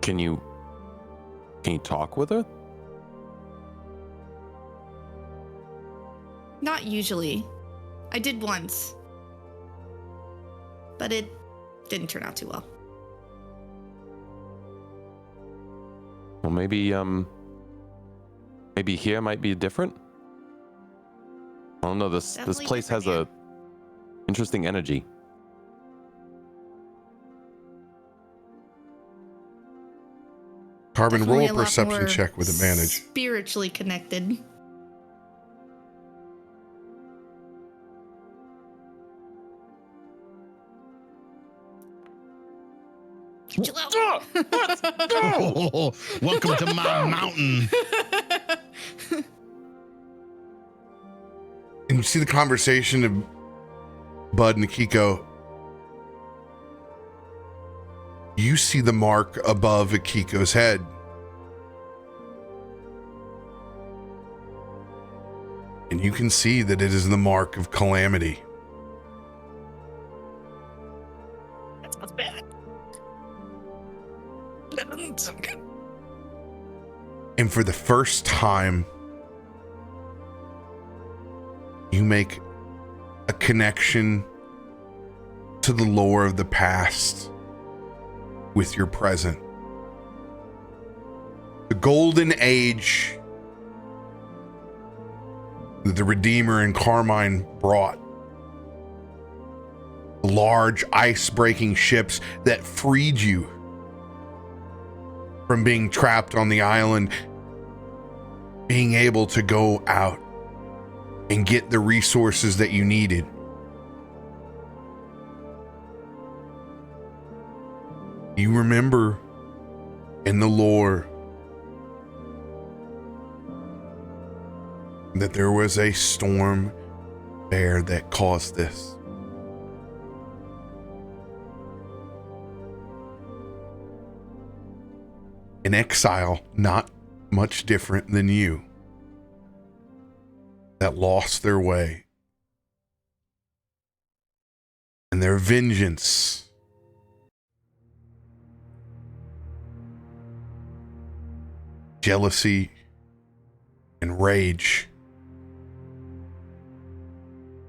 Can you talk with her? Not usually. I did once. But it didn't turn out too well. Well, maybe here might be different. I don't know. This place has a interesting energy. Tarben, roll Definitely a lot perception more check with advantage. Spiritually connected. Chill out. Oh, welcome to my mountain. And you see the conversation of Bud and Akiko. You see the mark above Akiko's head. And you can see that it is the mark of calamity. That sounds bad. That doesn't sound good. And for the first time, you make a connection to the lore of the past with your present. The golden age that the Redeemer and Carmine brought. The large ice-breaking ships that freed you from being trapped on the island, being able to go out and get the resources that you needed. You remember in the lore that there was a storm bear that caused this. An exile, not much different than you, that lost their way. And their vengeance jealousy and rage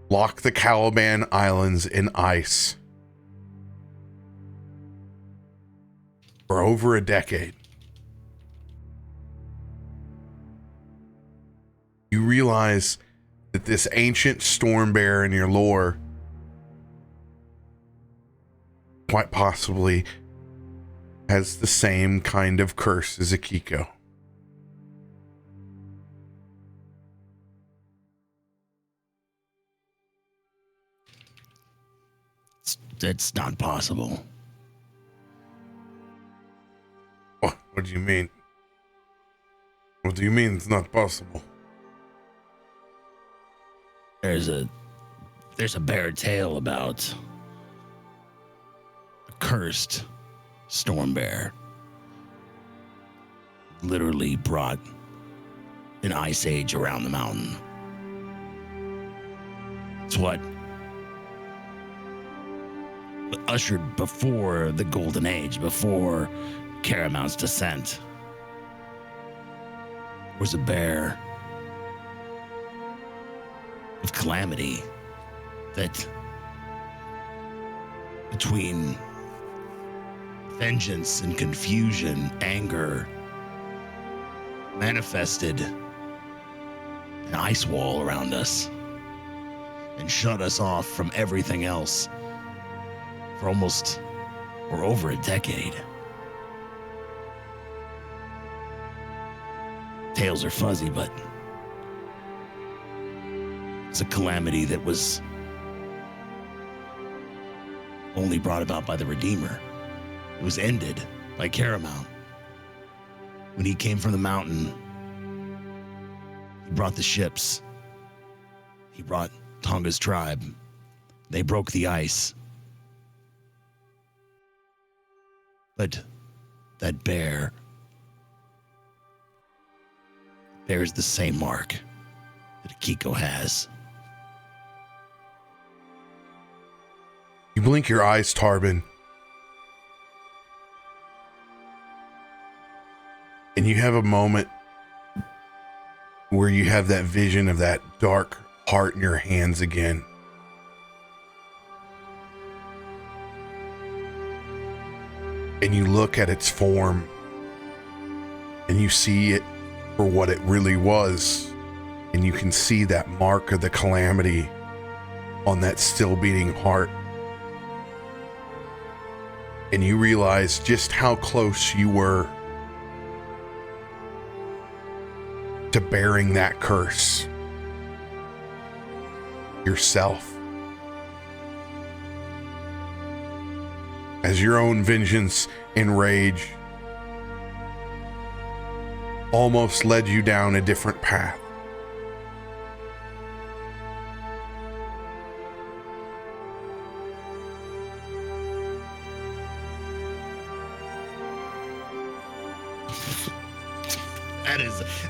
lock the Caliban Islands in ice for over a decade. You realize that this ancient storm bear in your lore quite possibly has the same kind of curse as Akiko. It's not possible. What do you mean? What do you mean it's not possible? There's a bear tale about a cursed storm bear. Literally brought an ice age around the mountain. It's what ushered before the golden age, before Caramoun's descent. Was a bear of calamity that, between vengeance and confusion, anger, manifested an ice wall around us. and shut us off from everything else for over a decade. Tales are fuzzy, but it's a calamity that was only brought about by the Redeemer. It was ended by Caramount. When he came from the mountain, he brought the ships. He brought Tonga's tribe. They broke the ice. But that bear bears the same mark that Akiko has. You blink your eyes, Tarben, and you have a moment where you have that vision of that dark heart in your hands again. And you look at its form and you see it for what it really was. And you can see that mark of the calamity on that still beating heart. And you realize just how close you were to bearing that curse yourself. As your own vengeance and rage almost led you down a different path.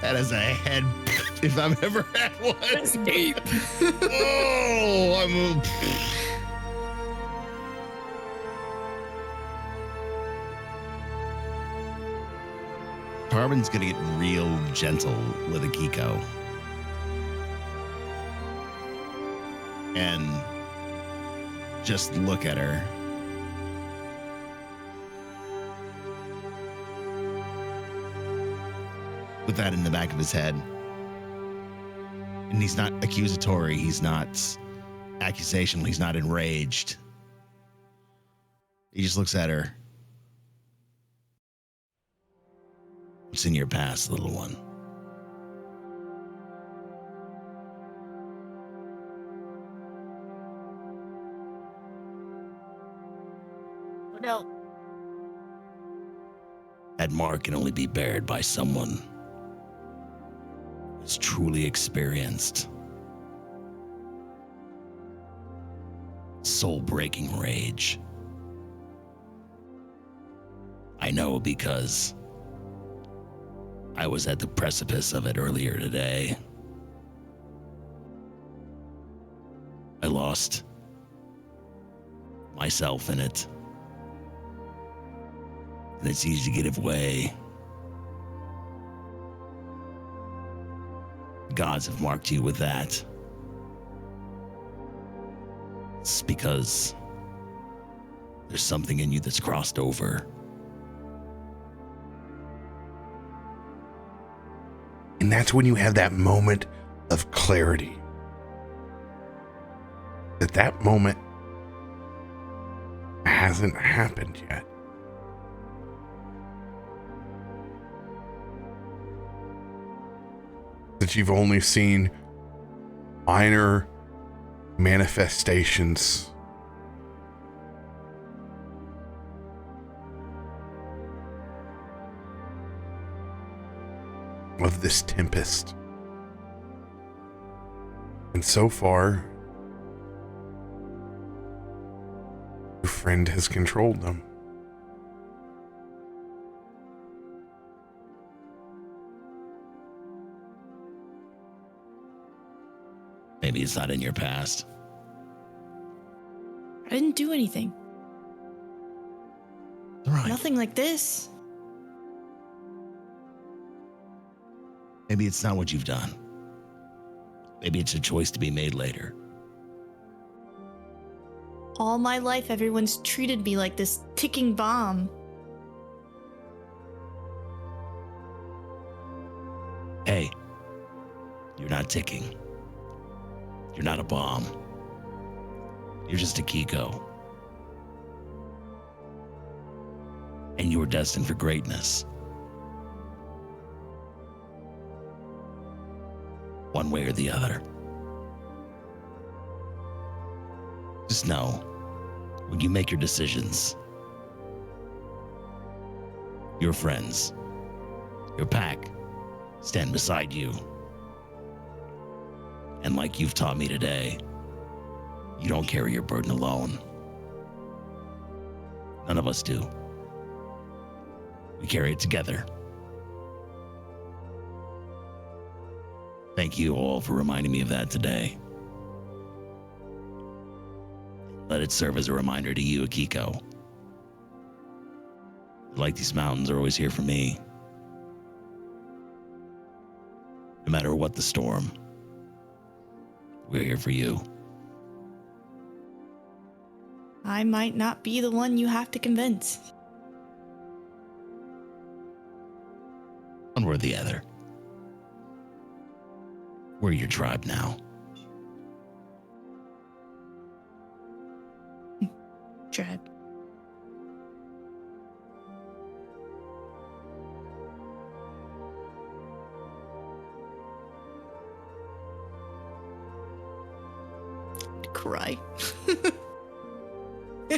That is a head if I've ever had one. That's deep. Oh, I'm. Tarben's gonna get real gentle with Akiko. And just look at her. With that in the back of his head. And he's not accusatory, he's not accusational, he's not enraged. He just looks at her. What's in your past, little one? No. That mark can only be bared by someone who's truly experienced soul-breaking rage. I know because I was at the precipice of it earlier today. I lost myself in it. And it's easy to give way. Gods have marked you with that. It's because there's something in you that's crossed over. And that's when you have that moment of clarity. That moment hasn't happened yet. That you've only seen minor manifestations of this tempest. And so far, your friend has controlled them. Maybe it's not in your past. I didn't do anything. Right. Nothing like this. Maybe it's not what you've done. Maybe it's a choice to be made later. All my life, everyone's treated me like this ticking bomb. Hey, you're not ticking. You're not a bomb. You're just Akiko. And you were destined for greatness. One way or the other. Just know, when you make your decisions, your friends, your pack stand beside you. And like you've taught me today, you don't carry your burden alone. None of us do. We carry it together. Thank you all for reminding me of that today. Let it serve as a reminder to you, Akiko. Like these mountains are always here for me. No matter what the storm, we're here for you. I might not be the one you have to convince. One way or the other. We're your tribe now. Dread. Cry.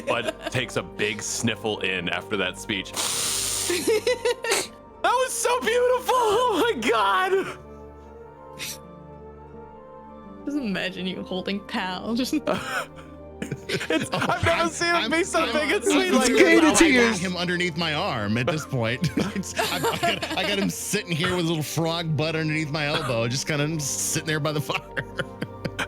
Bud takes a big sniffle in after that speech. That was so beautiful! Oh my god! Just imagine you holding Pal. Just I've never seen him be so big and sweet like I this. got him underneath my arm at this point. I got him sitting here with a little frog butt underneath my elbow, just kind of sitting there by the fire.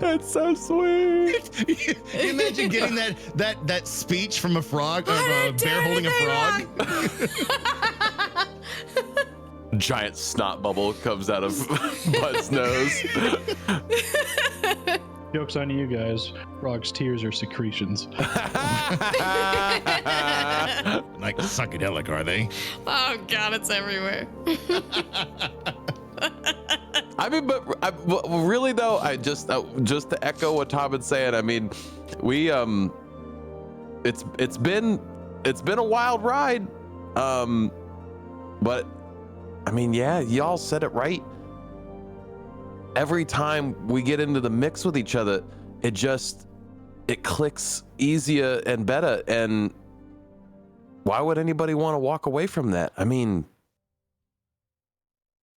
That's so sweet. You imagine getting that speech from a frog, of a bear holding a frog. Giant snot bubble comes out of Bud's nose. Joke's on you guys. Frog's tears are secretions. Like psychedelic, are they? oh god, it's everywhere. I mean, but really though, I just to echo what Tarben's saying. I mean, we it's been a wild ride, but I mean, yeah, y'all said it right. Every time we get into the mix with each other, it clicks easier and better. And why would anybody want to walk away from that? I mean,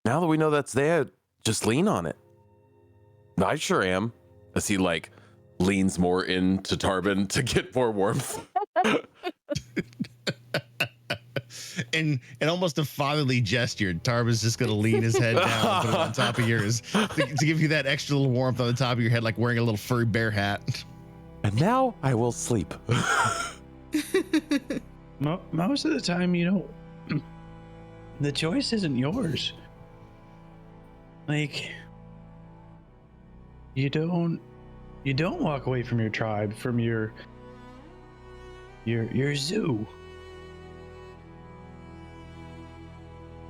now that we know that's there, just lean on it. I sure am. As he like leans more into Tarben to get more warmth. And almost a fatherly gesture, Tarben's just gonna lean his head down, put it on top of yours to give you that extra little warmth on the top of your head, like wearing a little furry bear hat. And now I will sleep. Most of the time, the choice isn't yours. Like, you don't walk away from your tribe, from your zoo.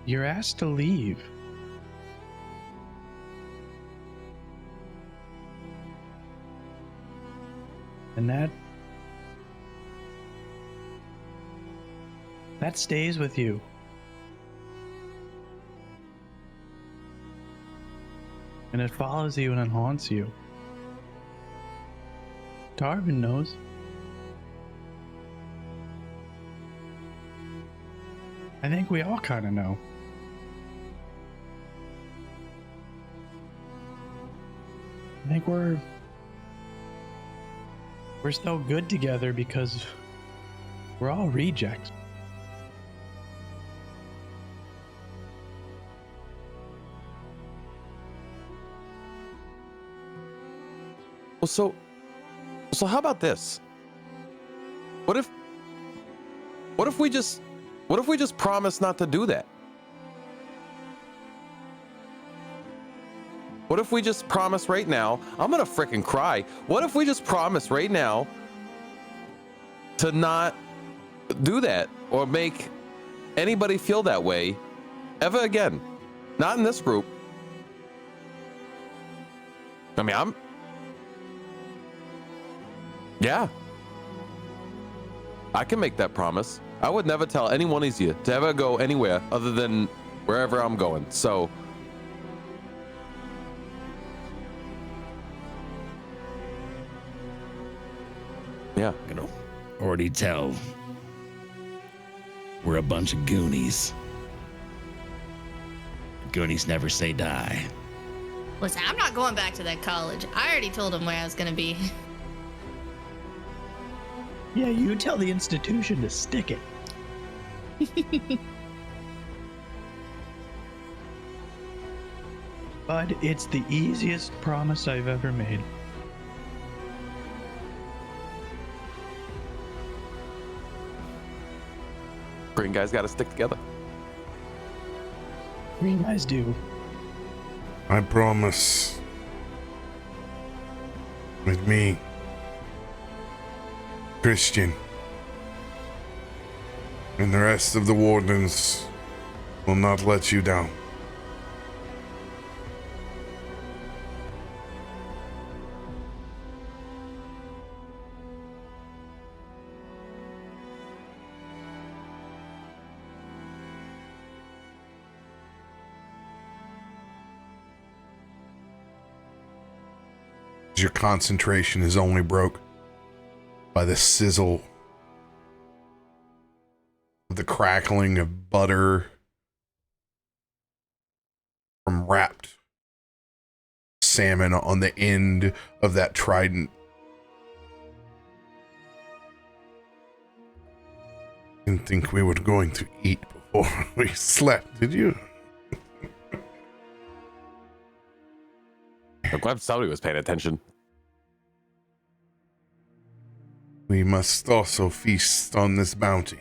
You're asked to leave. And that stays with you. And it follows you and it haunts you. Tarben knows. I think we all kind of know. I think we're so good together because we're all rejects. Well, so how about this? What if we just promise not to do that? What if we just promise right now? I'm gonna frickin' cry. What if we just promise right now to not do that or make anybody feel that way ever again? Not in this group. Yeah. I can make that promise. I would never tell any one of you to ever go anywhere other than wherever I'm going. So, yeah. I can already tell we're a bunch of Goonies. Goonies never say die. Listen, I'm not going back to that college. I already told him where I was gonna be. Yeah, you tell the institution to stick it. Bud, it's the easiest promise I've ever made. Green guys got to stick together. Green guys do. I promise. With me, Christian, and the rest of the wardens will not let you down. Your concentration is only broke by the sizzle of the crackling of butter from wrapped salmon on the end of that trident. Didn't think we were going to eat before we slept, did you? I'm glad somebody was paying attention. We must also feast on this bounty.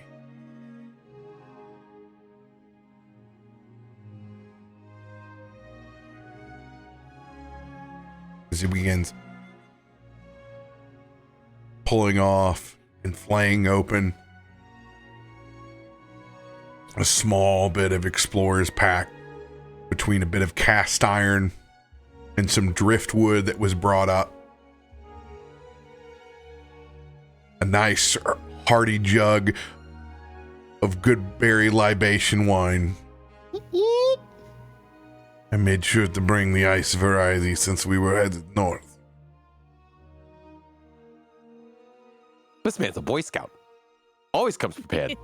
As he begins pulling off and flaying open a small bit of explorer's pack between a bit of cast iron and some driftwood that was brought up. A nice hearty jug of good berry libation wine. I made sure to bring the ice variety since we were headed north. This man's a Boy Scout. Always comes prepared.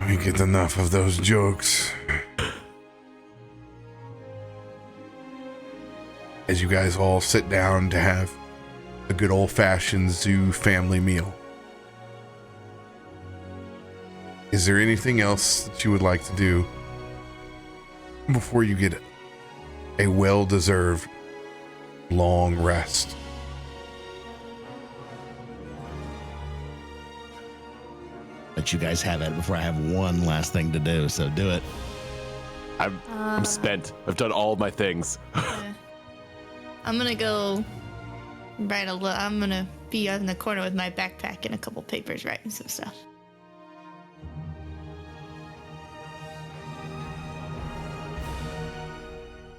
We get enough of those jokes. As you guys all sit down to have a good old-fashioned zoo family meal. Is there anything else that you would like to do before you get a well-deserved long rest? Let you guys have it before I have one last thing to do, so do it. I'm spent. I've done all my things. Yeah. I'm gonna go write I'm gonna be in the corner with my backpack and a couple papers writing some stuff.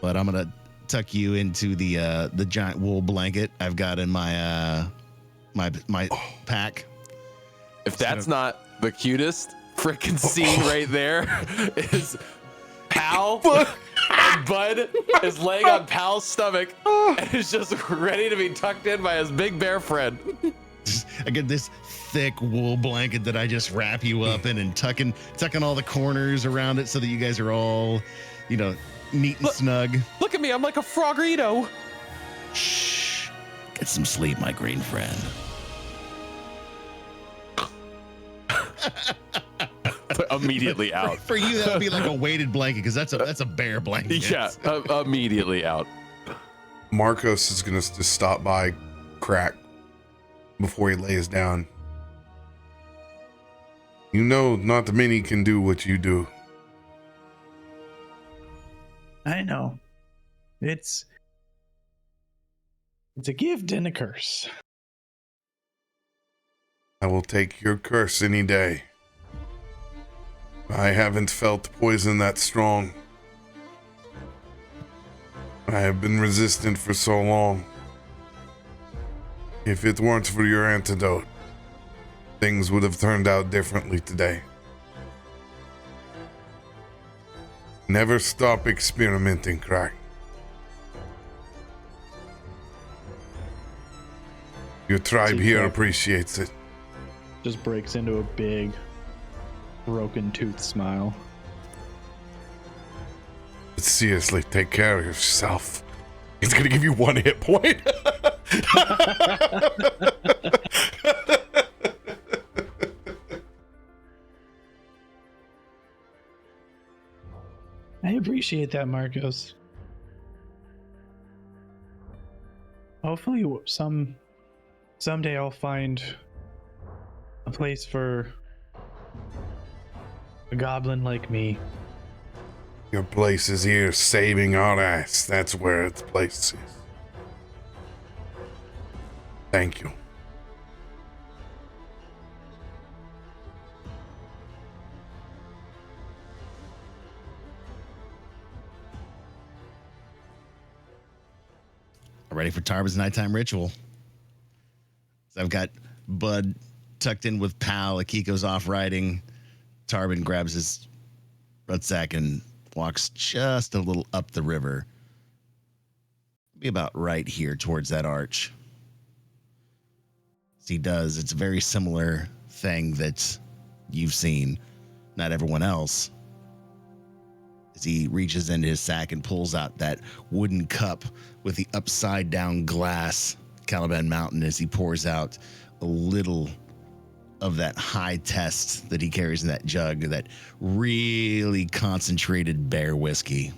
But I'm gonna tuck you into the giant wool blanket I've got in my my pack. If that's not the cutest freaking scene right there, is Pal and Bud is laying on Pal's stomach and is just ready to be tucked in by his big bear friend. I get this thick wool blanket that I just wrap you up in and tucking all the corners around it so that you guys are all, neat and snug. Look at me, I'm like a froggerito. Shh. Get some sleep, my green friend. Immediately out. For you, that would be like a weighted blanket because that's a bear blanket. Yeah, immediately out. Markos is going to just stop by Krak before he lays down. Not many can do what you do. I know. It's a gift and a curse. I will take your curse any day. I haven't felt poison that strong. I have been resistant for so long. If it weren't for your antidote, things would have turned out differently today. Never stop experimenting, Krak. Your tribe here appreciates it. Just breaks into a big, broken tooth smile. But seriously, take care of yourself. It's gonna give you 1 hit point. I appreciate that, Markos. Hopefully, someday I'll find a place for a goblin like me. Your place is here, saving our ass. That's where its place is. Thank you. Ready for Tarben's nighttime ritual. So I've got Bud tucked in with Pal. Akiko's off riding. Tarben grabs his rucksack and walks just a little up the river. Be about right here towards that arch. As he does, it's a very similar thing that you've seen, not everyone else. As he reaches into his sack and pulls out that wooden cup with the upside down glass, Caliban Mountain, as he pours out a little of that high test that he carries in that jug, that really concentrated bear whiskey,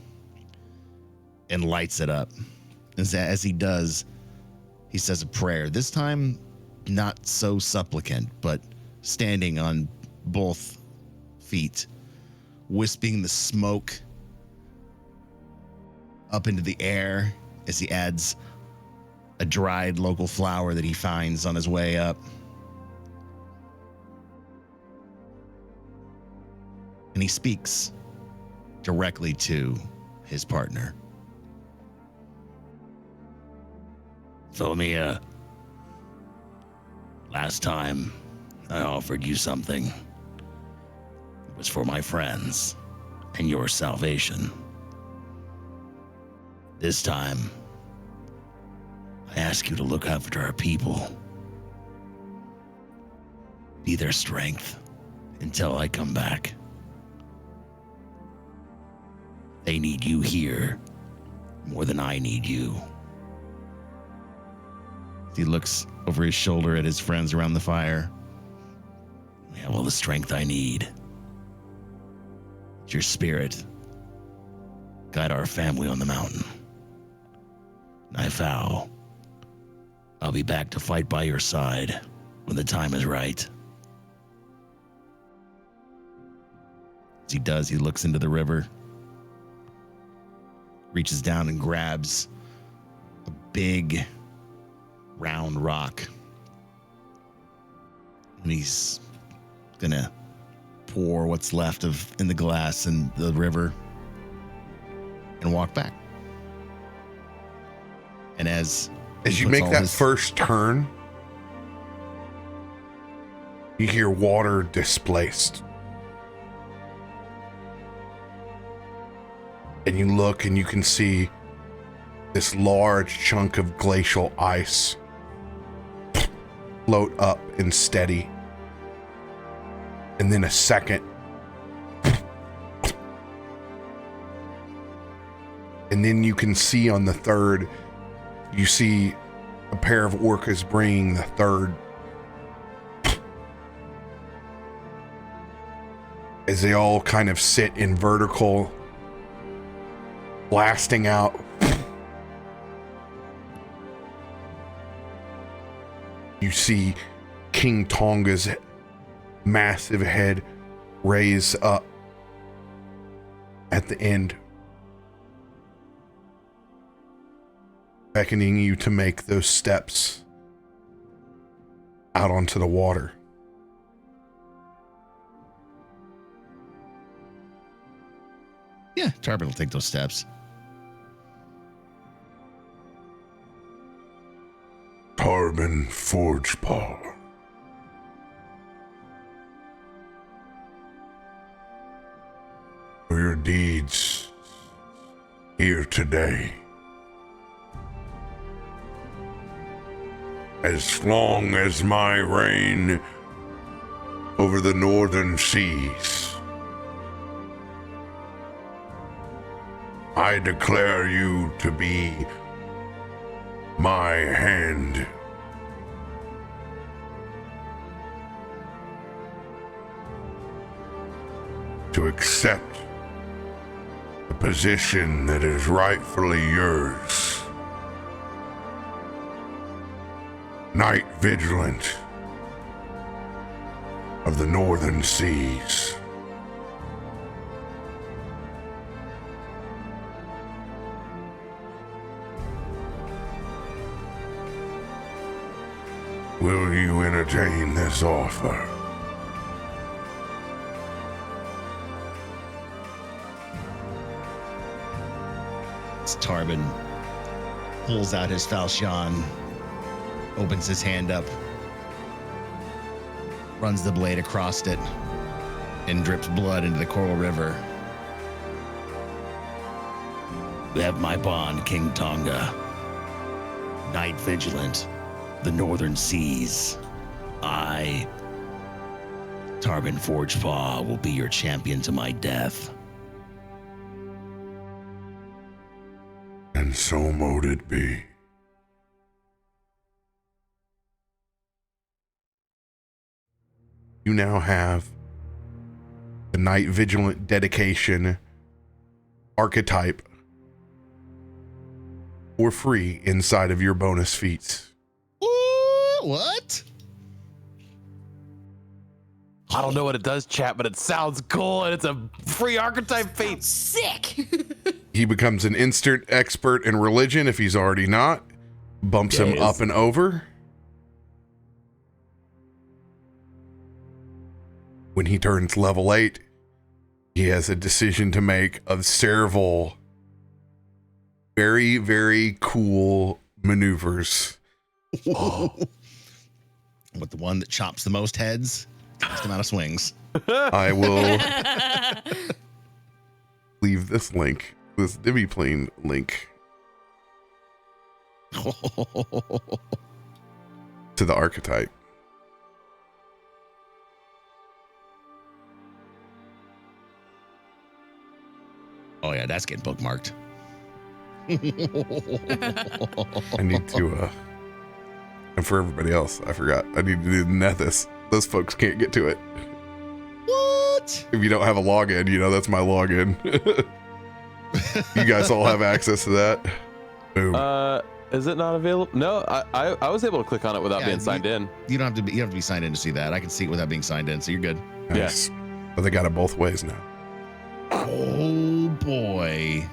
and lights it up. As he does, he says a prayer, this time not so supplicant, but standing on both feet, wisping the smoke up into the air as he adds a dried local flower that he finds on his way up. And he speaks directly to his partner. Philomia, last time I offered you something. It was for my friends and your salvation. This time, I ask you to look after our people. Be their strength until I come back. They need you here more than I need you. He looks over his shoulder at his friends around the fire. I have all the strength I need. It's your spirit. Guide our family on the mountain. And I vow I'll be back to fight by your side when the time is right. As he does, he looks into the river, reaches down and grabs a big round rock. And he's gonna pour what's left in the glass in the river and walk back. And as you make that first turn, you hear water displaced. And you look and you can see this large chunk of glacial ice float up and steady. And then a second. And then you can see on the third, you see a pair of orcas bringing the third. As they all kind of sit in vertical, blasting out. You see King Tonga's massive head raise up at the end, beckoning you to make those steps out onto the water. Yeah, Tarben will take those steps. Tarben, Tarben Forgepaw. For your deeds here today. As long as my reign over the northern seas, I declare you to be my hand. To accept the position that is rightfully yours. Night Vigilant of the Northern Seas. Will you entertain this offer? Tarben pulls out his falchion, opens his hand up, runs the blade across it, and drips blood into the coral river. You have my bond, King Tonga. Night Vigilant, the Northern Seas. I, Tarben Forgepaw, will be your champion to my death. And so mote it be. You now have the Night Vigilant dedication archetype for free inside of your bonus feats. What? I don't know what it does, chat, but it sounds cool, and it's a free archetype feat. Sick. He becomes an instant expert in religion if he's already not. Bumps him up and over. When he turns level 8, he has a decision to make of several very, very cool maneuvers. But the one that chops the most heads, least amount of swings. I will leave this link, this Diviplane link, to the archetype. Oh yeah, that's getting bookmarked. I need to, and for everybody else, I forgot, I need to do Nethys. Those folks can't get to it. What? If you don't have a login, you know, that's my login. You guys all have access to that. Boom. Is it not available? No, I was able to click on it without being signed in. You don't have to be. You have to be signed in to see that. I can see it without being signed in, so you're good. Nice. But they got it both ways now. Oh boy.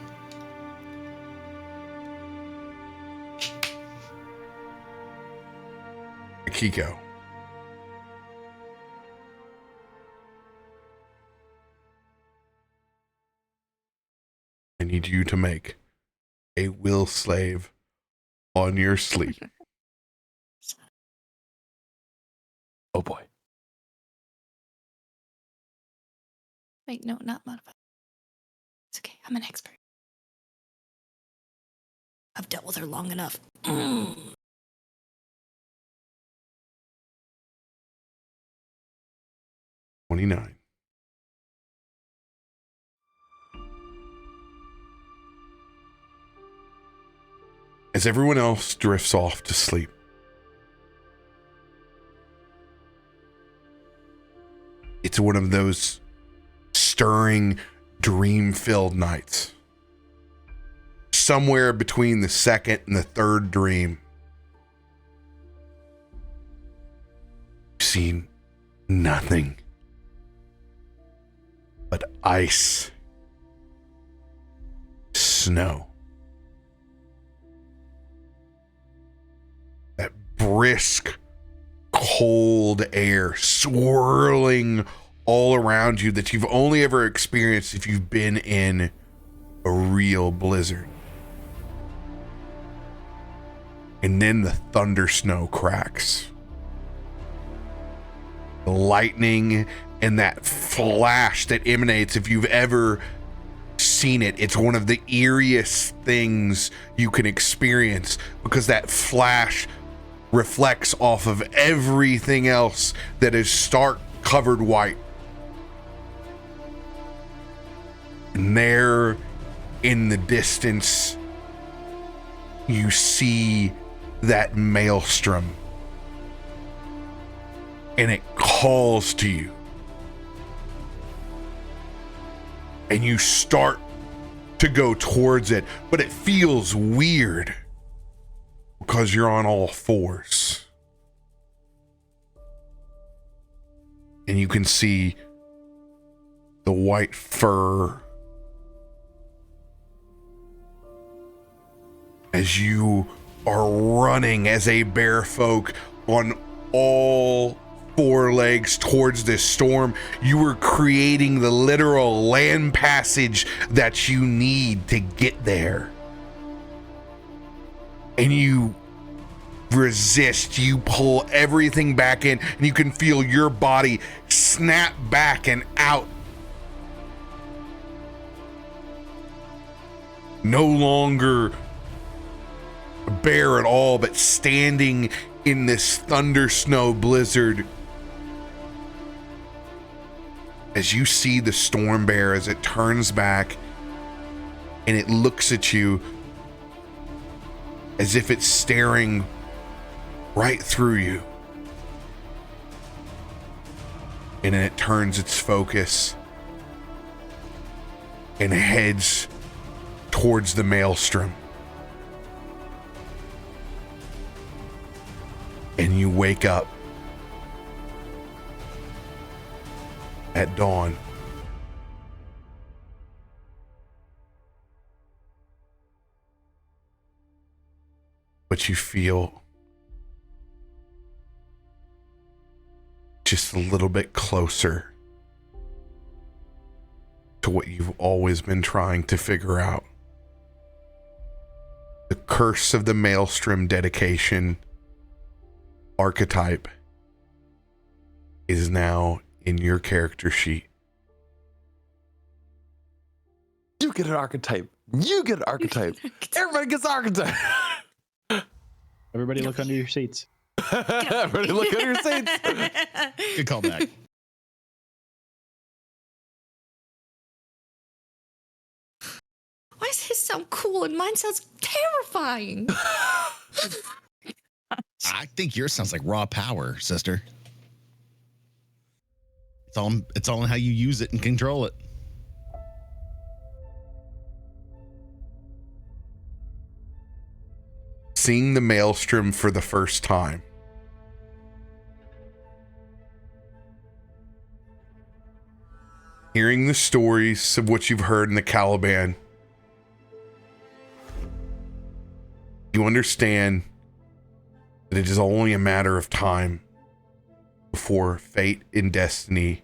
Akiko. I need you to make a will slave on your sleep. Oh boy. Wait, no, not modified. It's okay. I'm an expert. I've dealt with her long enough. 29. As everyone else drifts off to sleep, it's one of those stirring, dream-filled nights. Somewhere between the second and the third dream, you've seen nothing but ice, snow. That brisk, cold air swirling all around you that you've only ever experienced if you've been in a real blizzard. And then the thunder snow cracks. The lightning and that flash that emanates, if you've ever seen it, it's one of the eeriest things you can experience, because that flash reflects off of everything else that is stark covered white. And there in the distance, you see that maelstrom, and it calls to you. And you start to go towards it, but it feels weird because you're on all fours. And you can see the white fur as you are running as a Bearfolk on all four legs towards this storm. You are creating the literal land passage that you need to get there. And you resist, you pull everything back in, and you can feel your body snap back and out. No longer a bear at all, but standing in this thunder snow blizzard. As you see the storm bear, as it turns back and it looks at you as if it's staring right through you. And then it turns its focus and heads towards the maelstrom. And you wake up at dawn. But you feel just a little bit closer to what you've always been trying to figure out. The Curse of the Maelstrom dedication archetype is now in your character sheet. You get an archetype. You get an archetype. Everybody gets an archetype. Everybody look under your seats. Everybody look under your seats. Good callback. Why does his sound cool and mine sounds terrifying? I think yours sounds like raw power, sister. It's all in how you use it and control it. Seeing the maelstrom for the first time, hearing the stories of what you've heard in the Caliban, you understand that it is only a matter of time before fate and destiny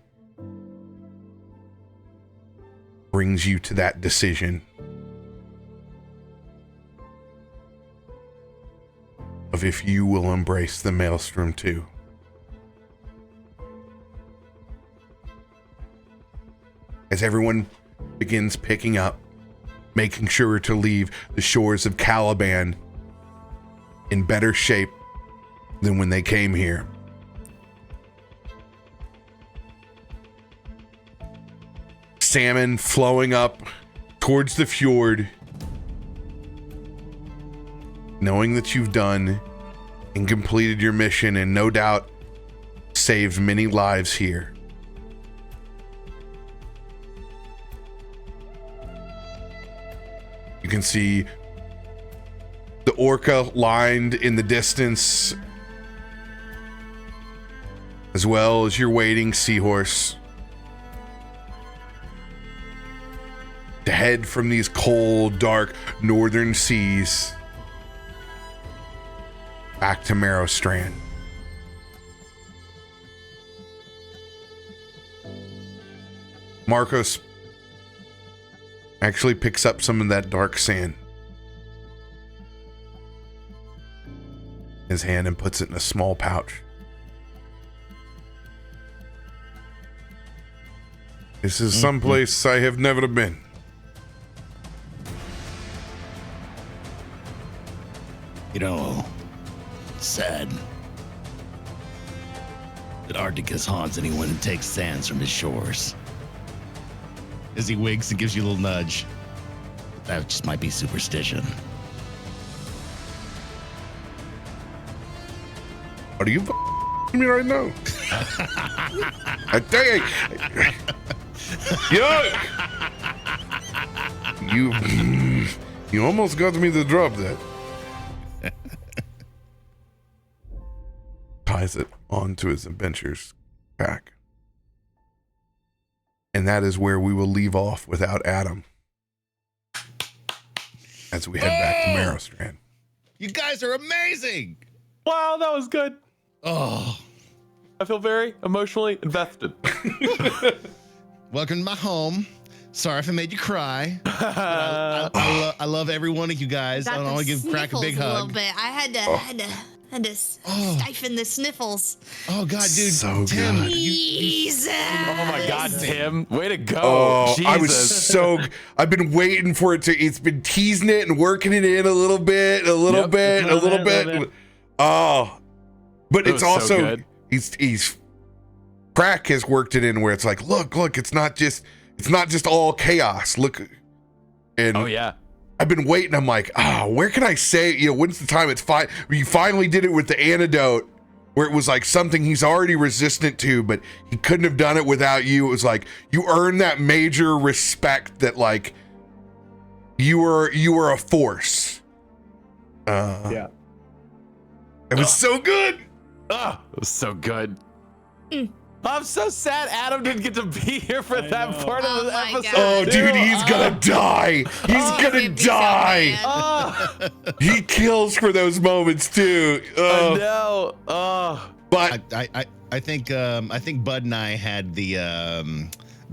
brings you to that decision of if you will embrace the maelstrom too. As everyone begins picking up, making sure to leave the shores of Caliban in better shape than when they came here. Salmon flowing up towards the fjord, knowing that you've done and completed your mission and no doubt saved many lives here. You can see the orca lined in the distance, as well as your waiting seahorse, to head from these cold, dark northern seas back to Merrowstrand. Markos actually picks up some of that dark sand. his hand and puts it in a small pouch. This is someplace I have never been. You know, it's sad that Arcticus haunts anyone who takes sands from his shores. As he winks and gives you a little nudge. That just might be superstition. Are you me right now? I tell you, you almost got me to drop that. Ties it onto his adventure's pack. And that is where we will leave off without Adam as we head back to Merrowstrand. You guys are amazing. Wow, that was good. Oh, I feel very emotionally invested. welcome to my home. Sorry if I made you cry. I love every one of you guys. I want to give Krak a big A little hug. bit. I had to stifle the sniffles. Oh God, dude, So Tim, good. Jesus. Oh my God, Tim. Way to go. Oh, Jesus. I was I've been waiting for it it's been teasing it and working it in a little bit. Oh, but It it's was so also, good. he's Krak has worked it in where it's like, look, it's not just all chaos. Look. And Oh, yeah. I've been waiting. I'm like, where can I say, when's the time? It's fine. You finally did it with the antidote where it was like something he's already resistant to, but he couldn't have done it without you. It was like, you earned that major respect that like you were a force. Yeah. It was so good. Oh, it was so good. I'm so sad Adam didn't get to be here for that know. part of Oh the my episode. Oh, God. dude, he's gonna die. He's gonna It'd be so die. bad. Oh, He kills for those moments too. I know. Oh. But I think Bud and I had the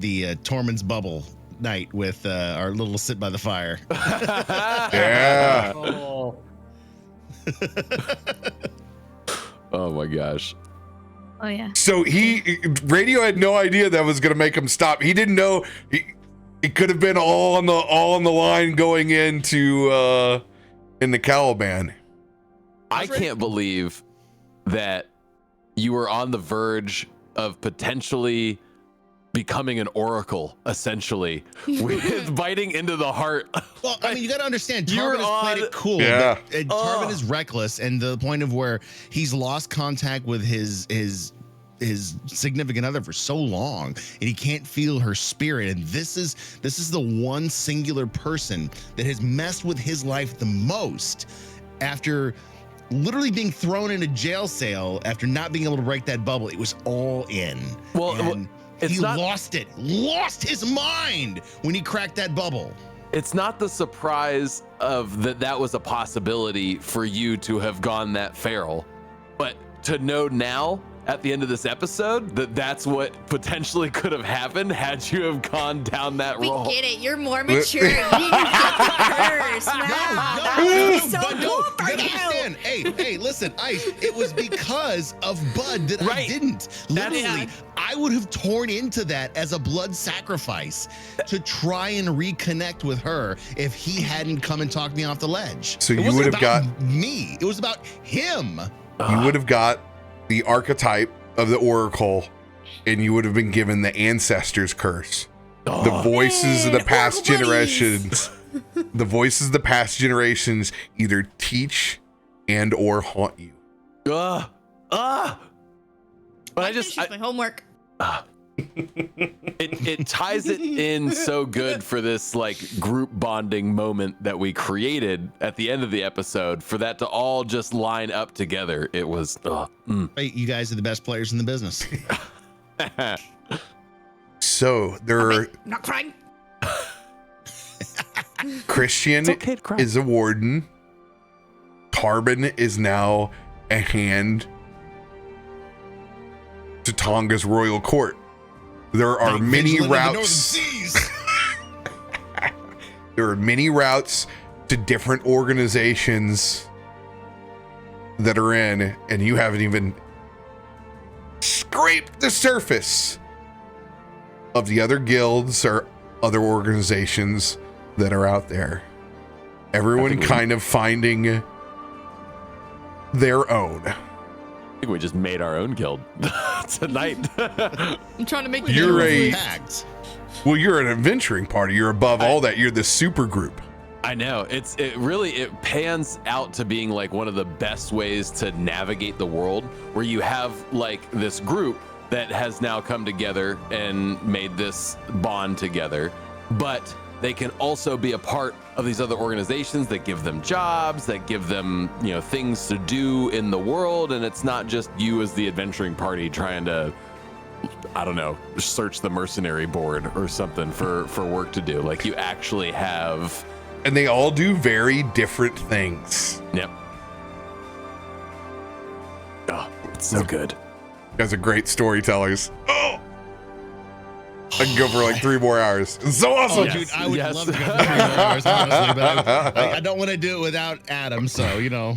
Tormund's bubble night with our little sit by the fire. yeah. Oh, Oh my gosh. Oh yeah. So Radio had no idea that was gonna make him stop. He didn't know it could have been all on the line going into in the Caliban. I can't believe that you were on the verge of potentially becoming an oracle, essentially, with biting into the heart. Well, I mean, you got to understand, You're Tarben has played on- it cool. Yeah. But, Tarben is reckless, and the point of where he's lost contact with his significant other for so long, and he can't feel her spirit. And this is the one singular person that has messed with his life the most after literally being thrown in a jail cell after not being able to break that bubble. It was all in. Well, And it's he not- lost his mind when he cracked that bubble. It's not the surprise of that was a possibility for you to have gone that feral, but to know now at the end of this episode that's what potentially could have happened had you have gone down that We roll. get it. You're more mature. You didn't get the curse. Wow, that would be so But cool no, for you you. understand. Hey, listen, Ice, it was because of Bud that I Right. didn't. Literally, Yeah. I would have torn into that as a blood sacrifice to try and reconnect with her if he hadn't come and talked me off the ledge. So It you wasn't would have about got- me. It was about him. You would have got the archetype of the Oracle, and you would have been given the ancestors curse. The voices of the past generations. The voices of the past generations either teach and or haunt you. But I just my homework. it ties it in so good for this like group bonding moment that we created at the end of the episode, for that to all just line up together. It was Hey, you guys are the best players in the business. So there are Not crying. Christian It's okay to cry. is a warden. Tarben is now a hand to Tonga's royal court. There are many Vigilant of the Northern routes. Seas. There are many routes to different organizations that are in, and you haven't even scraped the surface of the other guilds or other organizations that are out there. Everyone kind of finding their own. I think we just made our own guild tonight. I'm trying to make You're Well, you're an adventuring party. You're above all that. You're the super group. I know. It pans out to being like one of the best ways to navigate the world, where you have like this group that has now come together and made this bond together, but they can also be a part of these other organizations that give them jobs, that give them, you know, things to do in the world. And it's not just you as the adventuring party trying to, I don't know, search the mercenary board or something for work to do. Like, you actually have... And they all do very different things. Yep. Oh, it's so good. You guys are great storytellers. Oh! I can go for like 3 more hours. It's so awesome. Oh, dude, I would love to go for 3 more hours, honestly, but I don't want to do it without Adam, so, you know.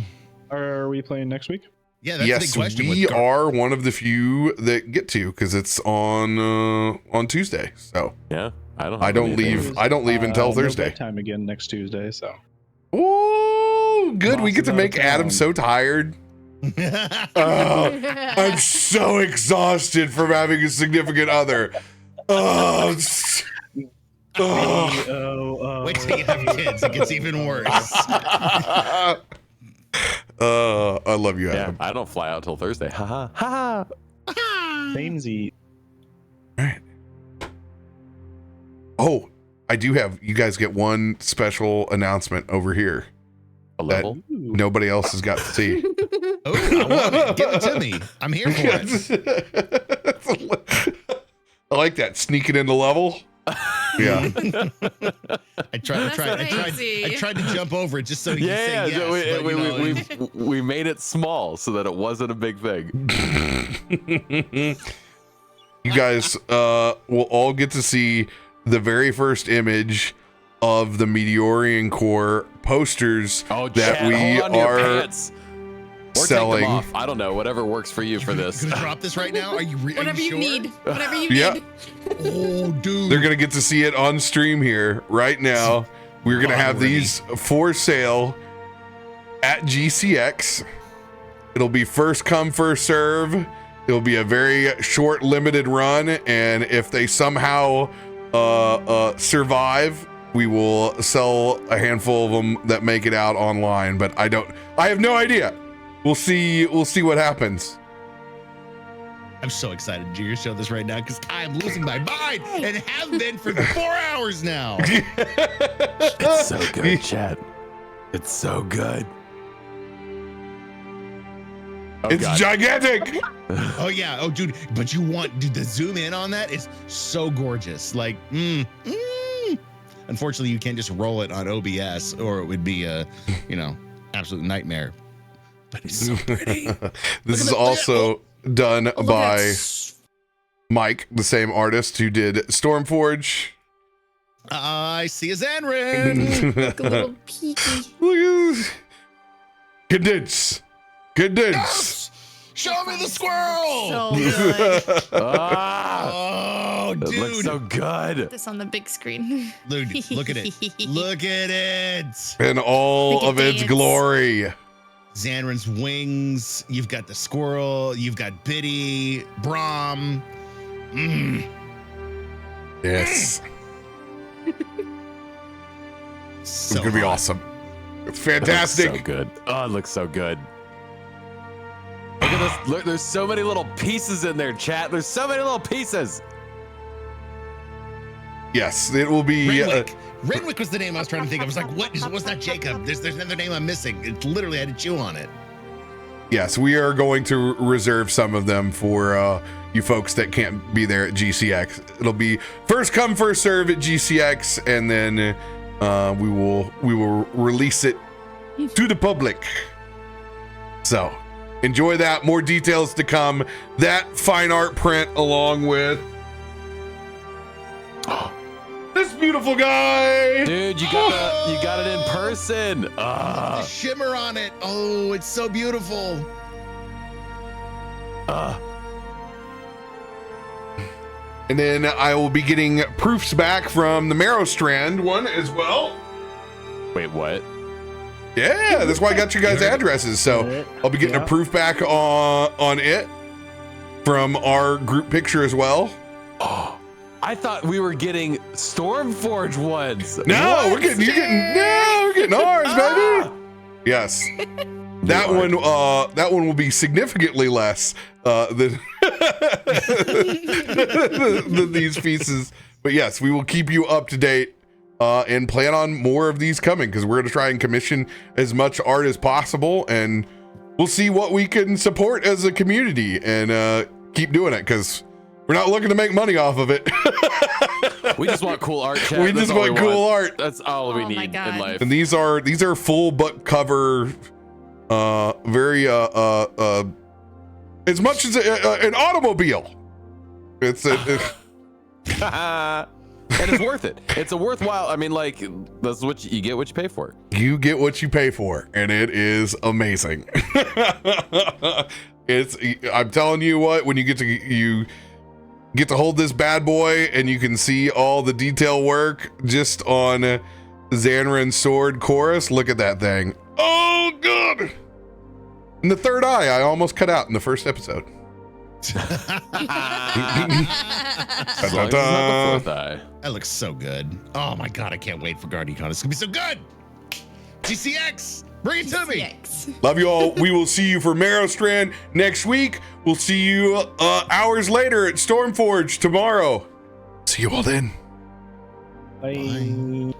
Are we playing next week? Yeah, that's a big question. We are one of the few that get to, because it's on Tuesday. So yeah, I don't leave until Thursday. Time again next Tuesday. So. Oh, good. Boss We get is to out make of Adam town. so tired. I'm so exhausted from having a significant other. Oh, Wait till you have kids. It gets even worse. I love you, Adam. Yeah, I don't fly out till Thursday. Ha ha ha. Samesy. All right. Oh, I do have, you guys get one special announcement over here A level. that nobody else has got to see. Oh, I want it. Give it to me. I'm here for it. I like that, sneaking into level. Yeah. I tried to jump over it just so you Yeah, say yes. we, but, you know, we made it small so that it wasn't a big thing. You guys will all get to see the very first image of the Meteorian Core posters Chad, that we hold on to your are pants. Or selling. take them off. I don't know. Whatever works for you for this. Gonna drop this right now? Are you Whatever you sure? need. Whatever you Yeah. need. Oh, dude. They're gonna get to see it on stream here right now. We're gonna have these for sale at GCX. It'll be first come, first serve. It'll be a very short, limited run, and if they somehow survive, we will sell a handful of them that make it out online. But I have no idea. We'll see what happens. I'm so excited to show this right now because I'm losing my mind and have been for 4 hours now. It's so good, Chad. It's so good. Oh, It's God. gigantic. Oh yeah. Oh dude, but dude, the zoom in on that is so gorgeous. Like, Unfortunately, you can't just roll it on OBS or it would be a, absolute nightmare. But it's so pretty. This is also done by Mike, the same artist who did Stormforge. I see a Zanrin. Like a little peeky. Look at this. Condense. Yes! Show me the squirrel. So good. Oh, It dude. looks so good. This on the big screen. Dude, look at it. Look at it. In all Make it of its dance. glory. Zanrin's wings. You've got the squirrel. You've got Biddy, Brom. Yes. So It's gonna be hot. awesome. It's It looks fantastic. so good. Oh, it looks so good. Look at this. Look, there's so many little pieces in there, chat. There's so many little pieces. Yes, it will be. Renwick. Renwick was the name I was trying to think of. I was like, what's that Jacob? There's another name I'm missing. It literally had a chew on it. Yes, we are going to reserve some of them for you folks that can't be there at GCX. It'll be first come, first serve at GCX, and then we will release it to the public. So enjoy that. More details to come. That fine art print along with this beautiful guy. Dude, you got it in person. The shimmer on it. Oh, it's so beautiful. And then I will be getting proofs back from the Merrowstrand one as well. Wait, what? Yeah, that's why I got you guys' addresses. So I'll be getting a proof back on it from our group picture as well. Oh, I thought we were getting Stormforge ones. No, we're getting ours, baby. Yes. That one will be significantly less than these pieces. But yes, we will keep you up to date and plan on more of these coming, because we're going to try and commission as much art as possible, and we'll see what we can support as a community and keep doing it, because we're not looking to make money off of it. We just want cool art, chat. We just want cool art. That's all we need in life. And these are full book cover, very as much as an automobile. It's and it's worth it. It's a worthwhile. I mean, like, that's what you get. What you pay for. You get what you pay for, and it is amazing. I'm telling you what. When you get to hold this bad boy, and you can see all the detail work just on Xanran's sword chorus. Look at that thing. Oh god! And the third eye I almost cut out in the first episode. That looks so good. Oh my god, I can't wait for GuardianCon. It's gonna be so good. GCX, bring it to me. Love you all. We will see you for Merrowstrand next week. We'll see you hours later at Stormforge tomorrow. See you all then. Bye.